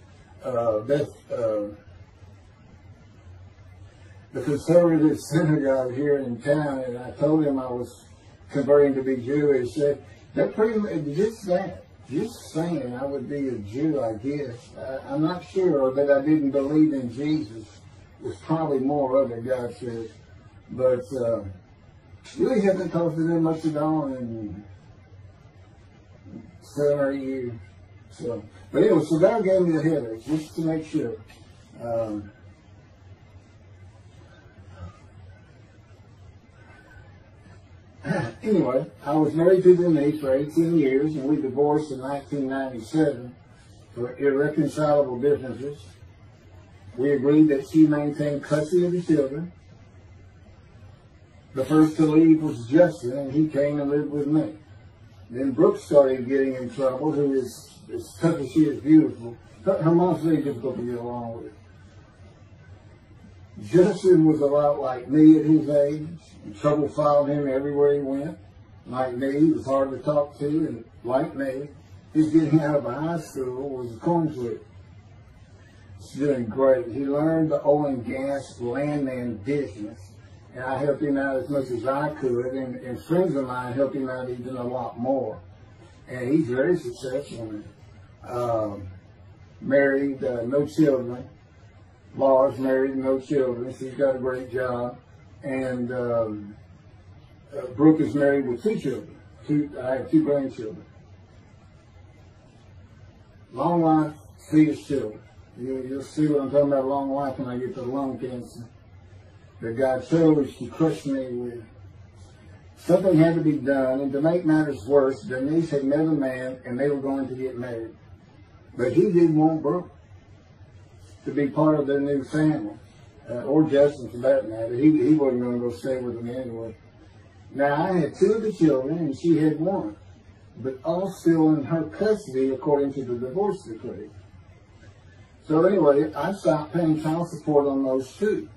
the conservative synagogue here in town, and I told him I was converting to be Jewish, they're pretty much just saying I would be a Jew, I guess. I'm not sure that I didn't believe in Jesus. There's probably more of it, God says. But really haven't talked to them much at all in 7 or 8 years. So, but anyway, so that gave me the headache, just to make sure. Anyway, I was married to Denise for 18 years, and we divorced in 1997 for irreconcilable differences. We agreed that she maintain custody of the children. The first to leave was Justin, and he came and lived with me. Then Brooke started getting in trouble, who is as tough as she is beautiful. Her mom's very difficult to get along with. Justin was a lot like me at his age. And trouble followed him everywhere he went. Like me, he was hard to talk to, and like me, his getting out of high school was a coin flip. He's doing great. He learned the oil and gas landman business, and I helped him out as much as I could, and friends of mine helped him out even a lot more. And he's very successful. Married, no children. Laura's married, no children. She's got a great job. And Brooke is married with 2 children. I have 2 grandchildren. Long life, see his children. You'll see what I'm talking about, long life, when I get to lung cancer that God chose to crush me with. Something had to be done, and to make matters worse, Denise had met a man, and they were going to get married. But he didn't want Brooke. to be part of their new family, or Justin for that matter. He wasn't going to go stay with them anyway. Now, I had 2 of the children, and she had 1, but all still in her custody according to the divorce decree. So anyway, I stopped paying child support on those 2.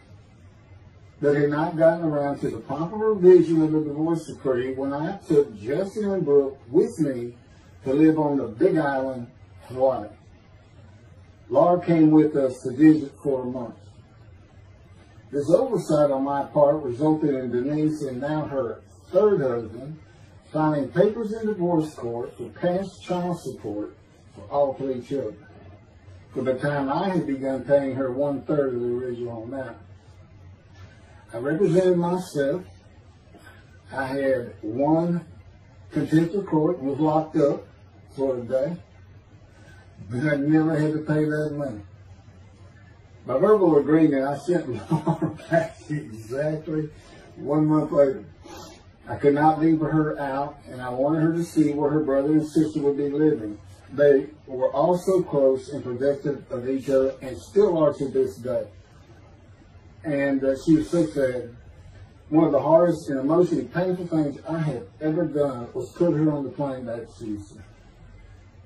But had not gotten around to the proper revision of the divorce decree when I took Justin and Brooke with me to live on the Big Island, Hawaii. Laura came with us to visit for a month. This oversight on my part resulted in Denise and now her 3rd husband filing papers in divorce court for past child support for all 3 children, for the time I had begun paying her 1/3 of the original amount. I represented myself. I had 1 contempt of court and was locked up for a day, but I never had to pay that money. By verbal agreement, I sent Laura back exactly 1 month later. I could not leave her out, and I wanted her to see where her brother and sister would be living. They were all so close and protective of each other, and still are to this day. And she was so sad. One of the hardest and emotionally painful things I have ever done was put her on the plane back to Houston.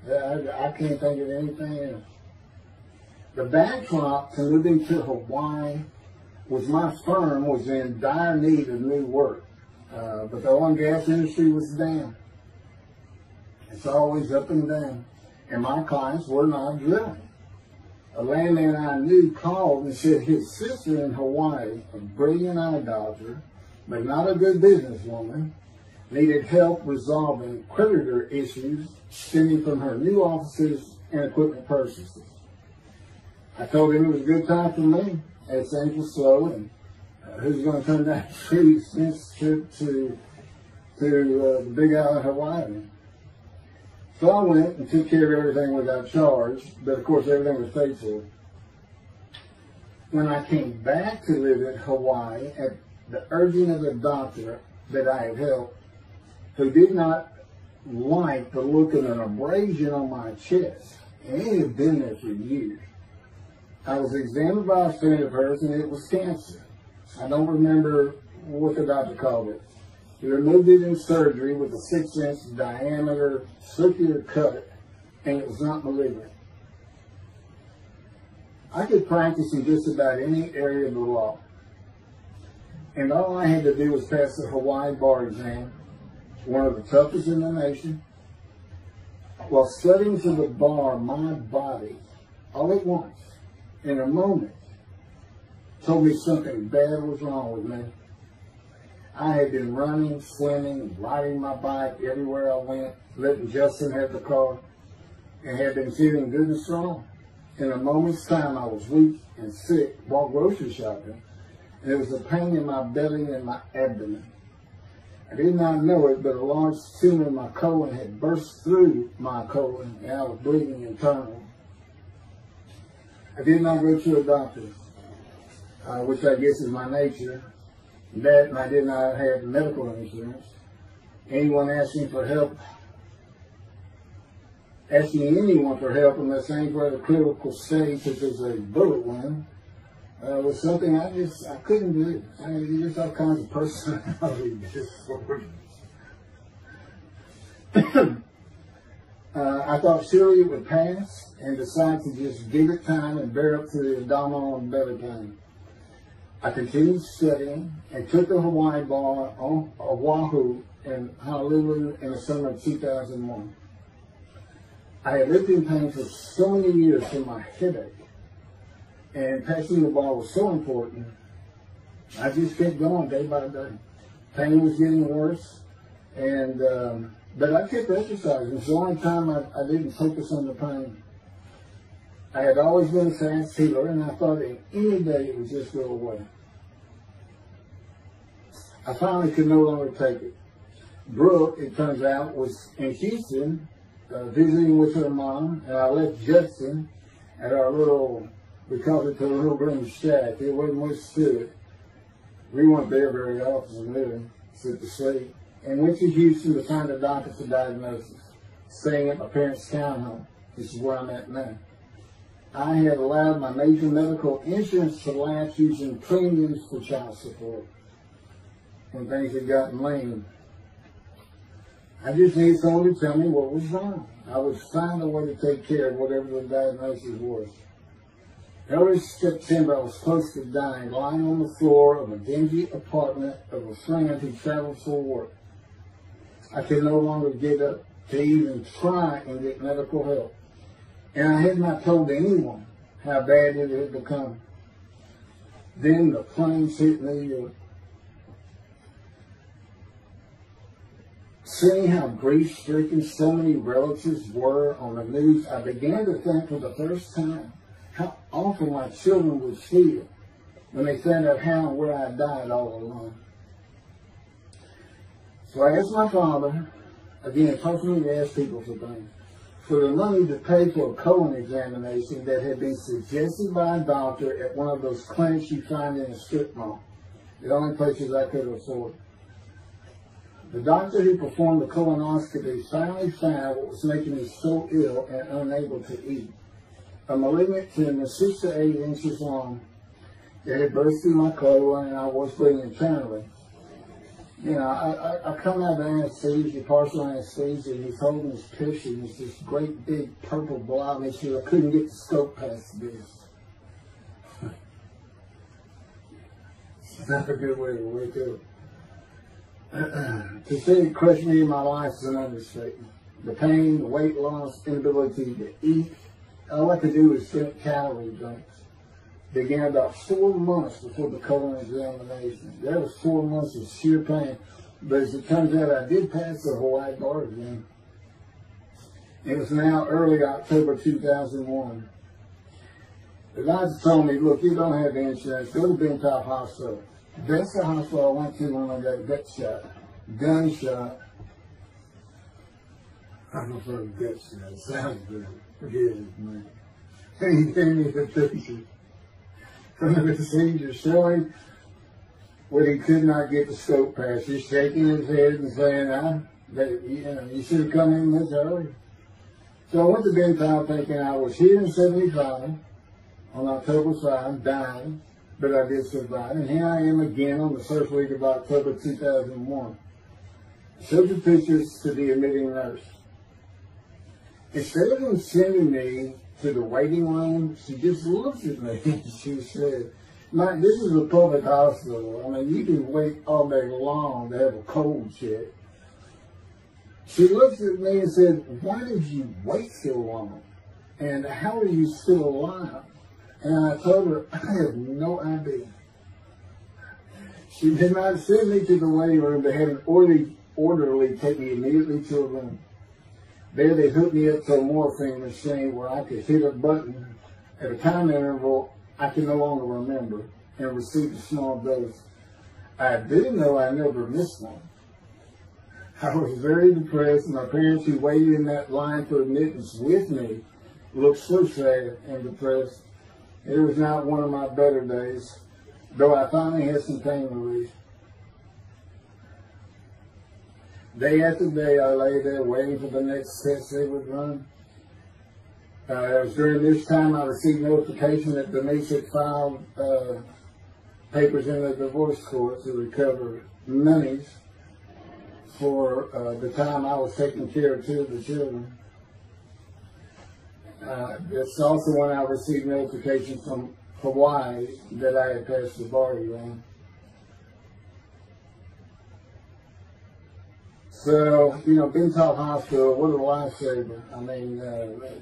I can't think of anything else. The backdrop to moving to Hawaii was my firm was in dire need of new work. But the oil and gas industry was down. It's always up and down. And my clients were not drilling. A landman I knew called and said his sister in Hawaii, a brilliant idolater, but not a good businesswoman, needed help resolving creditor issues stemming from her new offices and equipment purchases. I told him it was a good time for me, as things were slow, and who's going to turn down a pretty expensive trip to the Big Island, Hawaii. So I went and took care of everything without charge, but of course everything was paid for. When I came back to live in Hawaii at the urging of the doctor that I had helped, who did not like the look of an abrasion on my chest, and it had been there for years, I was examined by a friend of hers, and it was cancer. I don't remember what the doctor called it. He removed it in surgery with a 6-inch diameter circular cut, and it was not malignant. I could practice in just about any area of the law, and all I had to do was pass the Hawaii bar exam, one of the toughest in the nation. While studying for the bar, my body, all at once, in a moment, told me something bad was wrong with me. I had been running, swimming, riding my bike everywhere I went, letting Justin have the car, and had been feeling good and strong. In a moment's time, I was weak and sick, while grocery shopping, and there was a pain in my belly and my abdomen. I did not know it, but a large tumor in my colon had burst through my colon, and I was bleeding internally. I did not go to a doctor, which I guess is my nature. That, and I did not have medical insurance. Anyone asking for help, asking anyone for help unless things were at a critical stage, such as a bullet wound, was something I couldn't do. You just all kinds of personality disorders. I thought surely it would pass, and decided to just give it time and bear up to the abdominal and belly pain. I continued studying and took the Hawaii bar on Oahu and Honolulu in the summer of 2001. I had lived in pain for so many years from my headache, and passing the bar was so important. I just kept going day by day. Pain was getting worse, and but I kept exercising. It's the only time I didn't focus on the pain. I had always been a fast healer, and I thought in any day it would just go away. I finally could no longer take it. Brooke, it turns out, was in Houston visiting with her mom, and I left Justin at our little, we called it the little green shack. There wasn't much to it. We weren't there very often, really, except to sleep. And went to Houston to find a doctor for diagnosis, staying at my parents' townhome. This is where I'm at now. I had allowed my major medical insurance to lapse using premiums for child support when things had gotten lame. I just needed someone to tell me what was wrong. I would find a way to take care of whatever the diagnosis was. Early September, I was close to dying, lying on the floor of a dingy apartment of a friend who traveled for work. I could no longer get up to even try and get medical help. And I had not told anyone how bad it had become. Then the planes hit New York. Seeing how grief-stricken so many relatives were on the news, I began to think for the first time how awful my children would feel when they found out how and where I died all alone. So I asked my father, again, personally to ask people for things, for the money to pay for a colon examination that had been suggested by a doctor at one of those clinics you find in a strip mall, the only places I could afford. The doctor who performed the colonoscopy finally found what was making me so ill and unable to eat. A malignant tumor 6 to 8 inches long that had burst through my colon and I was bleeding internally. You know, I come out of anesthesia, partial anesthesia, and he's holding his tissue, and it's this great big purple blob, and he said, I couldn't get the scope past this. It's not a good way to wake up. To say it crushed me in my life is an understatement. The pain, the weight loss, inability to eat, all I could do was drink calorie drinks. Began about 4 months before the colon examination. That was 4 months of sheer pain. But as it turns out, I did pass the Hawaii bar exam. It was now early October 2001. The doctor told me, look, you don't have insurance. Go to Bentop Hospital. That's the hospital I went to when I got a gut shot. Gunshot. I prefer gut shot. It sounds good. Forget it, man. And he gave me the picture from the procedure showing what he could not get the scope past. He's shaking his head and saying, you should have come in this early. So I went to Bentop thinking I was here in 75 on October 5, dying, but I did survive. And here I am again on the first week of October 2001. I showed the pictures to the admitting nurse. Instead of them sending me to the waiting room, she just looked at me and she said, Mike, this is a public hospital. I mean, you can wait all day long to have a cold check. She looked at me and said, why did you wait so long? And how are you still alive? And I told her, I have no idea. She did not send me to the waiting room, but had an orderly take me immediately to a room. There they hooked me up to a morphine machine where I could hit a button at a time interval I can no longer remember and receive a small dose. I do know I never missed one. I was very depressed. My parents who waited in that line for admittance with me looked so sad and depressed. It was not one of my better days, though I finally had some pain relief. Day after day, I lay there waiting for the next test they would run. It was during this time I received notification that Denise had filed papers in the divorce court to recover monies for the time I was taking care of 2 of the children. It's also when I received notification from Hawaii that I had passed the bar exam. So, you know, Bentop Hospital, what a lifesaver. I mean,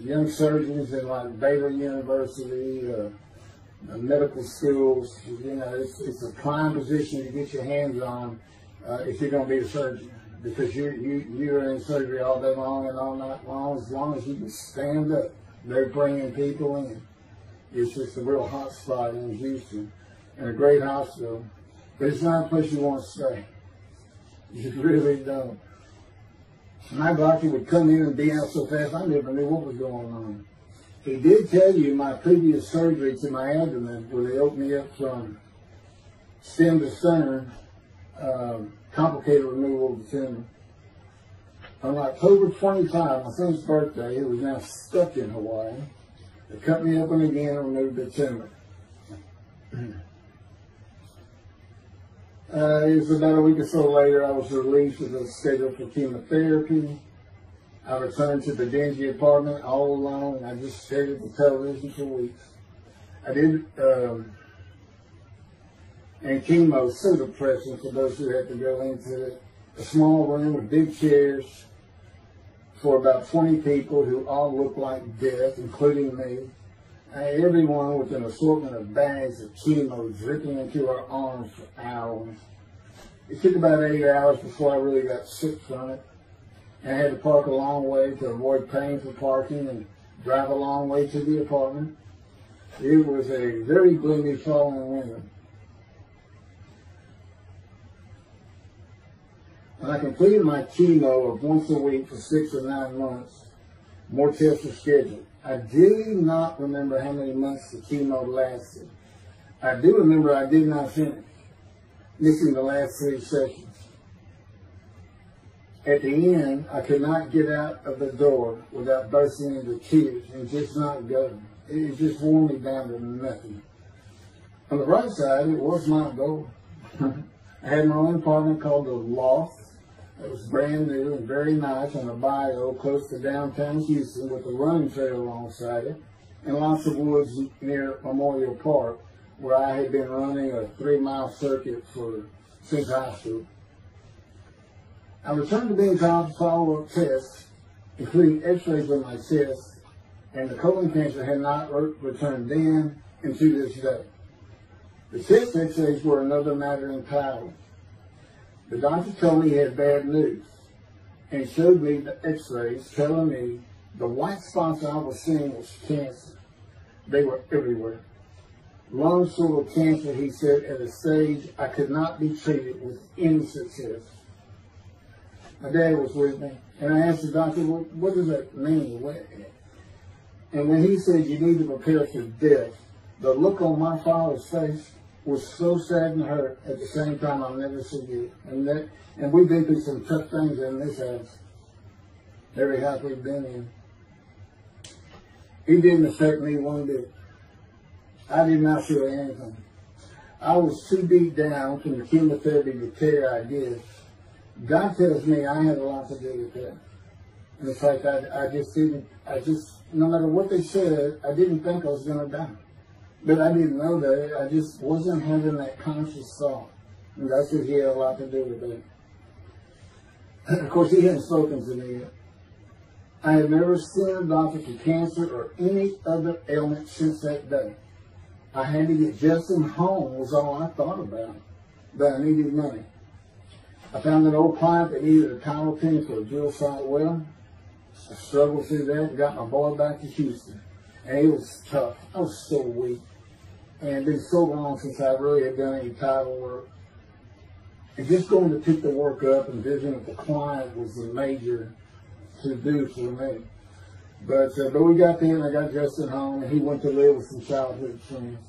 young surgeons in like Baylor University, medical schools, you know, it's a prime position to get your hands on if you're going to be a surgeon. Because you're in surgery all day long and all night long. As long as you can stand up, they're bringing people in. It's just a real hot spot in Houston and a great hospital. But it's not a place you want to stay. You really don't. My doctor would come in and be out so fast, I never knew what was going on. He did tell you my previous surgery to my abdomen, where they opened me up from stem to center, complicated removal of the tumor. On October 25, my son's birthday, who was now stuck in Hawaii, They cut me open again and removed the tumor. It was about a week or so later, I was released with a schedule for chemotherapy. I returned to the dingy apartment all alone, and I just stared at the television for weeks. I did, and chemo was so depressing for those who had to go into it. A small room with big chairs for about 20 people who all looked like death, including me. Everyone with an assortment of bags of chemo dripping into our arms for hours. It took about 8 hours before I really got sick from it. And I had to park a long way to avoid paying for parking and drive a long way to the apartment. It was a very gloomy fall in winter. When I completed my chemo of once a week for 6 or 9 months, more tests were scheduled. I do not remember how many months the chemo lasted. I do remember I did not finish, missing the last 3 sessions. At the end, I could not get out of the door without bursting into tears and just not going. It just wore me down to nothing. On the right side, it was my goal. I had my own apartment called the Loft. It was brand new and very nice on a bayou close to downtown Houston with a running trail alongside it and lots of woods near Memorial Park where I had been running a 3-mile circuit since high school. I returned to being called for follow-up tests, including x-rays of my chest, and the colon cancer had not returned then and to this day. The chest x-rays were another matter entirely. The doctor told me he had bad news and showed me the x-rays telling me the white spots I was seeing was cancer. They were everywhere. Lung sort of cancer, he said, at a stage I could not be treated with any success. My dad was with me, and I asked the doctor, well, what does that mean? And when he said you need to prepare for death, the look on my father's face was so sad and hurt at the same time I'll never forget. And we've been through some tough things in this house, every house we've been in. It didn't affect me one bit. I did not feel anything. I was too beat down from the chemotherapy to care I did. God tells me I had a lot to do with that. In fact, I just, no matter what they said, I didn't think I was going to die. But I didn't know that. I just wasn't having that conscious thought. And that's what he had a lot to do with it. Of course, he hadn't spoken to me yet. I had never seen a doctor for cancer or any other ailment since that day. I had to get Justin home was all I thought about. But I needed money. I found an old client that needed a tile pin for a drill site well. I struggled through that and got my boy back to Houston. And it was tough. I was so weak. And it's been so long since I really had done any title work. And just going to pick the work up and visiting with the client was the major to-do for me. But we got there and I got Justin home and he went to live with some childhood friends.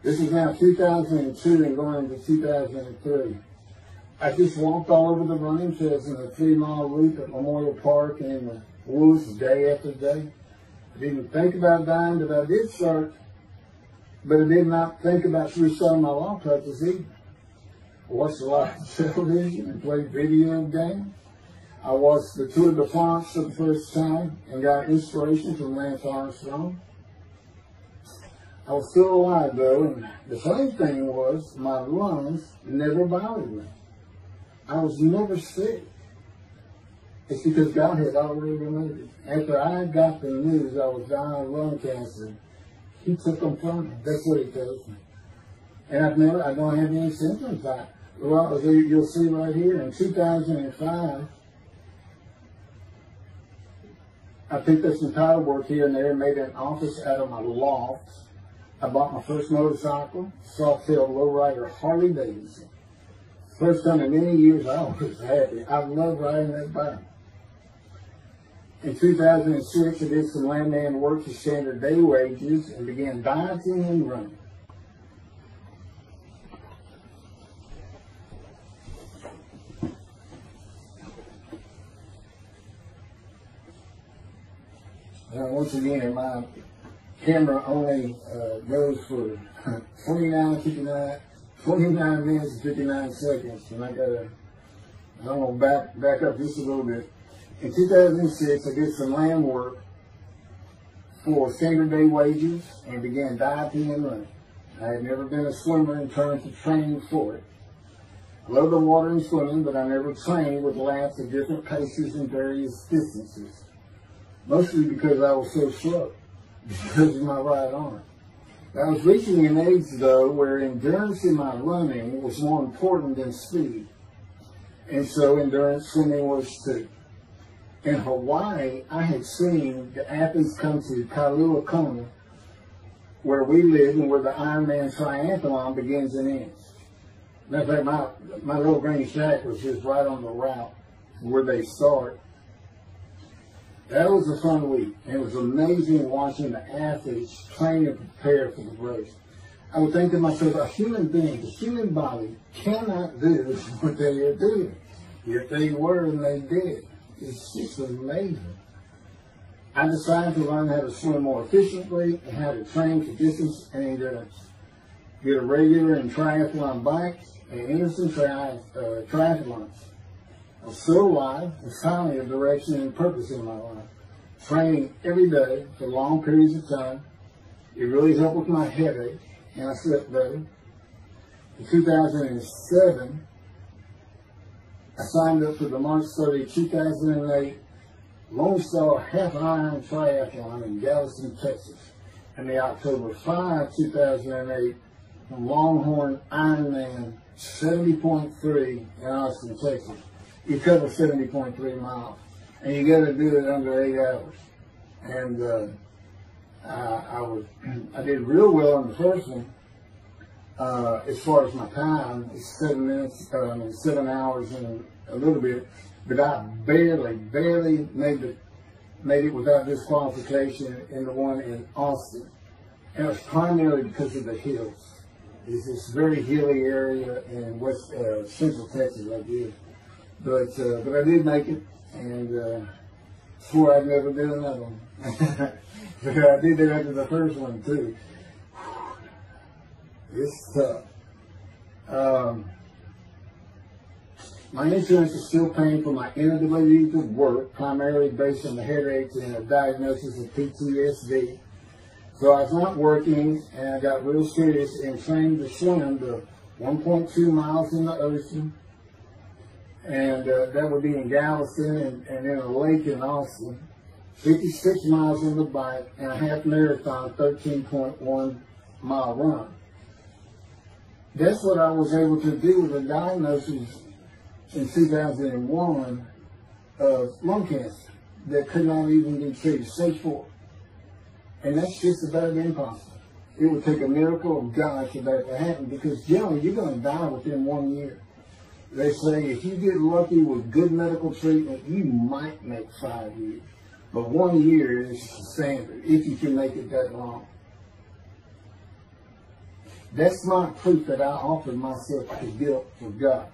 This is now 2002 and going into 2003. I just walked all over the running trails in a 3-mile loop at Memorial Park and in the woods day after day. I didn't think about dying, but I did start. But I did not think about restarting my law practice either. I watched a lot of television and played video games. I watched the Tour de France for the first time and got inspiration from Lance Armstrong. I was still alive though, and the funny thing was my lungs never bothered me. I was never sick. It's because God had already removed it. After I got the news I was dying of lung cancer, he took them from me. That's what he tells me. And I don't have any symptoms. Well, you'll see right here, in 2005, I picked up some title work here and there and made an office out of my loft. I bought my first motorcycle, soft-tail lowrider Harley Davidson. First time in many years I was happy. I loved riding that bike. In 2006, I did some landman work for standard day wages and began dieting and running. once again, my camera only goes for 29 minutes and 59 seconds. And I gotta, I don't know, back up just a little bit. In 2006, I did some land work for standard day wages and began diving and running. I had never been a swimmer in terms of training for it. I love the water and swimming, but I never trained with laps of different paces and various distances. Mostly because I was so slow, because of my right arm. I was reaching an age, though, where endurance in my running was more important than speed. And so endurance swimming was too. In Hawaii, I had seen the athletes come to Kailua Kona, where we live and where the Ironman triathlon begins and ends. Matter of fact, my little green shack was just right on the route where they start. That was a fun week. It was amazing watching the athletes train and prepare for the race. I would think to myself, a human being, the human body cannot do what they are doing. Yet they were and they did. It's just amazing. I decided to learn how to swim more efficiently and how to train for distance and endurance. Get a regular and triathlon bike and innocent triathlons. I was still alive and finally a direction and purpose in my life. Training every day for long periods of time. It really helped with my headache and I slept better. In 2007, I signed up for the March 30, 2008 Lone Star Half Iron Triathlon in Galveston, Texas. And the October 5, 2008 Longhorn Ironman 70.3 in Austin, Texas. You cover 70.3 miles. And you got to do it under 8 hours. And I did real well on the first one. As far as my time, it's 7 hours and a little bit, but I barely made it without disqualification in the one in Austin. And it was primarily because of the hills. It's this very hilly area in central Texas like this. But I did make it, and swore I'd never do another one. But I did that after the first one too. It's tough. My insurance is still paying for my inability to work, primarily based on the headaches and a diagnosis of PTSD. So I was not working, and I got real serious and trained to swim the 1.2 miles in the ocean, and that would be in Galveston and in a lake in Austin. 56 miles on the bike and a half marathon, 13.1 mile run. That's what I was able to do with a diagnosis in 2001 of lung cancer that could not even be treated, stage 4. And that's just about impossible. It would take a miracle of God for that to happen, because generally you're going to die within 1 year. They say if you get lucky with good medical treatment, you might make 5 years. But 1 year is standard, if you can make it that long. That's not proof that I offered myself to guilt for God.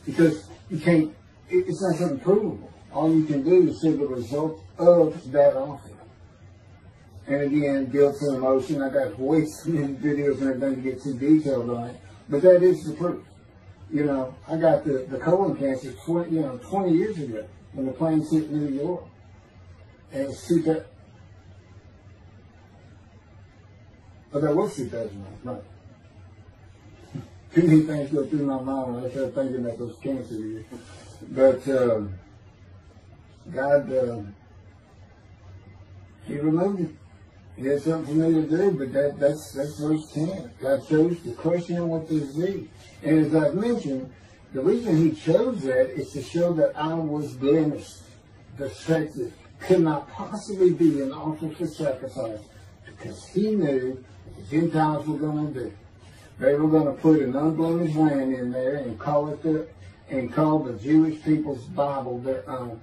Because you can't, it's not something provable. All you can do is see the result of that offer. And again, guilt and emotion. I got way too many videos and everything to get too detailed on it. But that is the proof. You know, I got the colon cancer 20 years ago when the plane hit New York. And it's that was 2009, right? Too many things go through my mind when I start thinking that those cancer years. But God, He removed it. He had something for me to do, but that's verse 10. God chose to crush him with disease. And as I've mentioned, the reason He chose that is to show that I was blemished. The fact that could not possibly be an offer for sacrifice, because He knew what the Gentiles were going to do. They were going to put an unblemished lamb in there and call the Jewish people's Bible their own,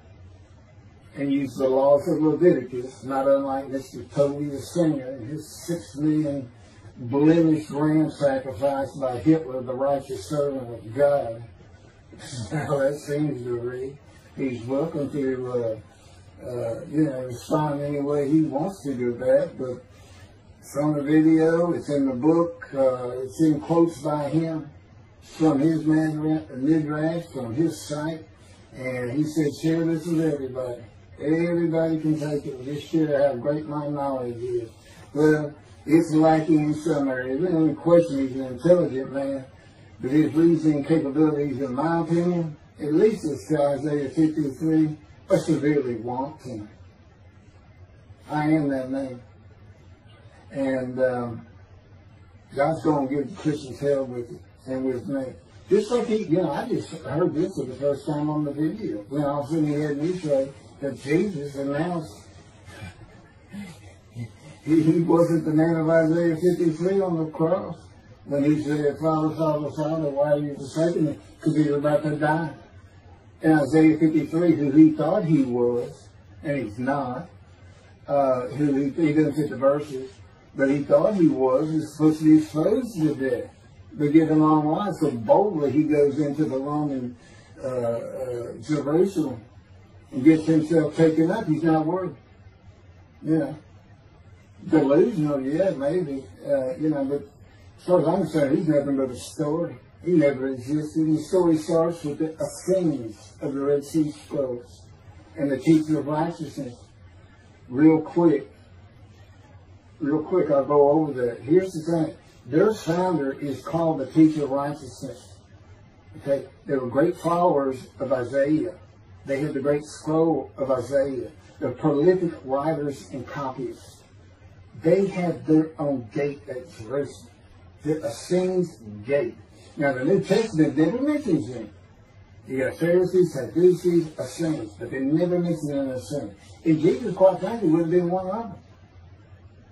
and use the laws of Leviticus, not unlike Mr. Toby the singer and his 6 million blemished ram sacrifice by Hitler, the righteous servant of God. How that seems to read. He's welcome to respond any way he wants to do that. But it's on the video, it's in the book, it's in quotes by him from his midrash, from his site, and he said, share this with everybody. Everybody can take it. Just share how great my knowledge is. Well, it's lacking in some areas. We don't question he's an intelligent man, but his reasoning capabilities, in my opinion, at least it's to Isaiah 53, are severely wanting. I am that man. And God's going to give Christians hell with it and with me. Just like I just heard this for the first time on the video. When all of a sudden he had me say that Jesus announced he wasn't the man of Isaiah 53 on the cross when he said, Father, Father, Father, why are you forsaking me? Because he was about to die. In Isaiah 53, who he thought he was, and he's not, he doesn't fit the verses, but he thought he was supposed to be exposed to death, but given long life. So boldly he goes into the Roman Jerusalem and gets himself taken up. He's not worthy. Delusional, yeah, maybe, but as far as I'm concerned, he's nothing but a story. He never existed. The story starts with the ascendance of the Red Sea Scrolls and the teacher of righteousness. Real quick, I'll go over that. Here's the thing. Their founder is called the teacher of righteousness. Okay? They were great followers of Isaiah. They had the great scroll of Isaiah. They're prolific writers and copyists. They have their own gate at Jerusalem. The Essenes Gate. Now, the New Testament never mentions them. You got Pharisees, Sadducees, Essenes, but they never mention an Essene. And Jesus, quite frankly, would have been one of them.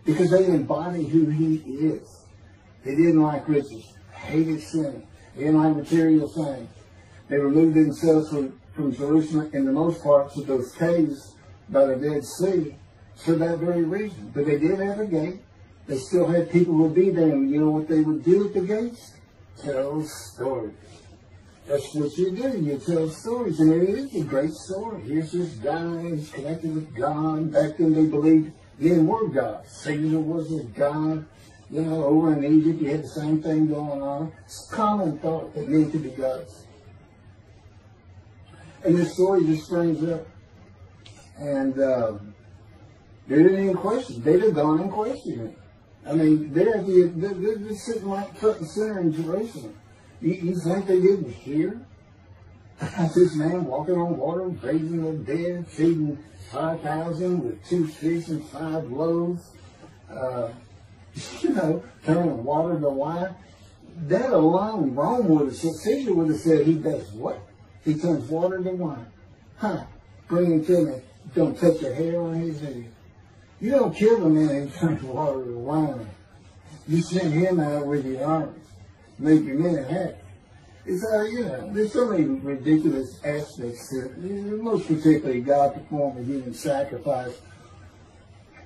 Because they embody who he is. They didn't like riches, hated sin, they didn't like material things. They removed themselves from Jerusalem in the most part to those caves by the Dead Sea for that very reason. But they did have a gate. They still had people who would be there, and you know what they would do at the gates? Tell stories. That's what you do. You tell stories, and it is a great story. Here's this guy, he's connected with God. Back then they believed men were God. Caesar was a god. Over in Egypt you had the same thing going on. It's a common thought that men could be gods. And this story just springs up. And they didn't even question. They'd have gone and questioned it. I mean, they're sitting right front and center in Jerusalem. You think they didn't hear? This man walking on water, raising the dead, feeding 5,000 with 2 fish and 5 loaves, turning water to wine. That alone, Rome would have said, Caesar would have said, he does what? He turns water to wine. Bring him to me. Don't touch a hair on his head. You don't kill the man who turns water to wine. You send him out with your armies. Make your men happy. It's there's so many ridiculous aspects to it. Most particularly, God performed a human sacrifice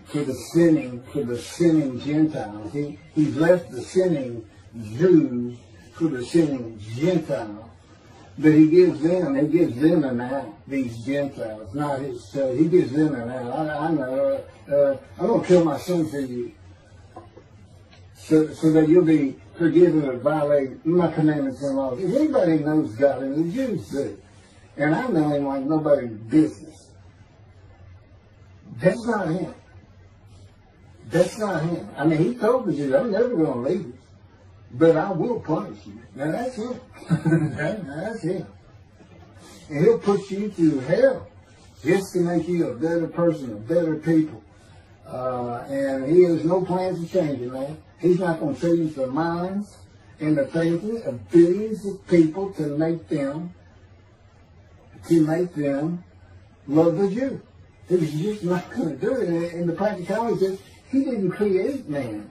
for the sinning Gentiles. He's left the sinning Jews for the sinning Gentiles. But he gives them an out, these Gentiles, not his church. He gives them an out. I know, I'm going to kill my son for you. So that you'll be forgiven of violating my commandments and laws. If anybody knows God, and the Jews do, and I know him like nobody's business, that's not him. That's not him. I mean, he told the Jews, I'm never going to leave you, but I will punish you. Now that's him. That's him. And he'll put you through hell just to make you a better person, a better people. And he has no plans to change it, man. He's not going to change the minds and the thinking of billions of people to make them love the Jew. He's just not going to do it. And the practicality is, he didn't create man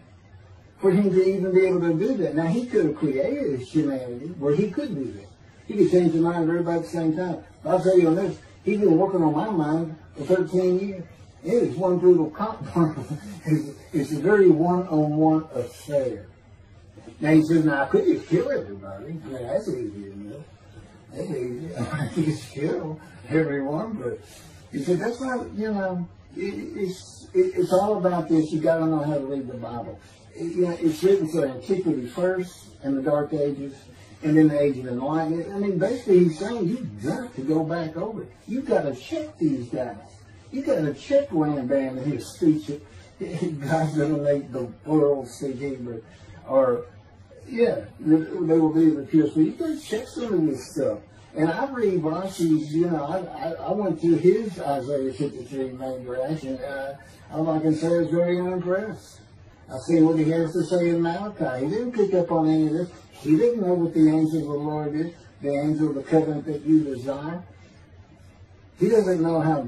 for him to even be able to do that. Now, he could have created humanity where he could do that. He could change the mind of everybody at the same time. But I'll tell you on this, he's been working on my mind for 13 years. It is one brutal compromise. It's a very one-on-one affair. Now he says, now I could just kill everybody. I mean, that's easy enough. That's easy. I could just kill everyone, but He said, that's not, it's all about this. You got to know how to read the Bible. It's written for antiquity first, and the Dark Ages, and then the Age of Enlightenment. I mean, basically he's saying you've got to go back over it. You've got to check these guys. You've got to check Rambam and his speech. God's going to make the world speak Hebrew. Or, they will be the pure. So you got to check some of this stuff. And I read Rashi's, I went through his Isaiah 53 main reaction. All I can say is very unimpressed. I see what he has to say in Malachi. He didn't pick up on any of this. He didn't know what the angel of the Lord is, the angel of the covenant that you desire. He doesn't know how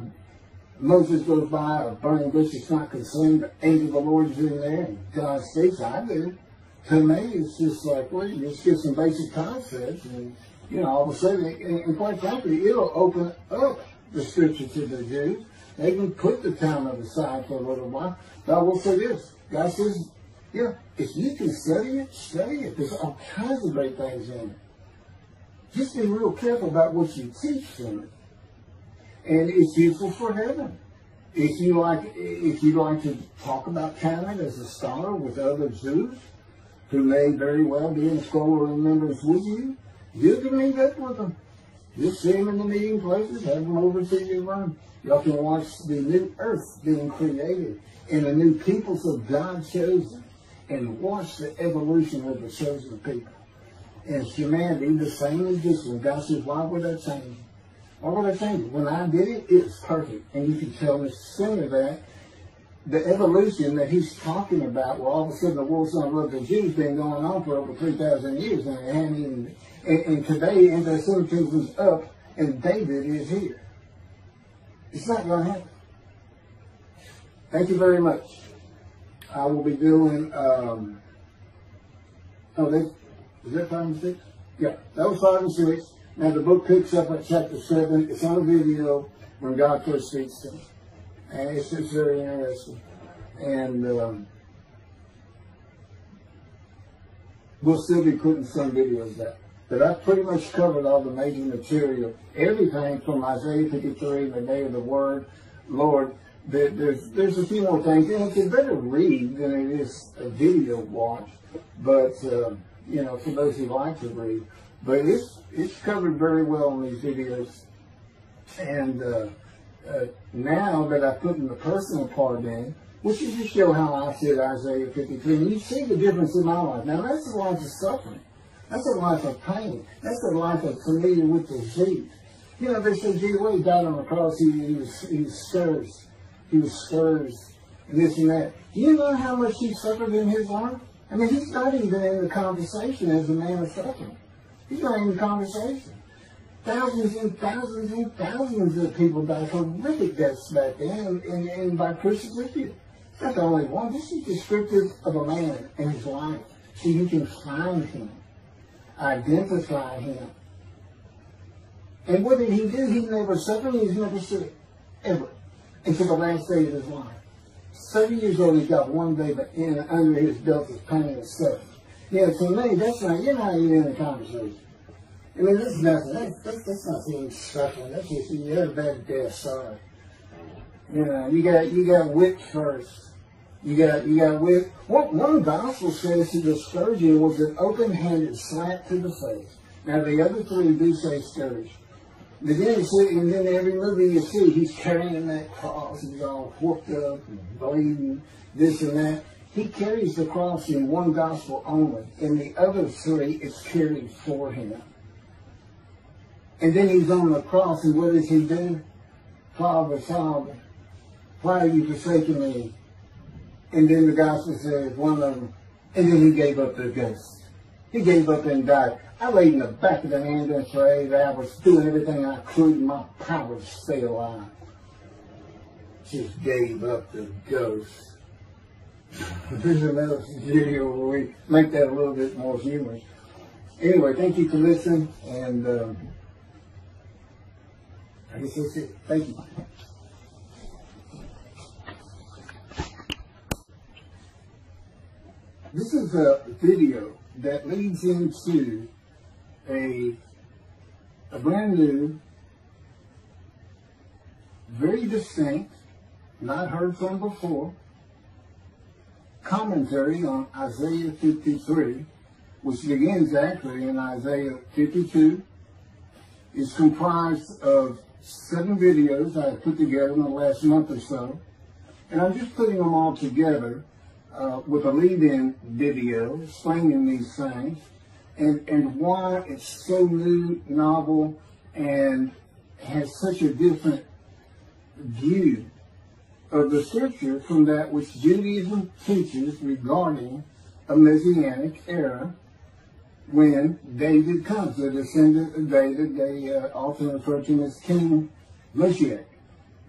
Moses goes by, a burning bush is not consumed, the angel of the Lord is in there, and God speaks. I do. To me, it's just like, well, you just get some basic concepts, and, all of a sudden, and quite frankly, it'll open up the scripture to the Jews. They can put the Talmud aside for a little while. But I will say this. God says, if you can study it, study it. There's all kinds of great things in it. Just be real careful about what you teach from it. And it's useful for heaven. If you like to talk about Talmud as a scholar with other Jews, who may very well be in scroll remembrance with you, you can meet up with them. Just see them in the meeting places, have them over to your room. Y'all can watch the new earth being created and the new peoples of God chosen, and watch the evolution of the chosen people. And humanity, the same as this one. God says, why would I change? Why would I change it? When I did it, it's perfect. And you can tell me sooner that the evolution that he's talking about, where all of a sudden the world's not love the Jews, been going on for over 3,000 years, and it hadn't even, and today anti-Semitism is up, and David is here. It's not going to happen. Thank you very much. I will be doing, is that 5 and 6? Yeah, that was 5 and 6. Now the book picks up at chapter 7. It's on a video when God first speaks to me. And it's just very interesting. And we'll still be putting some videos out. But I've pretty much covered all the major material. Everything from Isaiah 53, the day of the word, Lord. There's a few more things. And it's better read than it is a video watch. But, for those who like to read. But it's covered very well in these videos. And now that I put in the personal part in, which is to show how I said Isaiah 53, and you see the difference in my life. Now that's a life of suffering. That's a life of pain. That's a life of familiar with disease. They say, gee, when he died on the cross, he was scourged. He was scourged, and this and that. Do you know how much he suffered in his life? I mean, he's not even in the conversation as a man of suffering. He's not in the conversation. Thousands and thousands and thousands of people died horrific deaths back then, and by crucifixion. It's not the only one. This is descriptive of a man and his life, so you can find him, identify him. And what did he do? He never suffered. He's never sick, ever, until the last day of his life. 30 years old, he's got one day, but under his belt is pain and suffering. To me, that's not, you're not even in the conversation. I mean, this is nothing. That's not even suffering. That's just, you had a bad death, sorry. You got whipped first. You got whipped. One gospel says that the scourging was an open-handed slap to the face. Now, the other three do say scourge. But then every movie you see, he's carrying that cross. He's all whooped up and bleeding, this and that. He carries the cross in one gospel only. In the other three, it's carried for him. And then he's on the cross, and what does he do? Father, Father, why are you forsaking me? And then the gospel says, one of them, and then he gave up the ghost. He gave up and died. I laid in the back of the ambulance for 8 hours, doing everything I could in my power to stay alive. Just gave up the ghost. There's another video where we make that a little bit more humorous. Anyway, thank you for listening, and I guess that's it. Thank you. This is a video that leads into a brand new very distinct, not heard from before, commentary on Isaiah 53, which begins actually in Isaiah 52, is comprised of 7 videos I put together in the last month or so. And I'm just putting them all together with a lead-in video explaining these things and why it's so new, novel, and has such a different view of the scripture from that which Judaism teaches regarding a Messianic era when David comes. The descendant of David, they often refer to him as King Moshiach.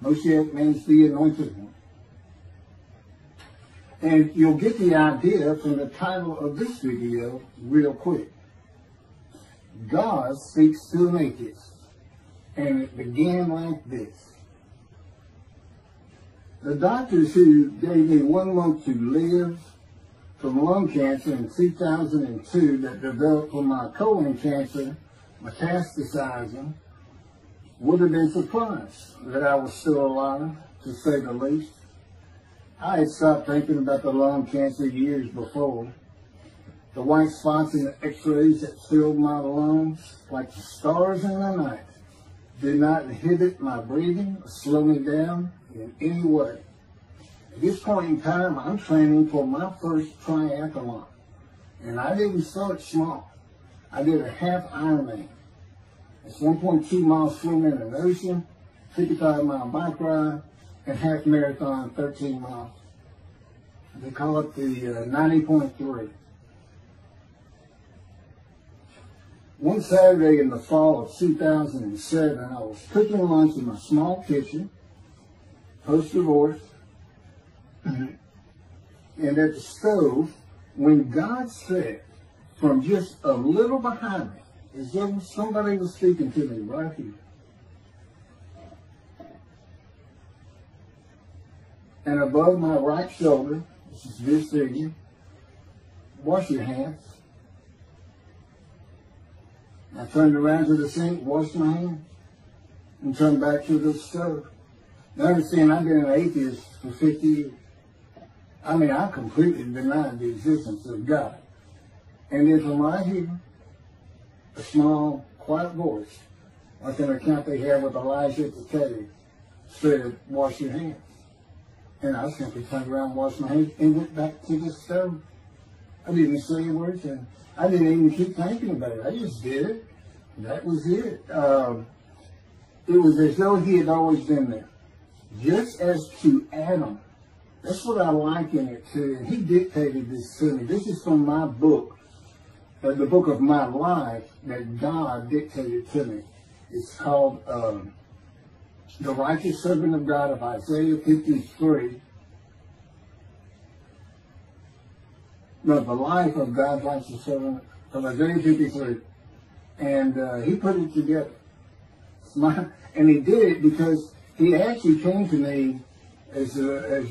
Moshiach means the anointed one. And you'll get the idea from the title of this video real quick. God speaks to an atheist. And it began like this. The doctors who gave me 1 month to live from lung cancer in 2002 that developed from my colon cancer metastasizing would have been surprised that I was still alive, to say the least. I had stopped thinking about the lung cancer years before. The white spots in the x-rays that filled my lungs like the stars in the night did not inhibit my breathing or slow me down in any way. At this point in time, I'm training for my first triathlon. And I didn't start small. I did a half Ironman. It's 1.2 miles swimming in an ocean, 55-mile bike ride, and half marathon, 13 miles. They call it the 90.3. One Saturday in the fall of 2007, I was cooking lunch in my small kitchen, post-divorce, and at the stove, when God said, from just a little behind me, as though somebody was speaking to me right here, and above my right shoulder, which is this figure, wash your hands. I turned around to the sink, washed my hands, and turned back to the stove. Now understand, I've been an atheist for 50 years. I mean, I completely denied the existence of God. And then from right here, a small, quiet voice, like an account they have with Elijah at the cave, said, wash your hands. And I simply turned around, washed my hands, and went back to the stove. I didn't say a word to him. I didn't even keep thinking about it. I just did it. That was it. It was as though he had always been there. Just as to Adam. That's what I liken it to. And he dictated this to me. This is from my book, the book of my life that God dictated to me. It's called The Righteous Servant of God of Isaiah 53. No, the life of God's righteous servant of Isaiah 53. And he put it together. And he did it because he actually came to me, as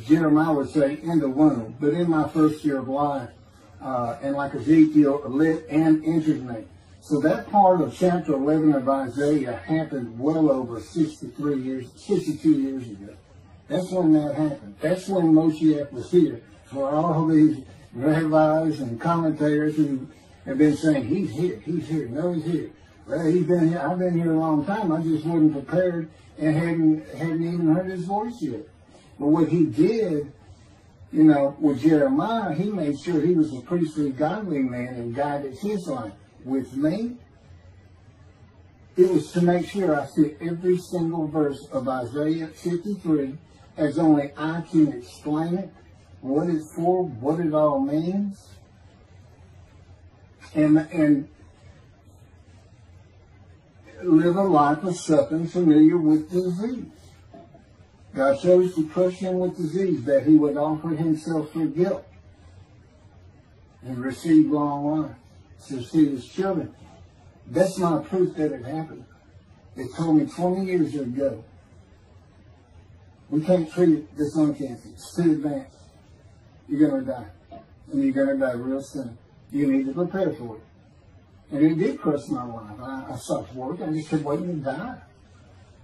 Jeremiah would say, in the womb, but in my first year of life, and like Ezekiel, lit and entered me. So that part of chapter 11 of Isaiah happened well over 62 years ago. That's when that happened. That's when Moshiach was here. For all these rabbis and commentators who have been saying, he's here, no, he's here. Well, he's been here, I've been here a long time, I just wasn't prepared and hadn't even heard his voice yet. But what he did, you know, with Jeremiah, he made sure he was a priestly, godly man and guided his life. With me, it was to make sure I see every single verse of Isaiah 53 as only I can explain it, what it's for, what it all means, and live a life of suffering familiar with disease. God chose to crush him with disease that he would offer himself for guilt and receive long life to see his children. That's my proof that it happened. They told me 20 years ago, we can't treat this lung cancer. It's too advanced. You're going to die. And you're going to die real soon. You need to prepare for it. And it did crush my life. I stopped work. I just kept waiting to die.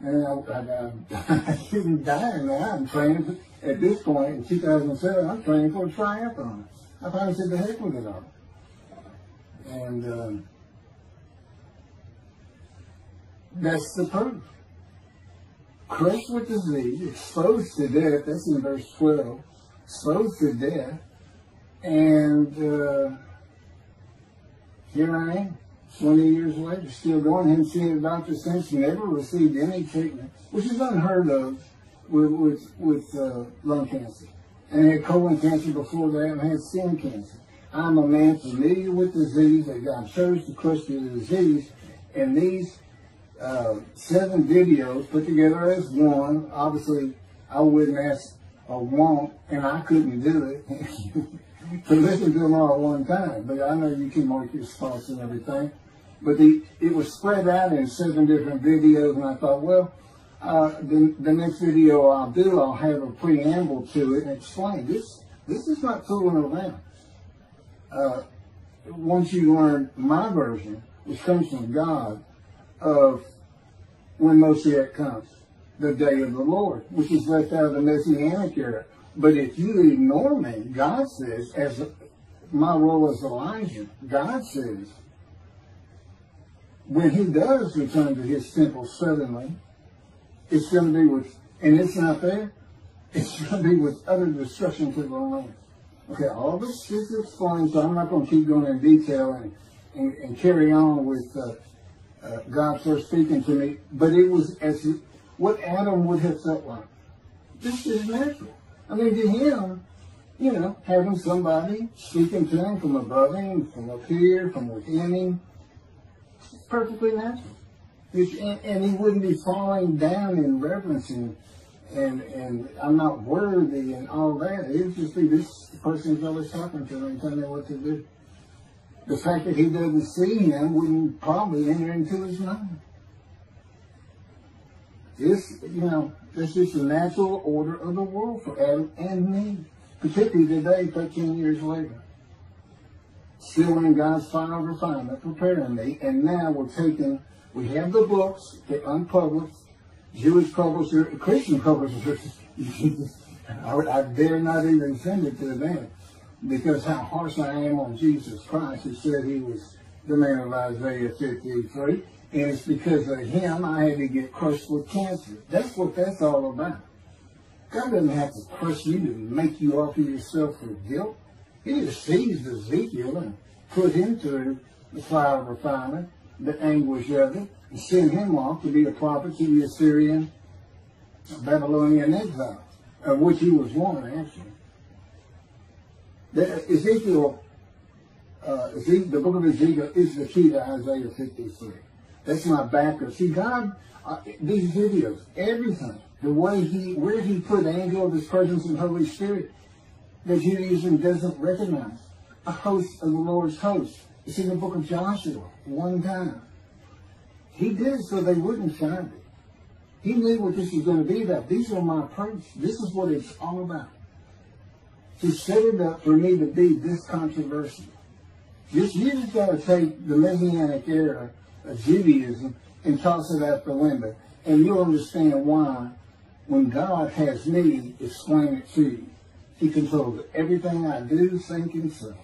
And I didn't die now. I'm training at this point in 2007. I'm training for a triathlon. I finally said the heck with it all. And that's the proof. Crushed with disease, exposed to death. That's in verse 12. Exposed to death. And here I am, 20 years later, still going. Haven't seen a doctor since. Never received any treatment, which is unheard of with lung cancer. And I had colon cancer before that, and I had skin cancer. I'm a man familiar with disease, that God chose to crush the disease. And these 7 videos put together as one, obviously I wouldn't ask or want, and I couldn't do it, to listen to them all at one time. But I know you can mark your spots and everything. But it was spread out in 7 different videos, and I thought, well, the next video I'll do, I'll have a preamble to it and explain. This is not fooling around. Once you learn my version, which comes from God, of when Moshiach comes, the day of the Lord, which is left out of the Messianic era. But if you ignore me, God says, as my role as Elijah, God says, when he does return to his temple suddenly, it's going to be with, and it's not there, it's going to be with utter destruction to the land. Okay, all this is explained, so I'm not going to keep going in detail and carry on with God first speaking to me, but it was as what Adam would have felt like. This is natural. I mean, to him, you know, having somebody speaking to him from above him, from up here, from within him, it's perfectly natural. And he wouldn't be falling down in reverence and I'm not worthy and all that. It would just be this person's always talking to him and telling him what to do. The fact that he doesn't see him wouldn't probably enter into his mind. This, you know, this is the natural order of the world for Adam and me, particularly today, 13 years later. Still in God's final refinement, preparing me, and now we have the books, they're unpublished, Jewish publisher, Christian publishers. I dare not even send it to them, because how harsh I am on Jesus Christ, who said he was the man of Isaiah 53. And it's because of him I had to get crushed with cancer. That's what that's all about. God doesn't have to crush you to make you offer yourself for guilt. He just seized Ezekiel and put him through the fire of refinement, the anguish of it, and sent him off to be a prophet to the Assyrian, Babylonian exile, of which he was one, actually. Ezekiel, the book of Ezekiel is the key to Isaiah 53. That's my backer. See, God, these videos, everything, the way where he put the angel of his presence and Holy Spirit, that Judaism doesn't recognize. A host of the Lord's host. It's in the book of Joshua, one time. He did it so they wouldn't find it. He knew what this was going to be about. These are my proofs. This is what it's all about. To set it up for me to be this controversial. You just got to take the Messianic era of Judaism and toss it out the window. And you'll understand why, when God has me explain it to you, he controls everything I do, think, and say.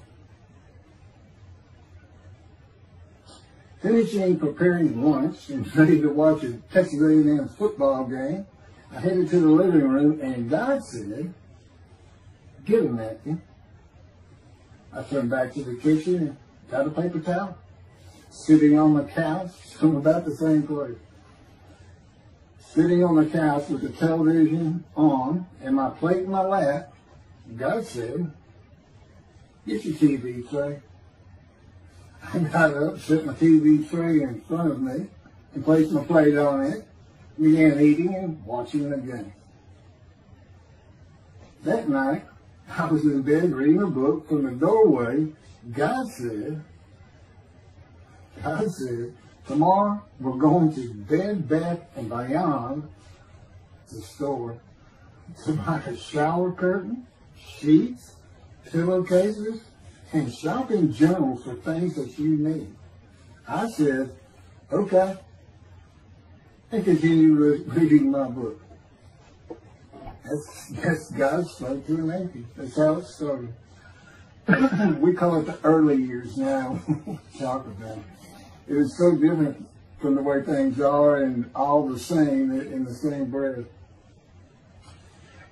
Finishing preparing lunch and ready to watch a Texas A&M football game, I headed to the living room, and God said, "Get a napkin." I turned back to the kitchen and got a paper towel. Sitting on the couch from about the same place. Sitting on the couch with the television on and my plate in my lap, God said, "Get your TV tray." I got up, set my TV tray in front of me, and placed my plate on it, began eating and watching the game. That night, I was in bed reading a book. From the doorway, God said, "Tomorrow we're going to Bed Bath & Beyond, the store, to buy a shower curtain, sheets, pillowcases, and shopping journals for things that you need." I said, "Okay." and continue reading my book. That's God's spoke to an atheist. That's how it started. We call it the early years now. Talk about it. It was so different from the way things are and all the same in the same breath.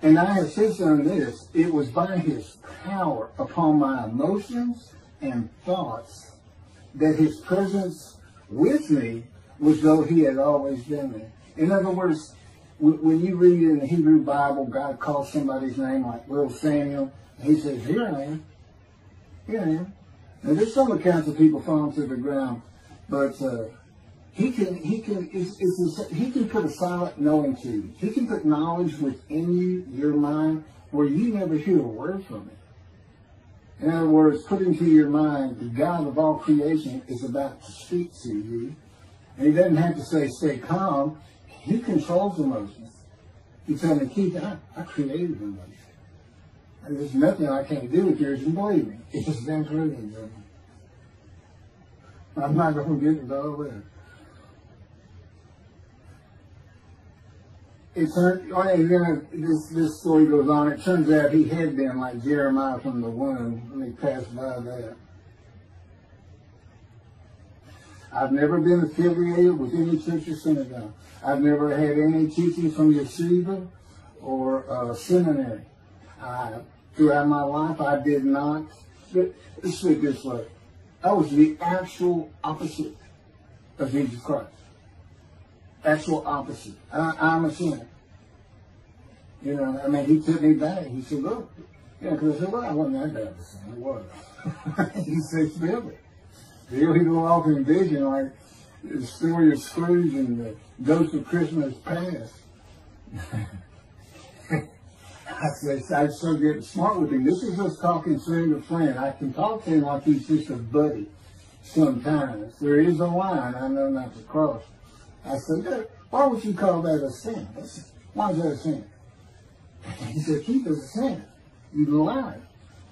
And I have since done this. It was by his power upon my emotions and thoughts that his presence with me was though he had always been there. In other words, when you read in the Hebrew Bible, God calls somebody's name like little Samuel, and he says, here I am. Here I am. Now there's some accounts of people falling to the ground, but he can put a silent knowing to you. He can put knowledge within you, your mind, where you never hear a word from it. In other words, put into your mind the God of all creation is about to speak to you. And he doesn't have to say, stay calm. He controls emotions. He tells me, Keith, I created emotions. And there's nothing I can't do with yours, and believe me, it's been proven to me. I'm not going to get into all that. This story goes on. It turns out he had been like Jeremiah from the womb. Let me pass by that. I've never been affiliated with any church or synagogue. I've never had any teaching from yeshiva or seminary. Throughout my life, I did not. Let's say it this way. I was the actual opposite of Jesus Christ. Actual opposite. I'm a sinner. You know, I mean, he took me back. He said, look. Yeah, because I said, well, I wasn't that bad of a sinner. I was. He said, spill it. He'll go off in vision like the story of Scrooge and the Ghost of Christmas Past. I so get smart with him. This is us talking friend to friend. I can talk to him like he's just a buddy sometimes. There is a line I know not to cross. I said, why would you call that a sin? Why is that a sin? He said, Keith, it's a sin. You lied.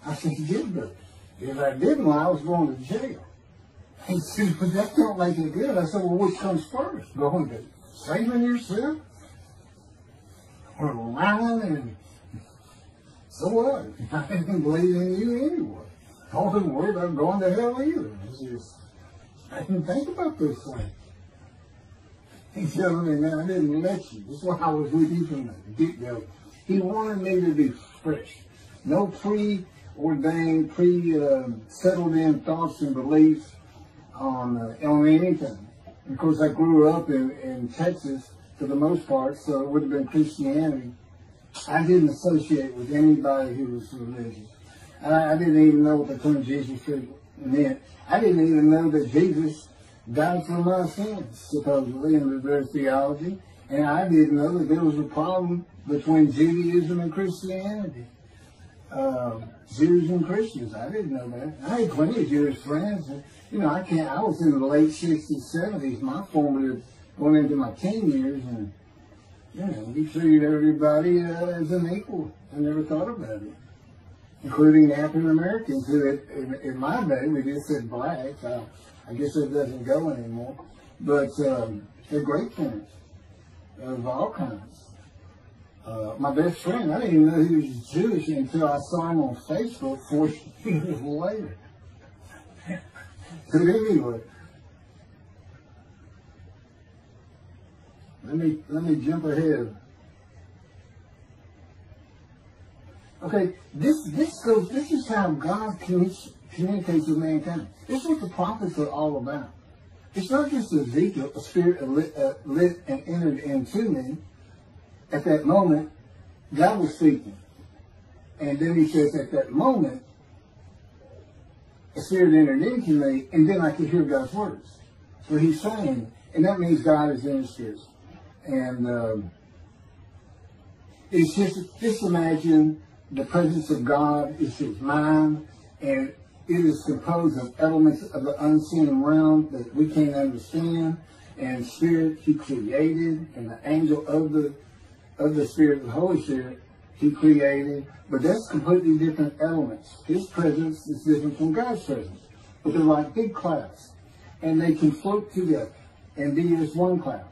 I said, you did, but if I didn't lie, I was going to jail. He said, but that don't make it good. I said, well, which comes first? Going to saving yourself? Or lying? And so what? I didn't believe in you anyway. I wasn't worried about going to hell either. I didn't think about those things. He's telling me, man, I didn't let you. That's why I was with you from the get-go. He wanted me to be fresh. No preordained, settled in thoughts and beliefs on anything. Of course, I grew up in Texas for the most part, so it would have been Christianity. I didn't associate with anybody who was religious. I didn't even know what the term Jesus meant. I didn't even know that Jesus died for my sins, supposedly, in their theology. And I didn't know that there was a problem between Judaism and Christianity. Jews and Christians. I didn't know that. I had plenty of Jewish friends. And, you know, I was in the late 60s, 70s, my formative, going into my teen years, and, you know, we treated everybody as an equal. I never thought about it. Including African Americans, who in my day, we just said blacks. I guess that doesn't go anymore. But they're great friends of all kinds. My best friend, I didn't even know he was Jewish until I saw him on Facebook 4 years later. But anyway, let me jump ahead. Okay, this is how God communicates with mankind. This is what the prophets are all about. It's not just Ezekiel, a spirit lit and entered into me. At that moment, God was speaking. And then he says, at that moment, a spirit entered into me, and then I could hear God's words. So he's saying, and that means God is in his spirit. And it's just imagine the presence of God is his mind, and it is composed of elements of the unseen realm that we can't understand, and spirit he created, and the angel of the Spirit, the Holy Spirit, he created. But that's completely different elements. His presence is different from God's presence. But they're like big clouds. And they can float together and be as one cloud.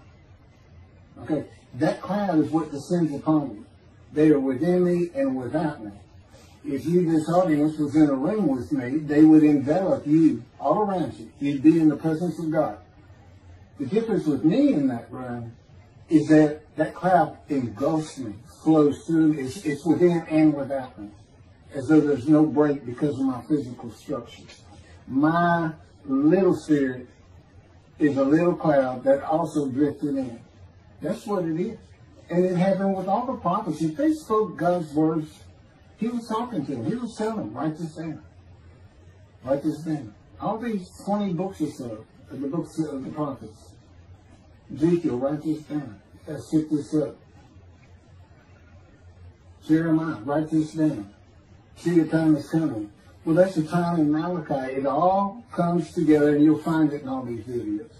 Okay, that cloud is what descends upon you. They are within me and without me. If you, this audience, was in a room with me, they would envelop you all around you. You'd be in the presence of God. The difference with me in that room is that that cloud engulfs me, flows through, it's within and without me, as though there's no break because of my physical structure. My little spirit is a little cloud that also drifted in. That's what it is. And it happened with all the prophets. If they spoke God's words, he was talking to them. He was telling them, write this down. Write this down. All these 20 books or so, the books of the prophets. Ezekiel, write this down. Let's set this up. Jeremiah, write this down. See, the time is coming. Well, that's the time in Malachi. It all comes together, and you'll find it in all these videos.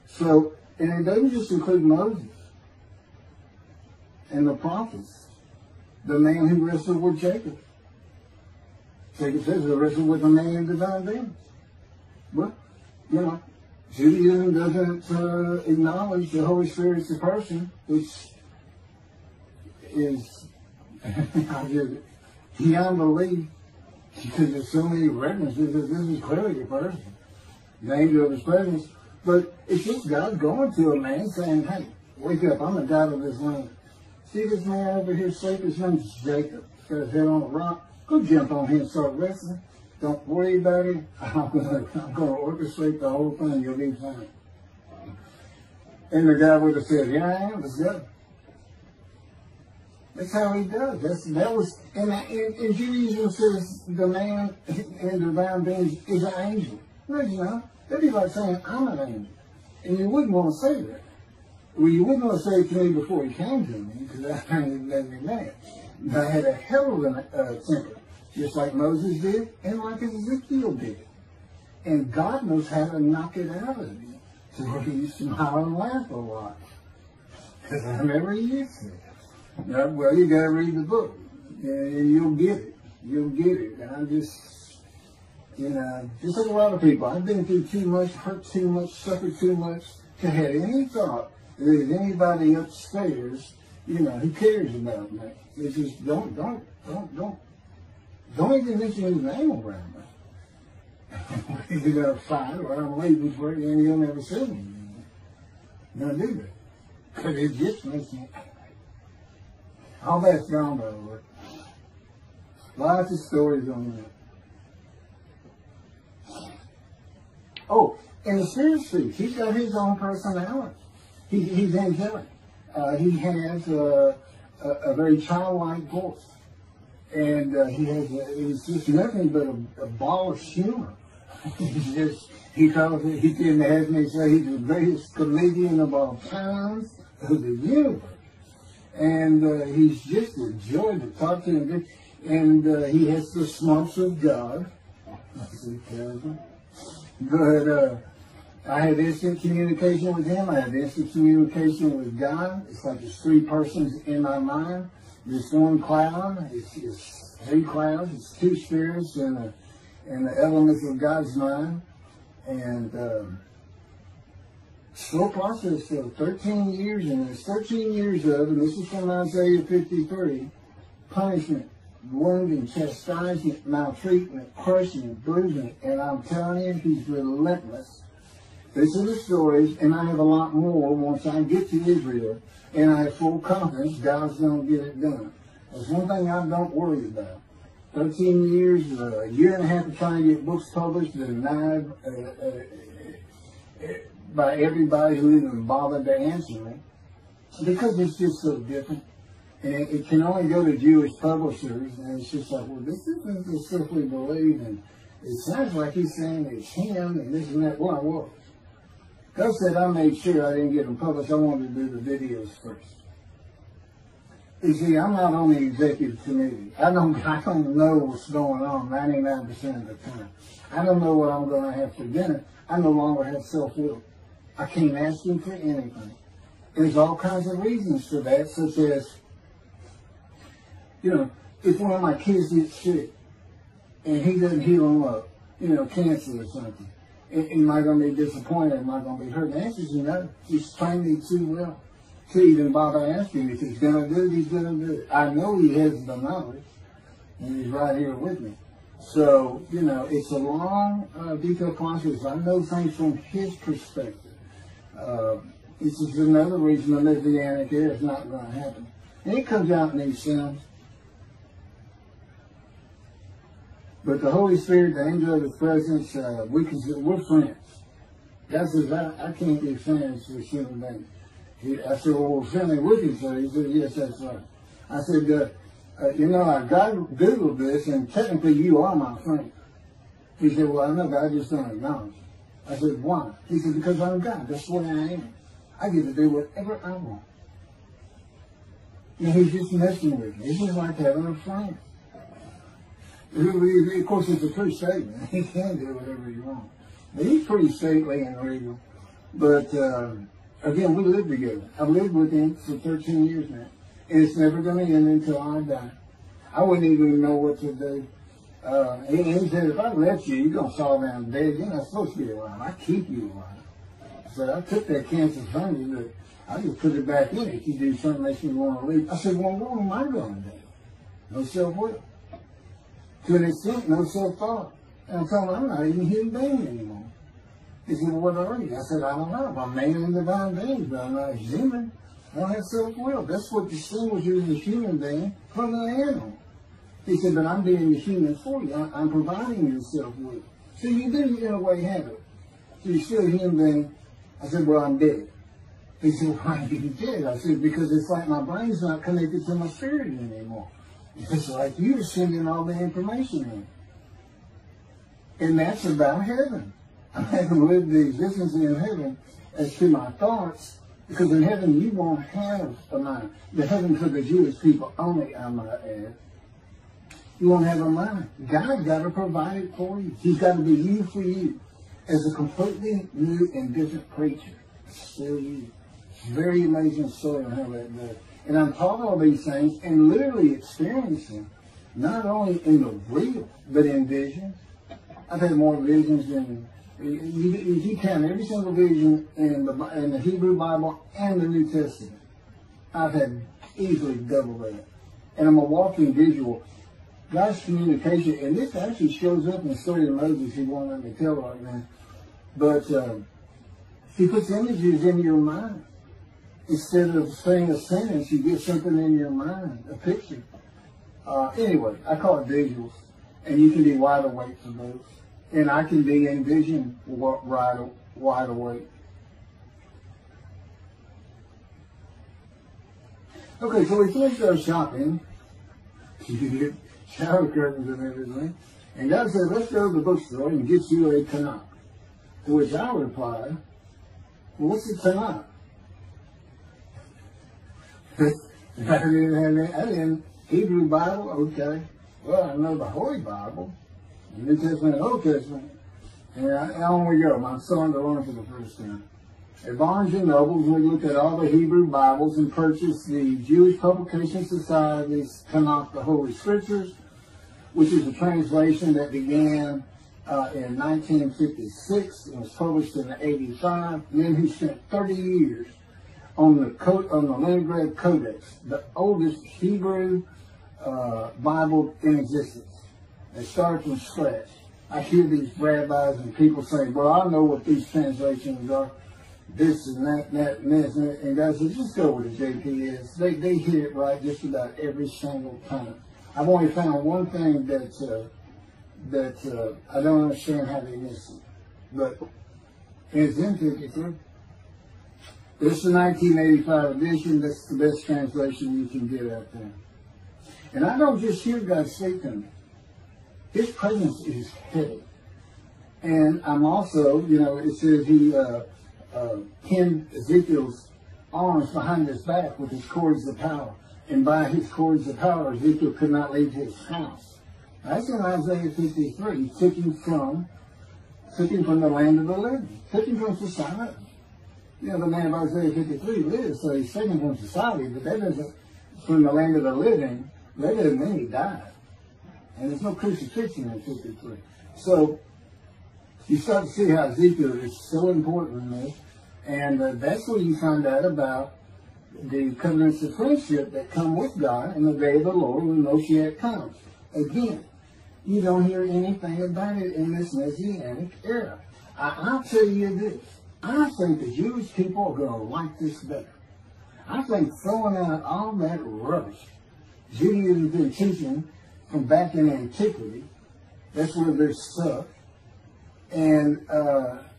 So, and it doesn't just include Moses and the prophets. The man who wrestled with Jacob. Jacob says he wrestled with a man in divine beings. But, you know, Judaism doesn't acknowledge the Holy Spirit as a person, which is beyond belief, because there's so many references that this is clearly a person, the angel of his presence. But it's just God going to a man saying, hey, wake up, I'm the God of this land. See this man over here sleeping? His name's Jacob. He's got his head on a rock. Go jump on him and start wrestling. Don't worry about it. I'm going to orchestrate the whole thing. You'll be fine. And the guy would have said, yeah, I am. Let's go. That's how he does. That was, and Judaism says the man in divine beings is an angel. No, you know. That'd be like saying, I'm an angel. And you wouldn't want to say that. Well, you wouldn't want to say it to me before he came to me, because that kind of made me mad. I had a hell of a temper, just like Moses did, and like Ezekiel did. And God knows how to knock it out of you, to where you smile and laugh a lot. Because I never used to. Now, well, you got to read the book, and you'll get it. You'll get it. And I'm just, you know, just like a lot of people, I've been through too much, hurt too much, suffered too much, to have any thought that there's anybody upstairs, you know, who cares about me. It's just, don't even mention his name around me. You're going to fight, or I'm leaving for you, and you'll never see me. You're going to do that. Because it just makes me, all that's gone, by the way. Lots of stories on that. Oh, and the Spirit speaks. He's got his own personality. He's angelic. He has a very childlike voice. And it's just nothing but a ball of humor. He calls it, he can have me say he's the greatest comedian of all times of the universe. And he's just a joy to talk to him. And he has the smarts of God. But I have instant communication with him. I have instant communication with God. It's like there's three persons in my mind. This one cloud, it's three clouds. It's two spirits and the elements of God's mind. And slow process of 13 years, and there's 13 years of, and this is from Isaiah 53, punishment, wounding, chastisement, maltreatment, crushing, bruising, and I'm telling you, he's relentless. These are the stories, and I have a lot more once I get to Israel, and I have full confidence God's going to get it done. That's one thing I don't worry about. 13 years, a year and a half of trying to get books published, denied by everybody who even bothered to answer me, because it's just so different. And it can only go to Jewish publishers, and it's just like, well, this isn't the stuff we believe, and it sounds like he's saying it's him, and this and that. Well, I was. God said I made sure I didn't get them published. I wanted to do the videos first. You see, I'm not on the executive committee. I don't know what's going on 99% of the time. I don't know what I'm going to have for dinner. I no longer have self-will. I can't ask him for anything. There's all kinds of reasons for that, such as, you know, if one of my kids gets sick and he doesn't heal them up, you know, cancer or something, Am I going to be disappointed? Am I going to be hurt? The answer is no. He's trained me too well to even bother asking. If he's going to do it, he's going to do it. I know he has the knowledge, and he's right here with me. So, you know, it's a long, detailed process. I know things from his perspective. This is another reason the Messianic era is not going to happen. And it comes out in these sins. But the Holy Spirit, the angel of his presence, we're friends. God says, I can't be friends with human beings. I said, well, we're friendly with each other. He said, yes, that's right. I said, you know, I Googled this, and technically you are my friend. He said, well, I know, but I just don't acknowledge it. I said, why? He said, because I'm God. That's the way I am. I get to do whatever I want. And he's just messing with me. It's just like having a friend. Of course, it's a true statement. He can do whatever you want. But he's pretty stately and regal. But, again, we live together. I've lived with him for 13 years now. And it's never going to end until I die. I wouldn't even know what to do. He said, if I let you, you're going to fall down dead. You're not supposed to be alive. I keep you alive. So I took that cancer from you, but I just put it back in if you do something that makes me want to leave. I said, well, what am I going to do? No self-will. To an extent, no self-thought. And I told him, I'm not even a human being anymore. He said, well, what are you? I said, I don't know. I'm a man and divine being, but I'm not human. I don't have self-will. That's what distinguishes you as a human being from an animal. He said, but I'm being a human for you. I'm providing you self-will. So you do, in a way, have it. So you're still a human being. I said, well, I'm dead. He said, why are you dead? I said, because it's like my brain's not connected to my spirit anymore. It's like you're sending all the information in. And that's about heaven. I haven't lived the existence in heaven as to my thoughts, because in heaven you won't have a mind. The heaven for the Jewish people only, I might add. You won't have a mind. God's got to provide it for you. He's got to be you for you as a completely new and different creature. Still you. It's a very amazing story on how that does. And I'm taught all these things and literally experiencing, not only in the real, but in visions. I've had more visions than, if you count every single vision in the Hebrew Bible and the New Testament, I've had easily double that. And I'm a walking visual. God's communication, and this actually shows up in the story of Moses, he won't let me tell right now. But he puts images in your mind. Instead of saying a sentence, you get something in your mind, a picture. Anyway, I call it visuals. And you can be wide awake for those. And I can be in vision wide awake. Okay, so we finished our shopping. You get shower curtains and everything. And God said, let's go to the bookstore and get you a Tanakh. To which I replied, well, what's a Tanakh? I didn't Hebrew Bible, okay. Well, I know the Holy Bible, the New Testament and Old Testament. And on we go. I'm starting to learn for the first time. At Barnes and Nobles, we looked at all the Hebrew Bibles and purchased the Jewish Publication Society's Tanakh, the Holy Scriptures, which is a translation that began in 1956 and was published in 85. And then he spent 30 years on the Leningrad Codex, the oldest Hebrew Bible in existence. They started from scratch. I hear these rabbis and people say, well, I know what these translations are, this and that and that and this and that. And God says, just go with the JP is. They hit it right just about every single time. I've only found one thing that I don't understand how they miss it. But it's in 53. This is the 1985 edition. That's the best translation you can get out there. And I don't just hear God speak to me. His presence is heavy. And I'm also, you know, it says he pinned Ezekiel's arms behind his back with his cords of power. And by his cords of power, Ezekiel could not leave his house. That's in Isaiah 53. He took him from the land of the living. Took him from society. You know, the man of Isaiah 53 lives, so he's taken from society, but that doesn't, from the land of the living, that doesn't mean he died. And there's no crucifixion in 53. So you start to see how Ezekiel is so important in this. And that's where you find out about the covenants of friendship that come with God in the day of the Lord when Moshiach comes. Again, you don't hear anything about it in this Messianic era. I'll tell you this. I think the Jewish people are going to like this better. I think throwing out all that rubbish Judaism has been teaching from back in antiquity, that's where they're stuck, and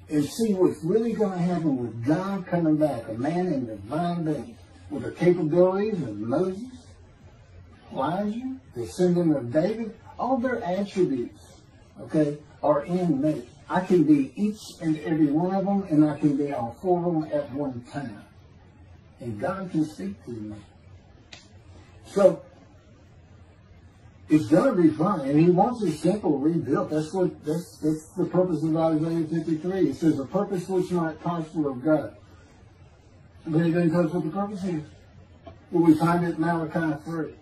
see what's really going to happen with God coming back, a man in divine being, with the capabilities of Moses, Elijah, the descendant of David, all their attributes, okay, are in me. I can be each and every one of them, and I can be all four of them at one time. And God can speak to me. So, it's going to be fun, and he wants his temple rebuilt. That's the purpose of Isaiah 53. It says, a purpose which not possible of God. But he doesn't tell us what the purpose is. Well, we find it in Malachi 3.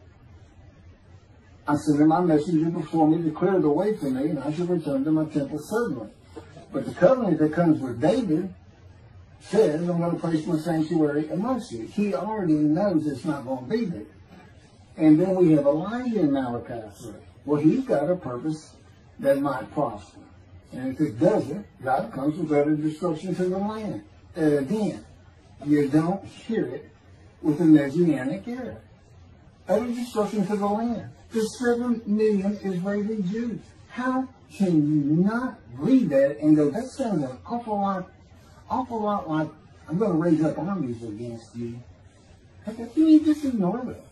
I sent my messenger before me to clear the way for me, and I shall return to my temple suddenly. But the covenant that comes with David says, I'm going to place my sanctuary amongst you. He already knows it's not going to be there. And then we have Elijah in Malachi 3. Well, he's got a purpose that might prosper. And if it doesn't, God comes with utter destruction to the land. Again, you don't hear it with the Messianic era. Utter destruction to the land. There's 7 million Israeli Jews. How can you not read that and go, that sounds an awful lot like, I'm going to raise up armies against you. How can you just ignore that?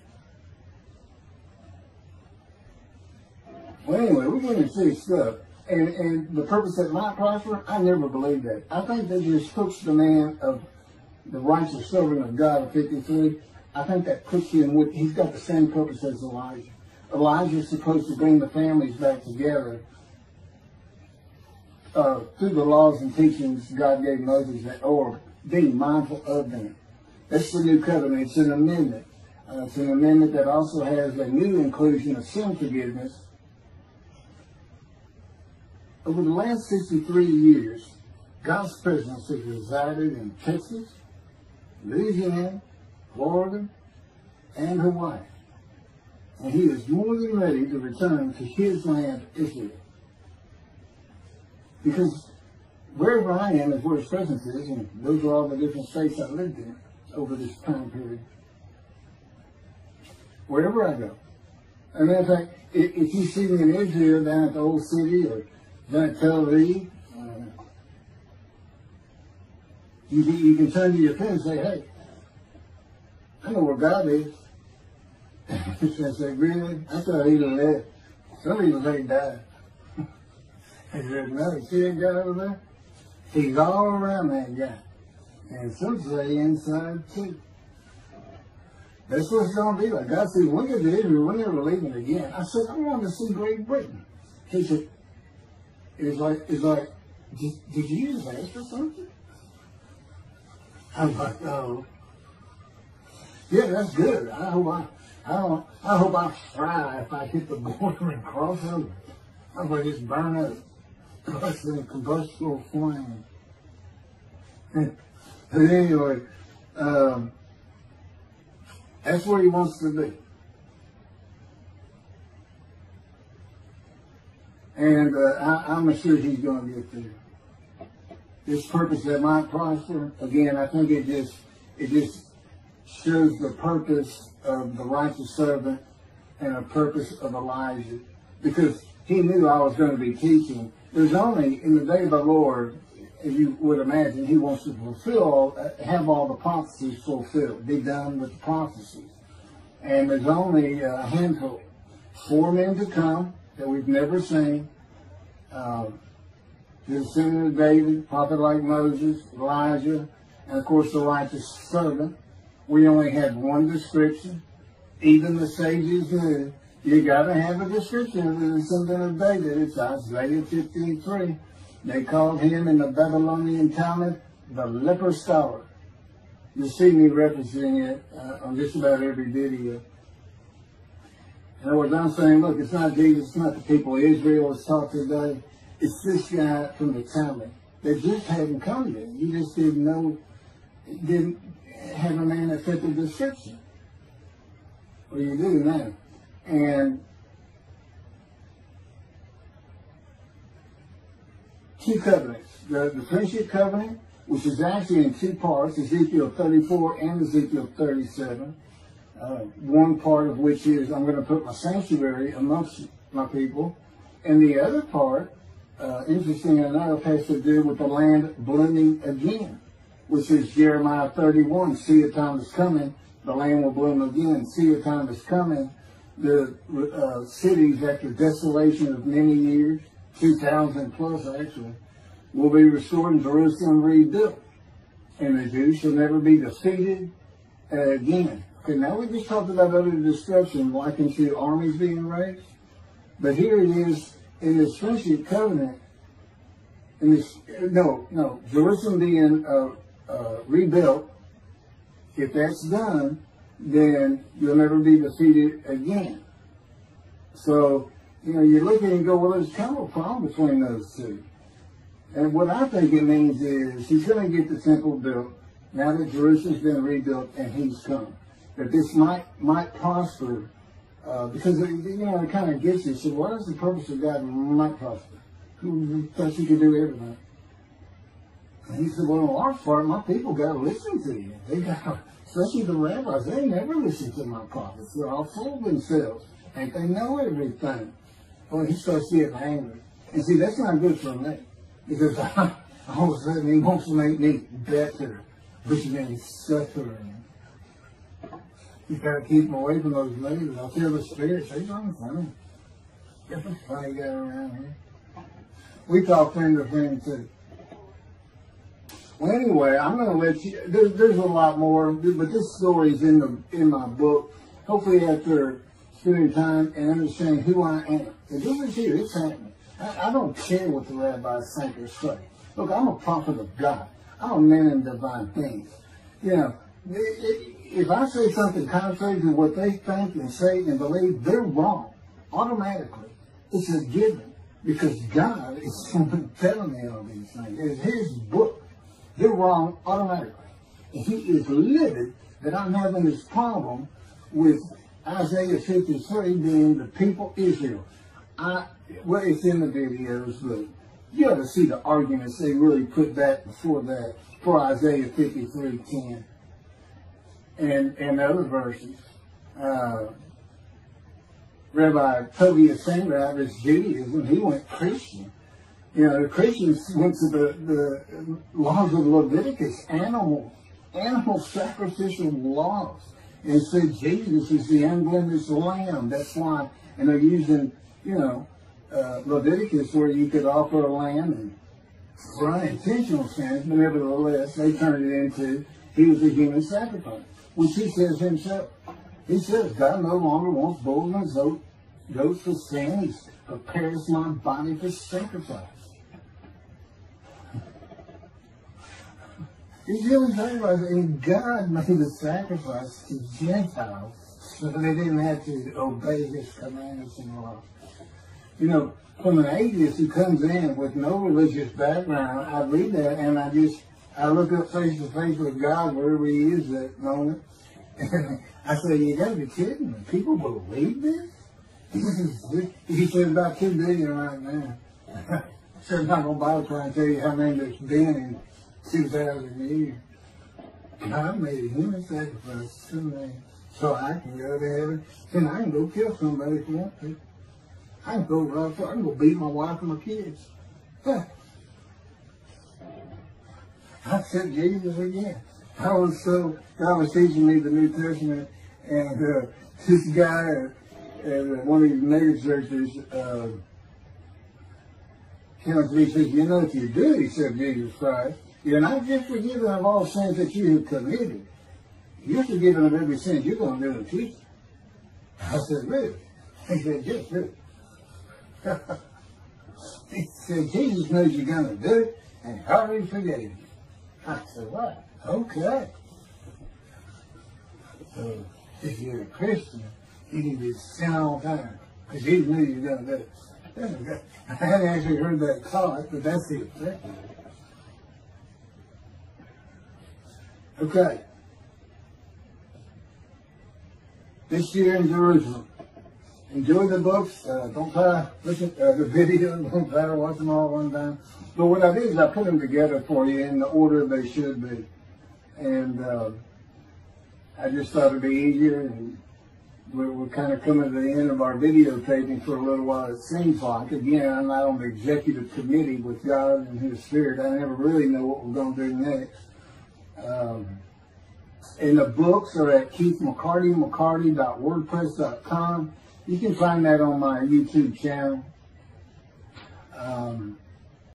Well, anyway, we're going to see stuff. And the purpose that might prosper, I never believed that. I think that just puts the man of the righteous servant of God of 53, I think that puts him with, he's got the same purpose as Elijah. Elijah is supposed to bring the families back together through the laws and teachings God gave Moses, or being mindful of them. That's the new covenant. It's an amendment. It's an amendment that also has a new inclusion of sin forgiveness. Over the last 63 years, God's presence has resided in Texas, Louisiana, Florida, and Hawaii. And he is more than ready to return to his land, Israel. Because wherever I am is where his presence is, and those are all the different states I lived in over this time period. Wherever I go. As a matter of fact, if you see me in Israel down at the old city or down at Tel Aviv, you can turn to your friend and say, hey, I know where God is. I said, really? I thought he'd have left. Some people say he died. I said, no, you see that guy over there? He's all around that guy. And some say inside too. That's what it's going to be like. God said, when get to Israel, we're never leaving again. I said, I want to see Great Britain. He said, it's like, did you just ask for something? I'm like, oh. Yeah, that's good. I hope I fry if I hit the border and cross over. I hope I just burn up. Because of the combustible flame. But anyway, that's where he wants to be. And I'm sure he's going to get there. This purpose that might prosper, again, I think it just shows the purpose of the righteous servant and a purpose of Elijah. Because he knew I was going to be teaching. There's only, in the day of the Lord, as you would imagine, he wants to have all the prophecies fulfilled, be done with the prophecies. And there's only a handful, 4 men to come that we've never seen. The descendant of David, prophet like Moses, Elijah, and of course the righteous servant. We only had one description. Even the sages knew you got to have a description of the descendant of David. It's Isaiah 53. They called him in the Babylonian Talmud the leper scholar. You'll see me referencing it on just about every video. In other words, I'm saying, look, it's not Jesus, it's not the people of Israel that's taught today. It's this guy from the Talmud that just hadn't come yet. You just didn't know, didn't have a man that fit the description. Well, you do now. And two covenants. The friendship covenant, which is actually in two parts, Ezekiel 34 and Ezekiel 37. One part of which is, I'm going to put my sanctuary amongst my people. And the other part, interesting enough, has to do with the land blooming again, which is Jeremiah 31. See, a time is coming, the land will bloom again. See, a time is coming, the cities after desolation of many years, 2,000 plus actually, will be restored and Jerusalem rebuilt. And the Jews shall never be defeated again. Okay, now we just talked about utter destruction, likened to armies being raised. But here it is in this friendship covenant, in this, Jerusalem being rebuilt. If that's done, then you'll never be defeated again. So, you look at it and go, well, there's kind of a problem between those two. And what I think it means is he's going to get the temple built now that Jerusalem's been rebuilt and he's come. That this might prosper, because it kind of gets you. So what is the purpose of God might prosper? Who thought you could do everything? And he said, well, on our part, my people got to listen to you. They got, especially the rabbis, they never listen to my prophets. They're all full of themselves. And they know everything. Well, he starts getting angry. And see, that's not good for me. Because all of a sudden he wants to make me better, which means suffering. You got to keep them away from those ladies. I feel the spirits. They're going funny. Get the funny guy around here. We talk friend to friend too. Well, anyway, I'm going to let you. There's a lot more, but this story is in my book. Hopefully, after spending time and understanding who I am, and this is here. It's happening. I don't care what the rabbis think or say. Look, I'm a prophet of God. I'm a man in divine things. If I say something contrary to what they think and say and believe, they're wrong. Automatically. It's a given. Because God is telling me all these things. It's his book. They're wrong automatically. And he is livid that I'm having this problem with Isaiah 53 being the people Israel. Well, it's in the videos, but you ought to see the arguments they really put that for Isaiah 53:10. And other verses. Rabbi Tobias Sandrab is Judaism. He went Christian. The Christians went to the laws of Leviticus, animal sacrificial laws, and said Jesus is the unblemished lamb. That's why, and they're using, Leviticus where you could offer a lamb and for unintentional sins, but nevertheless, they turned it into he was a human sacrifice. Which he says himself. He says, God no longer wants bulls and goats for sin. He prepares my body for sacrifice. He's really talking about it. And God made the sacrifice to Gentiles so that they didn't have to obey his commandments and laws. From an atheist who comes in with no religious background, I read that and I look up face to face with God wherever he is at that moment. And I say, you gotta be kidding me. People believe this? He said about 2 billion right now. I said, I'm not going to bother trying to tell you how many there's been in 2,000 years. God made a human sacrifice to me so I can go to heaven. And I can go kill somebody if I want to. I can go beat my wife and my kids. I said Jesus again. God was teaching me the New Testament, and this guy at one of these mega churches came up to me and says, if you do accept Jesus Christ, you're not just forgiven of all sins that you have committed. You're forgiven of every sin you're going to do in the future. I said, really? He said, yes, really. He said, Jesus knows you're going to do it, and he already forgave you. I said, what? Okay. So, if you're a Christian, you need to sin all the time, because Jesus knew you were going to do it. I hadn't actually heard that taught, but that's the effect of it. Okay. This year in Jerusalem. Enjoy the books. Don't try to look at the video. Don't try to watch them all at one time. But what I did is I put them together for you in the order they should be. And I just thought it'd be easier. And we're kind of coming to the end of our videotaping for a little while, it seems like. Again, I'm not on the executive committee with God and His Spirit. I never really know what we're going to do next. And the books are at keithmccarty.wordpress.com. You can find that on my YouTube channel.